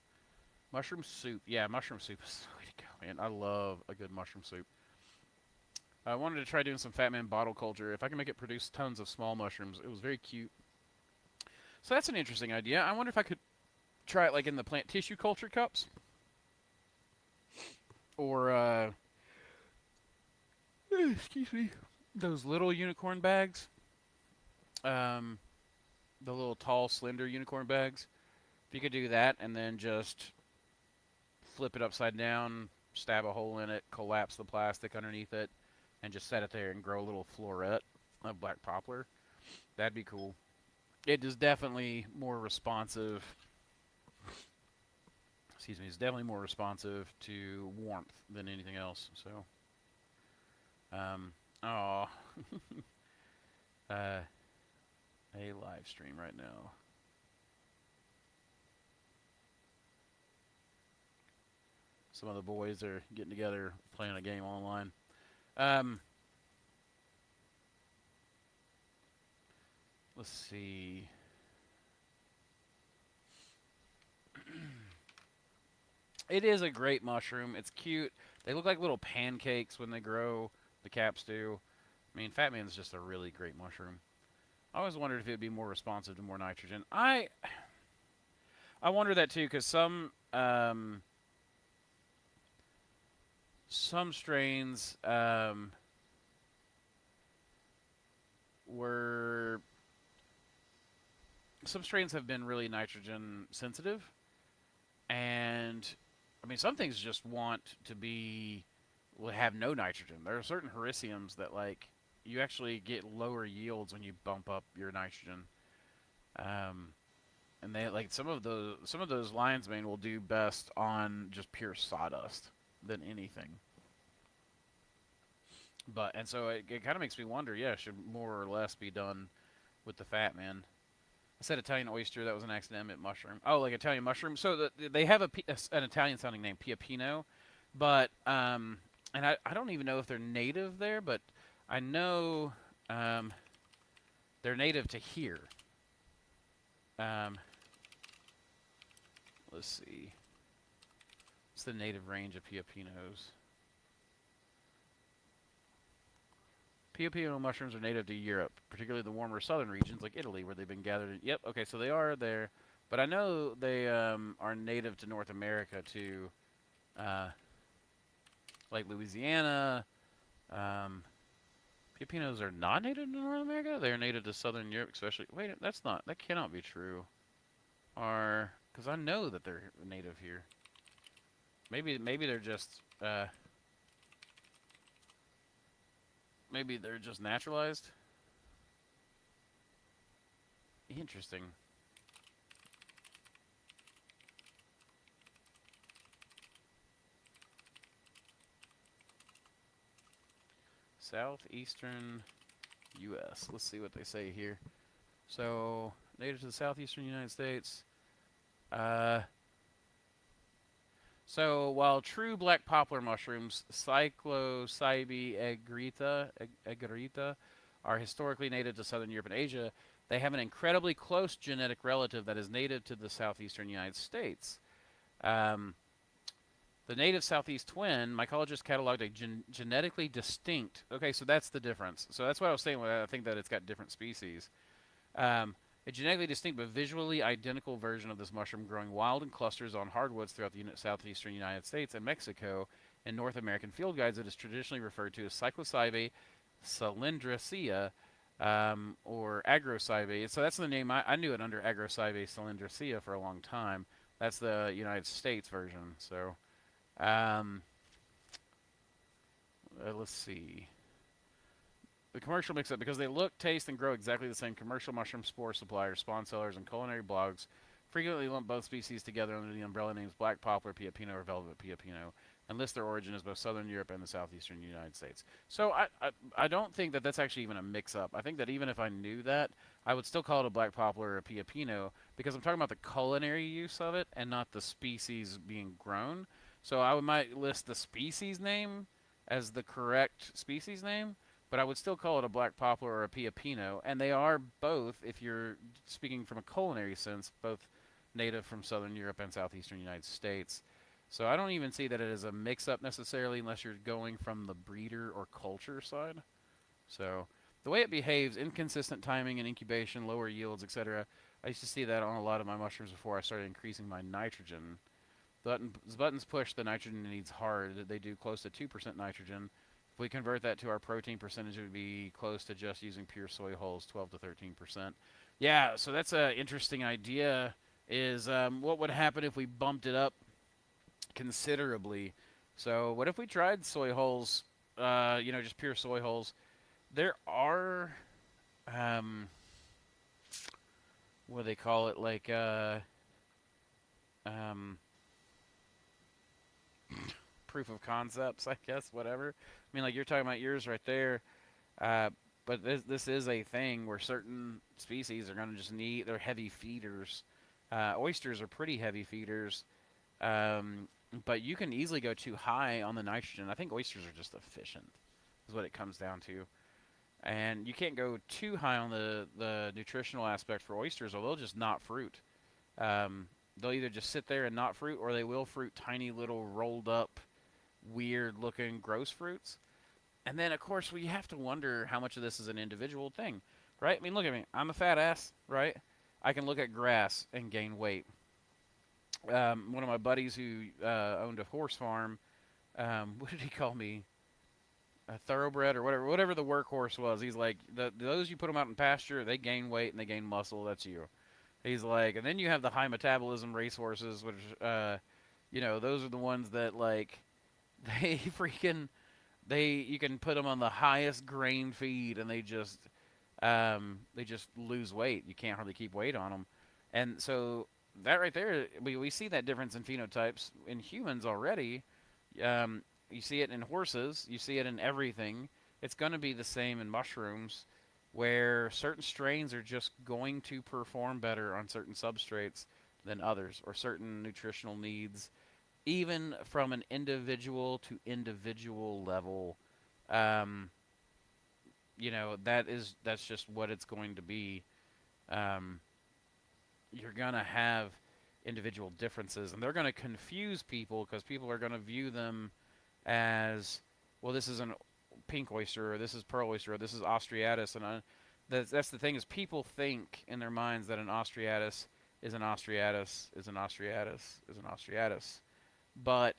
Mushroom soup. Yeah, mushroom soup is the way to go, man. I love a good mushroom soup. I wanted to try doing some Fat Man bottle culture. If I can make it produce tons of small mushrooms, it was very cute. So that's an interesting idea. I wonder if I could try it like in the plant tissue culture cups. Or, excuse me, those little unicorn bags. The little tall, slender unicorn bags. If you could do that and then just flip it upside down, stab a hole in it, collapse the plastic underneath it, and just set it there and grow a little floret of black poplar, that'd be cool. It is definitely more responsive. Excuse me, it's definitely more responsive to warmth than anything else. So, oh, a live stream right now. Some of the boys are getting together, playing a game online. Let's see. It is a great mushroom. It's cute. They look like little pancakes when they grow. The caps do. I mean, Fat Man's just a really great mushroom. I always wondered if it would be more responsive to more nitrogen. I wonder that too, because some strains have been really nitrogen sensitive, and I mean, some things just want to have no nitrogen. There are certain hericiums that, like, you actually get lower yields when you bump up your nitrogen. And they, like, some of those lion's mane will do best on just pure sawdust than anything. And so it kind of makes me wonder, yeah, should more or less be done with the Fat Man. I said Italian oyster. That was an accident. Mushroom. Oh, like Italian mushroom. So they have an Italian-sounding name, Piapino, but and I don't even know if they're native there, but I know they're native to here. Let's see. What's the native range of Piapinos? Piopino mushrooms are native to Europe, particularly the warmer southern regions like Italy, where they've been gathered. Yep, okay, so they are there. But I know they are native to North America, too. Like Louisiana. Piopinos are not native to North America? They are native to southern Europe, especially. Wait, that cannot be true. Because I know that they're native here. Maybe they're just... maybe they're just naturalized. Interesting. Southeastern U.S. Let's see what they say here. So, native to the southeastern United States. So, while true black poplar mushrooms, Psilocybe aegrita, are historically native to southern Europe and Asia, they have an incredibly close genetic relative that is native to the southeastern United States. The native southeast twin, mycologists cataloged a genetically distinct... Okay, so that's the difference. So that's what I was saying when I think that it's got different species. A genetically distinct but visually identical version of this mushroom growing wild in clusters on hardwoods throughout the southeastern United States and Mexico. In North American field guides, it is traditionally referred to as Psilocybe cylindricea or Agrocybe. So that's the name. I knew it under Agrocybe cylindricea for a long time. That's the United States version. So let's see. The commercial mix-up, because they look, taste, and grow exactly the same, commercial mushroom spore suppliers, spawn sellers, and culinary blogs frequently lump both species together under the umbrella names black poplar piapino or velvet piapino, and list their origin as both southern Europe and the southeastern United States. So I don't think that that's actually even a mix-up. I think that even if I knew that, I would still call it a black poplar or a piapino, because I'm talking about the culinary use of it and not the species being grown. So I might list the species name as the correct species name, but I would still call it a black poplar or a piapino, and they are both, if you're speaking from a culinary sense, both native from southern Europe and southeastern United States. So I don't even see that it is a mix-up necessarily unless you're going from the breeder or culture side. So the way it behaves, inconsistent timing and incubation, lower yields, etc. I used to see that on a lot of my mushrooms before I started increasing my nitrogen. The buttons push the nitrogen needs hard. They do close to 2% nitrogen. If we convert that to our protein percentage, it would be close to just using pure soy hulls, 12 to 13%. Yeah, so that's an interesting idea. is what would happen if we bumped it up considerably. So what if we tried soy hulls, just pure soy hulls? There are, um, what do they call it, like, um, proof of concepts, I guess, whatever. I mean, like you're talking about yours right there, uh, but this is a thing where certain species are going to just need, they're heavy feeders. Oysters are pretty heavy feeders, but you can easily go too high on the nitrogen. I think oysters are just efficient, is what it comes down to. And you can't go too high on the nutritional aspect for oysters, or they'll just not fruit. They'll either just sit there and not fruit, or they will fruit tiny little rolled up, weird looking, gross fruits. And then, of course, we have to wonder how much of this is an individual thing, right? I mean, look at me. I'm a fat ass, right? I can look at grass and gain weight. One of my buddies who owned a horse farm, what did he call me? A thoroughbred or whatever the workhorse was. He's like, those you put them out in pasture, they gain weight and they gain muscle. That's you. He's like, and then you have the high metabolism racehorses, which, those are the ones that like, they freaking, you can put them on the highest grain feed and they just lose weight. You can't hardly keep weight on them. And so that right there, we see that difference in phenotypes in humans already. You see it in horses. You see it in everything. It's going to be the same in mushrooms, where certain strains are just going to perform better on certain substrates than others, or certain nutritional needs, even from an individual to individual level. That's just what it's going to be. You're going to have individual differences, and they're going to confuse people because people are going to view them as, well, this is an pink oyster, or this is pearl oyster, or this is Austriatus, and that's the thing, is people think in their minds that an Austriatus is an Austriatus is an Austriatus is an Austriatus, but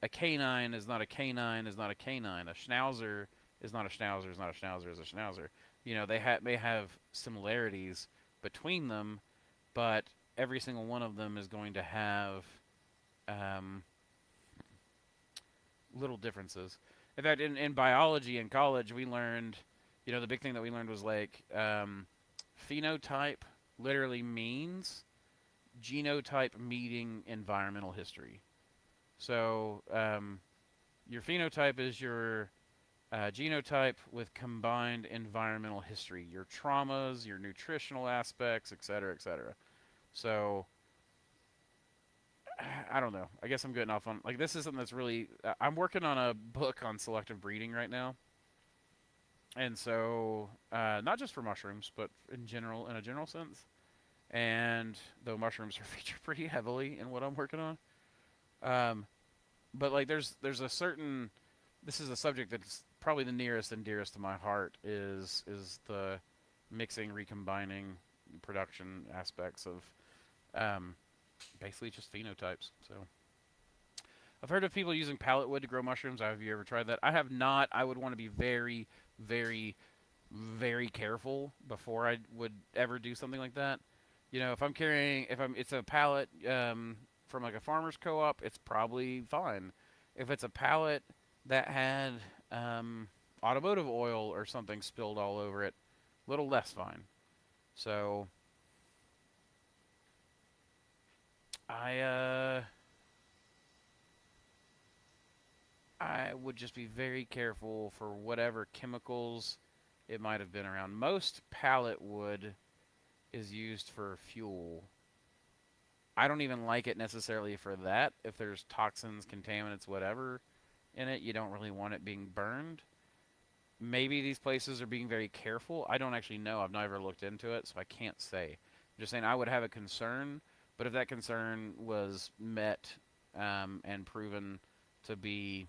a canine is not a canine is not a canine. A schnauzer is not a schnauzer is not a schnauzer is a schnauzer. They may have similarities between them, but every single one of them is going to have little differences. In fact, in biology in college, we learned, the big thing that we learned was like phenotype literally means genotype meeting environmental history. So your phenotype is your genotype with combined environmental history, your traumas, your nutritional aspects, et cetera, et cetera. So I don't know. I guess I'm getting off on, like, this is something that's really, I'm working on a book on selective breeding right now. And so, not just for mushrooms, but in a general sense. And though mushrooms are featured pretty heavily in what I'm working on. But like, there's a certain, this is a subject that's probably the nearest and dearest to my heart, is the mixing, recombining, production aspects of, basically just phenotypes. So I've heard of people using pallet wood to grow mushrooms. Have you ever tried that? I have not. I would want to be very, very, very careful before I would ever do something like that. If it's a pallet from like a farmer's co-op, it's probably fine. If it's a pallet that had automotive oil or something spilled all over it, a little less fine. So I would just be very careful for whatever chemicals it might have been around. Most pallet wood is used for fuel. I don't even like it necessarily for that. If there's toxins, contaminants, whatever in it, you don't really want it being burned. Maybe these places are being very careful. I don't actually know. I've never looked into it, so I can't say. I'm just saying I would have a concern, but if that concern was met and proven to be,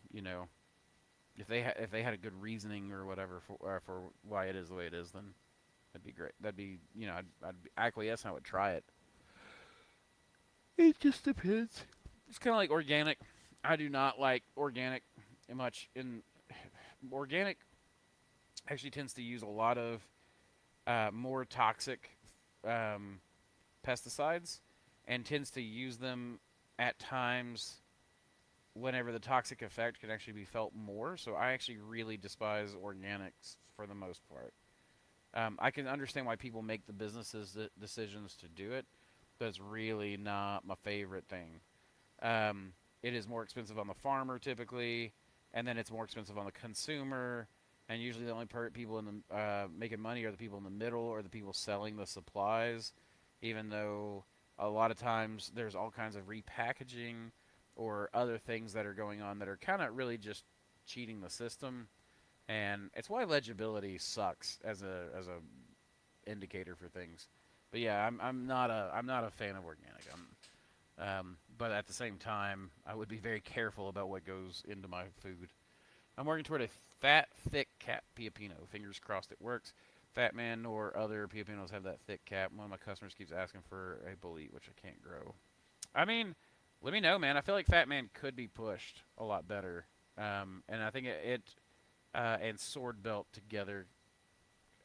if they had a good reasoning or whatever for why it is the way it is, then that'd be great. That'd be, I'd acquiesce and I would try it. It just depends. It's kind of like organic. I do not like organic much. Organic actually tends to use a lot of more toxic pesticides and tends to use them at times whenever the toxic effect can actually be felt more. So I actually really despise organics for the most part. I can understand why people make the businesses decisions to do it, but it's really not my favorite thing. It is more expensive on the farmer typically, and then it's more expensive on the consumer. And usually the only people in the making money are the people in the middle or the people selling the supplies, even though a lot of times there's all kinds of repackaging or other things that are going on that are kind of really just cheating the system. And it's why legibility sucks as a indicator for things. But yeah, I'm not a fan of organic. But at the same time, I would be very careful about what goes into my food. I'm working toward a fat, thick cap Piapino. Fingers crossed it works. Fat Man or other Piapinos have that thick cap. One of my customers keeps asking for a bolete, which I can't grow. I mean, let me know, man. I feel like Fat Man could be pushed a lot better. And I think it and Sword Belt together,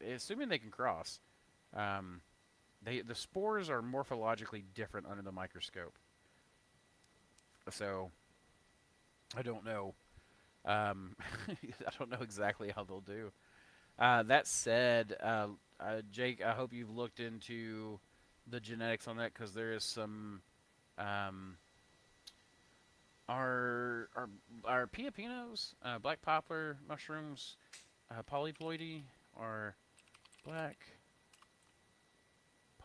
assuming they can cross, the spores are morphologically different under the microscope. So I don't know. I don't know exactly how they'll do. That said, Jake, I hope you've looked into the genetics on that, because there is some our Piapinos, black poplar mushrooms, polyploidy, or black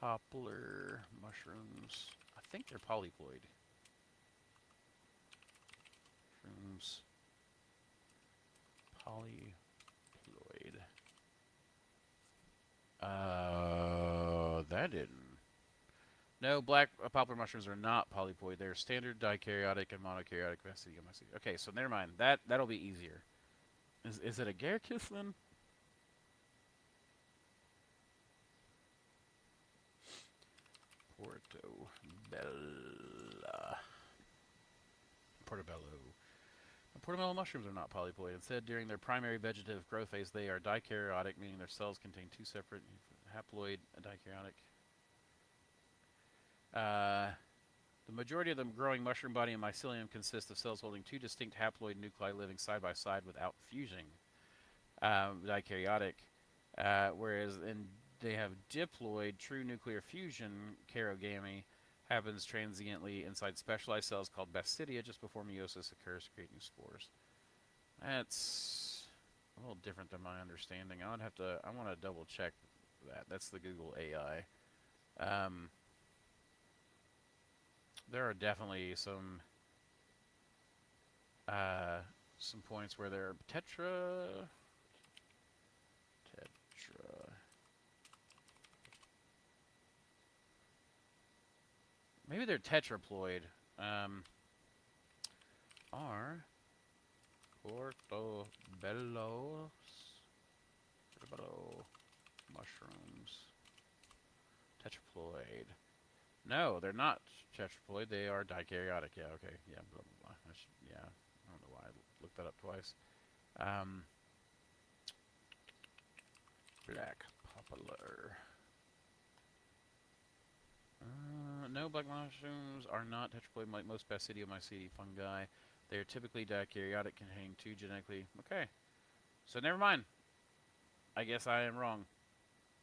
poplar mushrooms. I think they're polyploid. Mushrooms. Polyploid. That didn't. No, black poplar mushrooms are not polyploid. They're standard dikaryotic and monokaryotic. Okay, so never mind. That'll be easier. Is it agaricus then? Portobello. Portobello mushrooms are not polyploid. Instead, during their primary vegetative growth phase, they are dikaryotic, meaning their cells contain two separate haploid dikaryotic. The majority of the growing mushroom body and mycelium consist of cells holding two distinct haploid nuclei living side by side without fusing. Dikaryotic. Whereas they have diploid, true nuclear fusion, charogamy, happens transiently inside specialized cells called basidia just before meiosis occurs to create new spores. That's a little different than my understanding. I want to double check that. That's the Google AI. There are definitely some points where they're tetra. Maybe they're tetraploid. Are portobello mushrooms tetraploid? No, they're not tetraploid. They are dikaryotic. Yeah, okay. Yeah, blah, blah, blah. I don't know why I looked that up twice. Black poplar. No, black mushrooms are not tetraploid like most basidiomycetes fungi. They are typically dikaryotic, containing two genetically. Okay, so never mind. I guess I am wrong.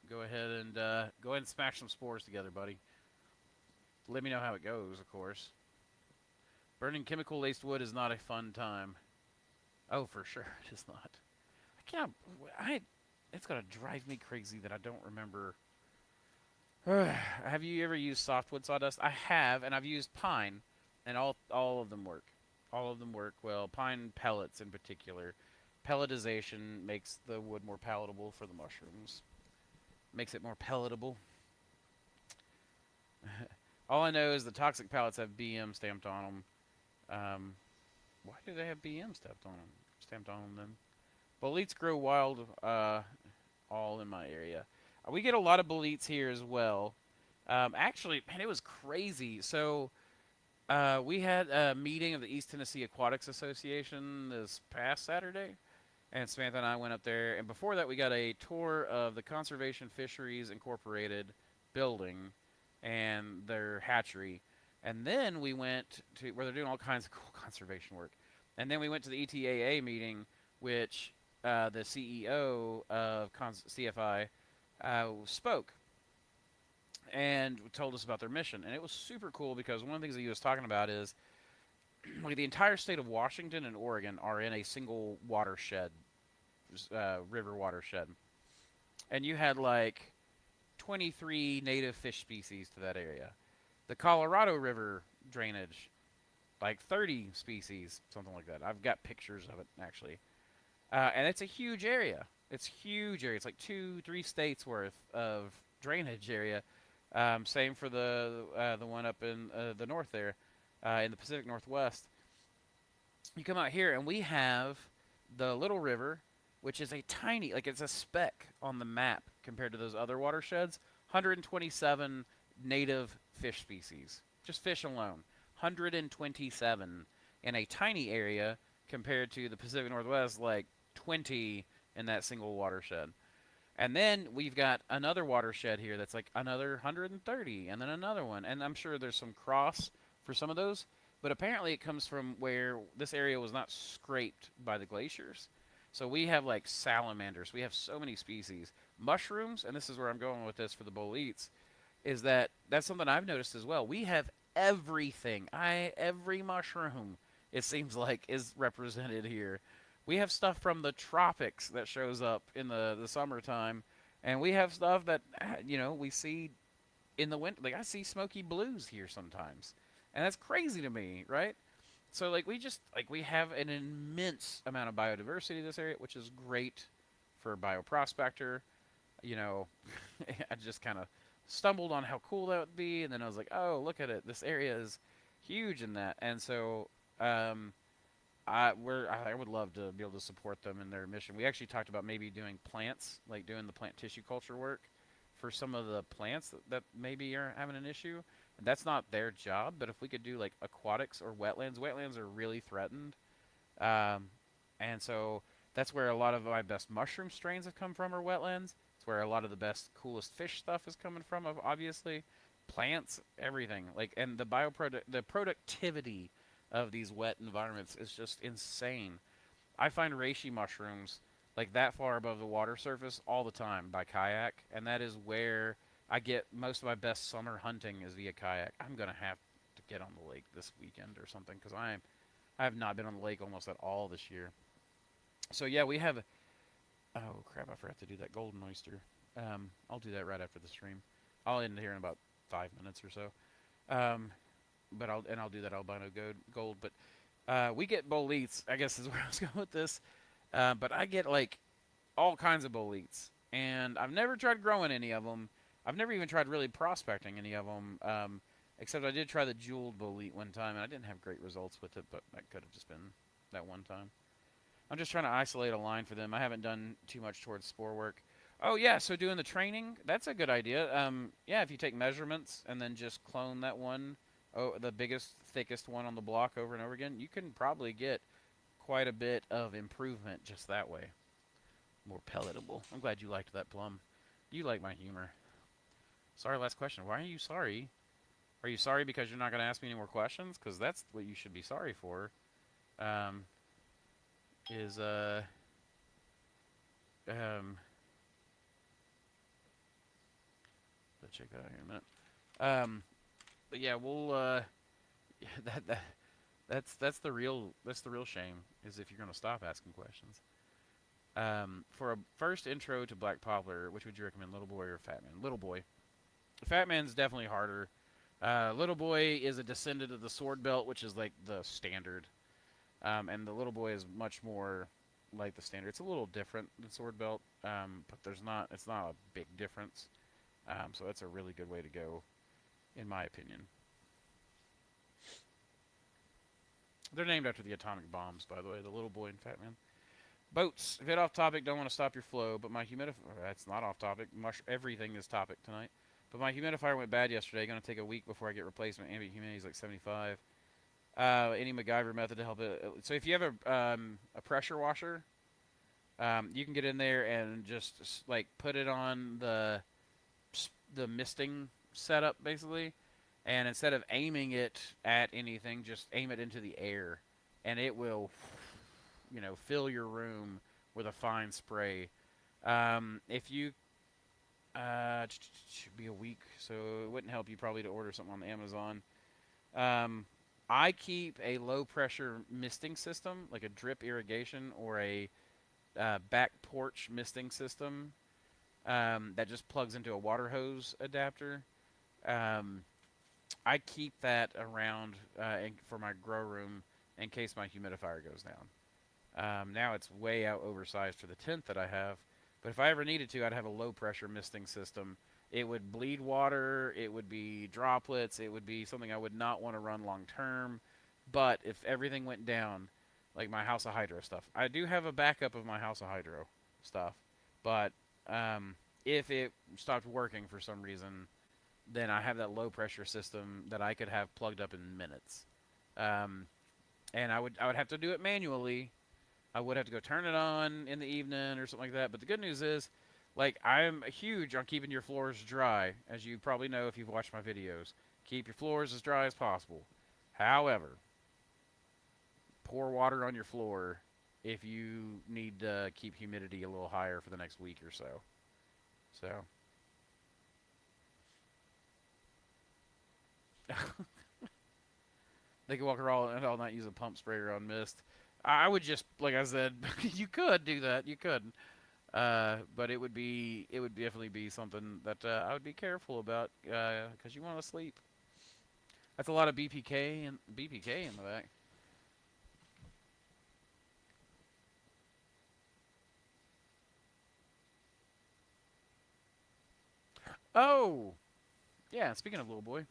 Go ahead and smash some spores together, buddy. Let me know how it goes, of course. Burning chemical-laced wood is not a fun time. Oh, for sure, it is not. It's gonna drive me crazy that I don't remember. Have you ever used softwood sawdust? I have, and I've used pine, and all of them work. All of them work well. Pine pellets in particular. Pelletization makes the wood more palatable for the mushrooms. Makes it more palatable. All I know is the toxic pellets have BM stamped on them. Why do they have BM stamped on them then? Boletes grow wild all in my area. We get a lot of boletes here as well. Actually, man, it was crazy. So we had a meeting of the East Tennessee Aquatics Association this past Saturday, and Samantha and I went up there. And before that, we got a tour of the Conservation Fisheries Incorporated building, and their hatchery. And then we went to where they're doing all kinds of cool conservation work. And then we went to the ETAA meeting, which the CEO of CFI spoke and told us about their mission. And it was super cool because one of the things that he was talking about is like the entire state of Washington and Oregon are in a single watershed, river watershed. And you had like 23 native fish species to that area. The Colorado River drainage, like 30 species, something like that. I've got pictures of it, actually. And it's a huge area. It's huge area. It's like 2-3 states worth of drainage area. Same for the one up in the north there, in the Pacific Northwest. You come out here, and we have the Little River, which is a tiny, like it's a speck on the map compared to those other watersheds. 127 native fish species, just fish alone. 127 in a tiny area compared to the Pacific Northwest, like 20 in that single watershed. And then we've got another watershed here that's like another 130, and then another one. And I'm sure there's some cross for some of those, but apparently it comes from where this area was not scraped by the glaciers. So we have like salamanders. We have so many species. Mushrooms, and this is where I'm going with this for the boletes, is that's something I've noticed as well. We have everything. Every mushroom, it seems like, is represented here. We have stuff from the tropics that shows up in the summertime, and we have stuff that, we see in the winter. Like, I see smoky blues here sometimes, and that's crazy to me, right? So, like, we have an immense amount of biodiversity in this area, which is great for bioprospector. I just kind of stumbled on how cool that would be, and then I was like, oh, look at it. This area is huge in that. And so I would love to be able to support them in their mission. We actually talked about maybe doing plants, like doing the plant tissue culture work for some of the plants that maybe are having an issue. And that's not their job, but if we could do like aquatics or wetlands are really threatened. And so that's where a lot of my best mushroom strains have come from, are wetlands. It's where a lot of the best, coolest fish stuff is coming from, obviously. Plants, everything. Like, and the productivity of these wet environments is just insane. I find reishi mushrooms like that far above the water surface all the time by kayak, and that is where I get most of my best summer hunting is via kayak. I'm gonna have to get on the lake this weekend or something because I have not been on the lake almost at all this year. So yeah, we have. Oh crap! I forgot to do that golden oyster. I'll do that right after the stream. I'll end here in about 5 minutes or so. But I'll do that albino gold. But we get boletes, I guess is where I was going with this. But I get like all kinds of boletes, and I've never tried growing any of them. I've never even tried really prospecting any of them, except I did try the jeweled bolete one time, and I didn't have great results with it, but that could have just been that one time. I'm just trying to isolate a line for them. I haven't done too much towards spore work. Oh, yeah, so doing the training, that's a good idea. Yeah, if you take measurements and then just clone that one, the biggest, thickest one on the block over and over again, you can probably get quite a bit of improvement just that way. More palatable. I'm glad you liked that, Plum. You like my humor. Sorry, last question. Why are you sorry? Are you sorry because you're not going to ask me any more questions? Because that's what you should be sorry for. Let's check that out here in a minute. But yeah, we'll that's the real shame is if you're going to stop asking questions. For a first intro to black poplar, which would you recommend, Little Boy or Fat Man? Little Boy. Fat Man's definitely harder. Little Boy is a descendant of the sword belt, which is like the standard. And the Little Boy is much more like the standard. It's a little different than sword belt, but it's not a big difference. So that's a really good way to go, in my opinion. They're named after the atomic bombs, by the way, the Little Boy and Fat Man. Boats. A bit off topic, don't want to stop your flow, but my humidifier... That's not off topic. Everything is topic tonight. But my humidifier went bad yesterday. Going to take a week before I get replacement. Ambient humidity is like 75. Any MacGyver method to help it? So if you have a pressure washer, you can get in there and just like put it on the misting setup basically, and instead of aiming it at anything, just aim it into the air, and it will, you know, fill your room with a fine spray. If you should be a week, so it wouldn't help you probably to order something on Amazon. I keep a low pressure misting system, like a drip irrigation or a back porch misting system that just plugs into a water hose adapter. Um, I keep that around for my grow room in case my humidifier goes down. Now it's way out oversized for the tent that I have, but if I ever needed to, I'd have a low pressure misting system. It would bleed water, it would be droplets, it would be something I would not want to run long term. But if everything went down, like my House of Hydro stuff, I do have a backup of my House of Hydro stuff, but if it stopped working for some reason, then I have that low pressure system that I could have plugged up in minutes. And I would have to do it manually. I would have to go turn it on in the evening or something like that. But the good news is, like, I'm huge on keeping your floors dry, as you probably know if you've watched my videos. Keep your floors as dry as possible. However, pour water on your floor if you need to keep humidity a little higher for the next week or so. So. They could walk around all night use a pump sprayer on mist. I would just, like I said, you could do that. You could, but it would definitely be something that I would be careful about because you want to sleep. That's a lot of BPK and BPK in the back. Oh, yeah. Speaking of little boy.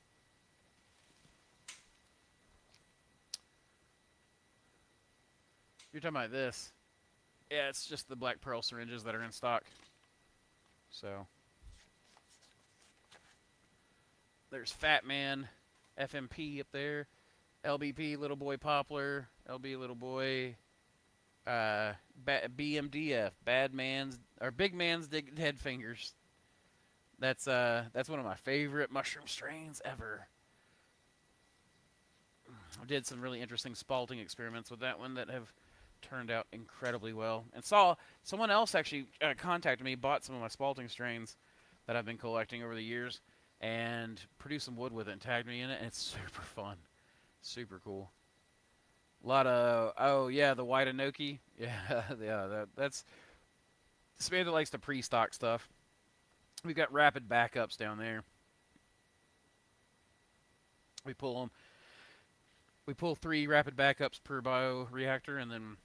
You're talking about this. Yeah, it's just the black pearl syringes that are in stock. So. There's Fat Man, FMP up there. LBP, Little Boy Poplar. LB, Little Boy. BMDF, Big Man's Dead Fingers. That's one of my favorite mushroom strains ever. I did some really interesting spalting experiments with that one that have turned out incredibly well. And someone else actually contacted me, bought some of my spalting strains that I've been collecting over the years, and produced some wood with it and tagged me in it, and it's super fun. Super cool. A lot of, oh yeah, the white enoki. Yeah, yeah, that's the man that likes to pre-stock stuff. We've got rapid backups down there. We pull 3 rapid backups per bioreactor and then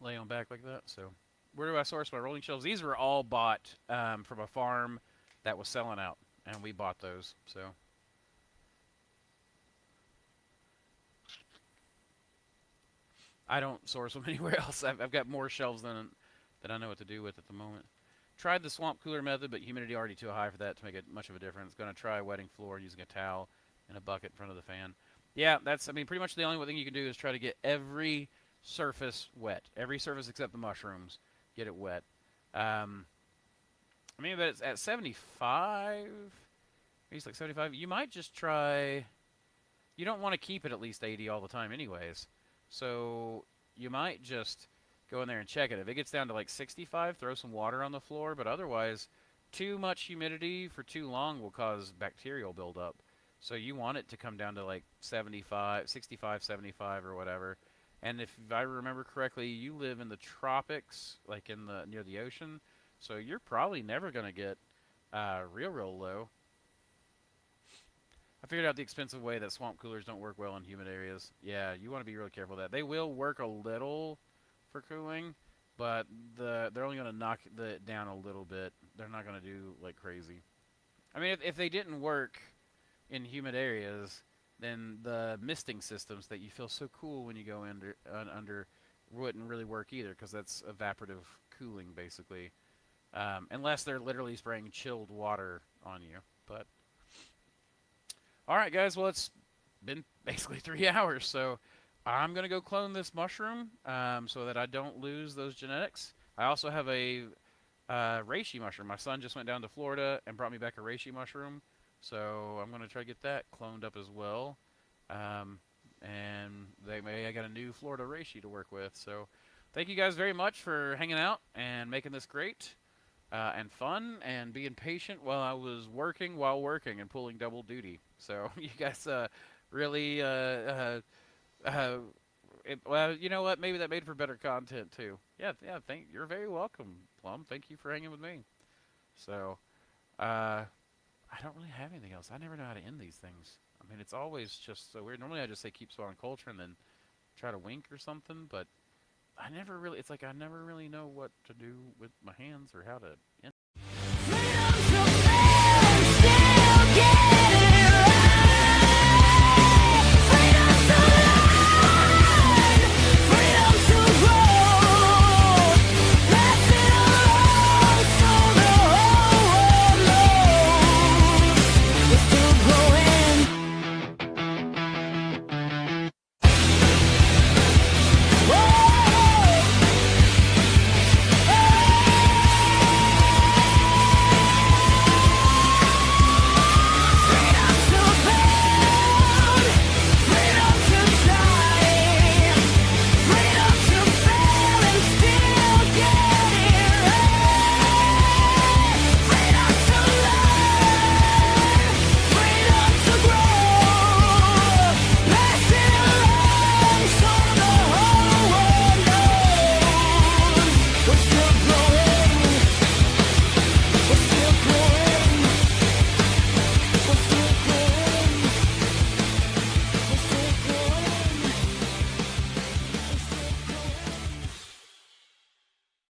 lay them back like that. So where do I source my rolling shelves? These were all bought from a farm that was selling out, and we bought those. So I don't source them anywhere else. I've got more shelves than I know what to do with at the moment. Tried the swamp cooler method, but humidity already too high for that to make it much of a difference. Going to try wetting floor using a towel and a bucket in front of the fan. Yeah, I mean, pretty much the only thing you can do is try to get every surface wet. Every surface except the mushrooms, get it wet. I mean, but it's at 75. It's like 75. You might just try. You don't want to keep it at least 80 all the time, anyways. So you might just go in there and check it. If it gets down to like 65, throw some water on the floor. But otherwise, too much humidity for too long will cause bacterial buildup. So you want it to come down to like 75, 65, 75 or whatever. And if I remember correctly, you live in the tropics, like near the ocean. So you're probably never going to get real low. I figured out the expensive way that swamp coolers don't work well in humid areas. Yeah, you want to be really careful with that. They will work a little for cooling, but they're only going to knock it down a little bit. They're not going to do like crazy. I mean, if they didn't work in humid areas, then the misting systems that you feel so cool when you go under wouldn't really work either, because that's evaporative cooling basically, unless they're literally spraying chilled water on you. But all right, guys. Well, it's been basically 3 hours, so I'm gonna go clone this mushroom so that I don't lose those genetics. I also have a reishi mushroom. My son just went down to Florida and brought me back a reishi mushroom So I'm going to try to get that cloned up as well. And I got a new Florida reishi to work with. So thank you guys very much for hanging out and making this great and fun and being patient while I was working and pulling double duty. So you guys really, well, you know what? Maybe that made for better content too. Yeah, yeah. You're very welcome, Plum. Thank you for hanging with me. So, I don't really have anything else. I never know how to end these things. I mean, it's always just so weird. Normally, I just say keep spawning culture and then try to wink or something, but I never really. It's like I never really know what to do with my hands or how to end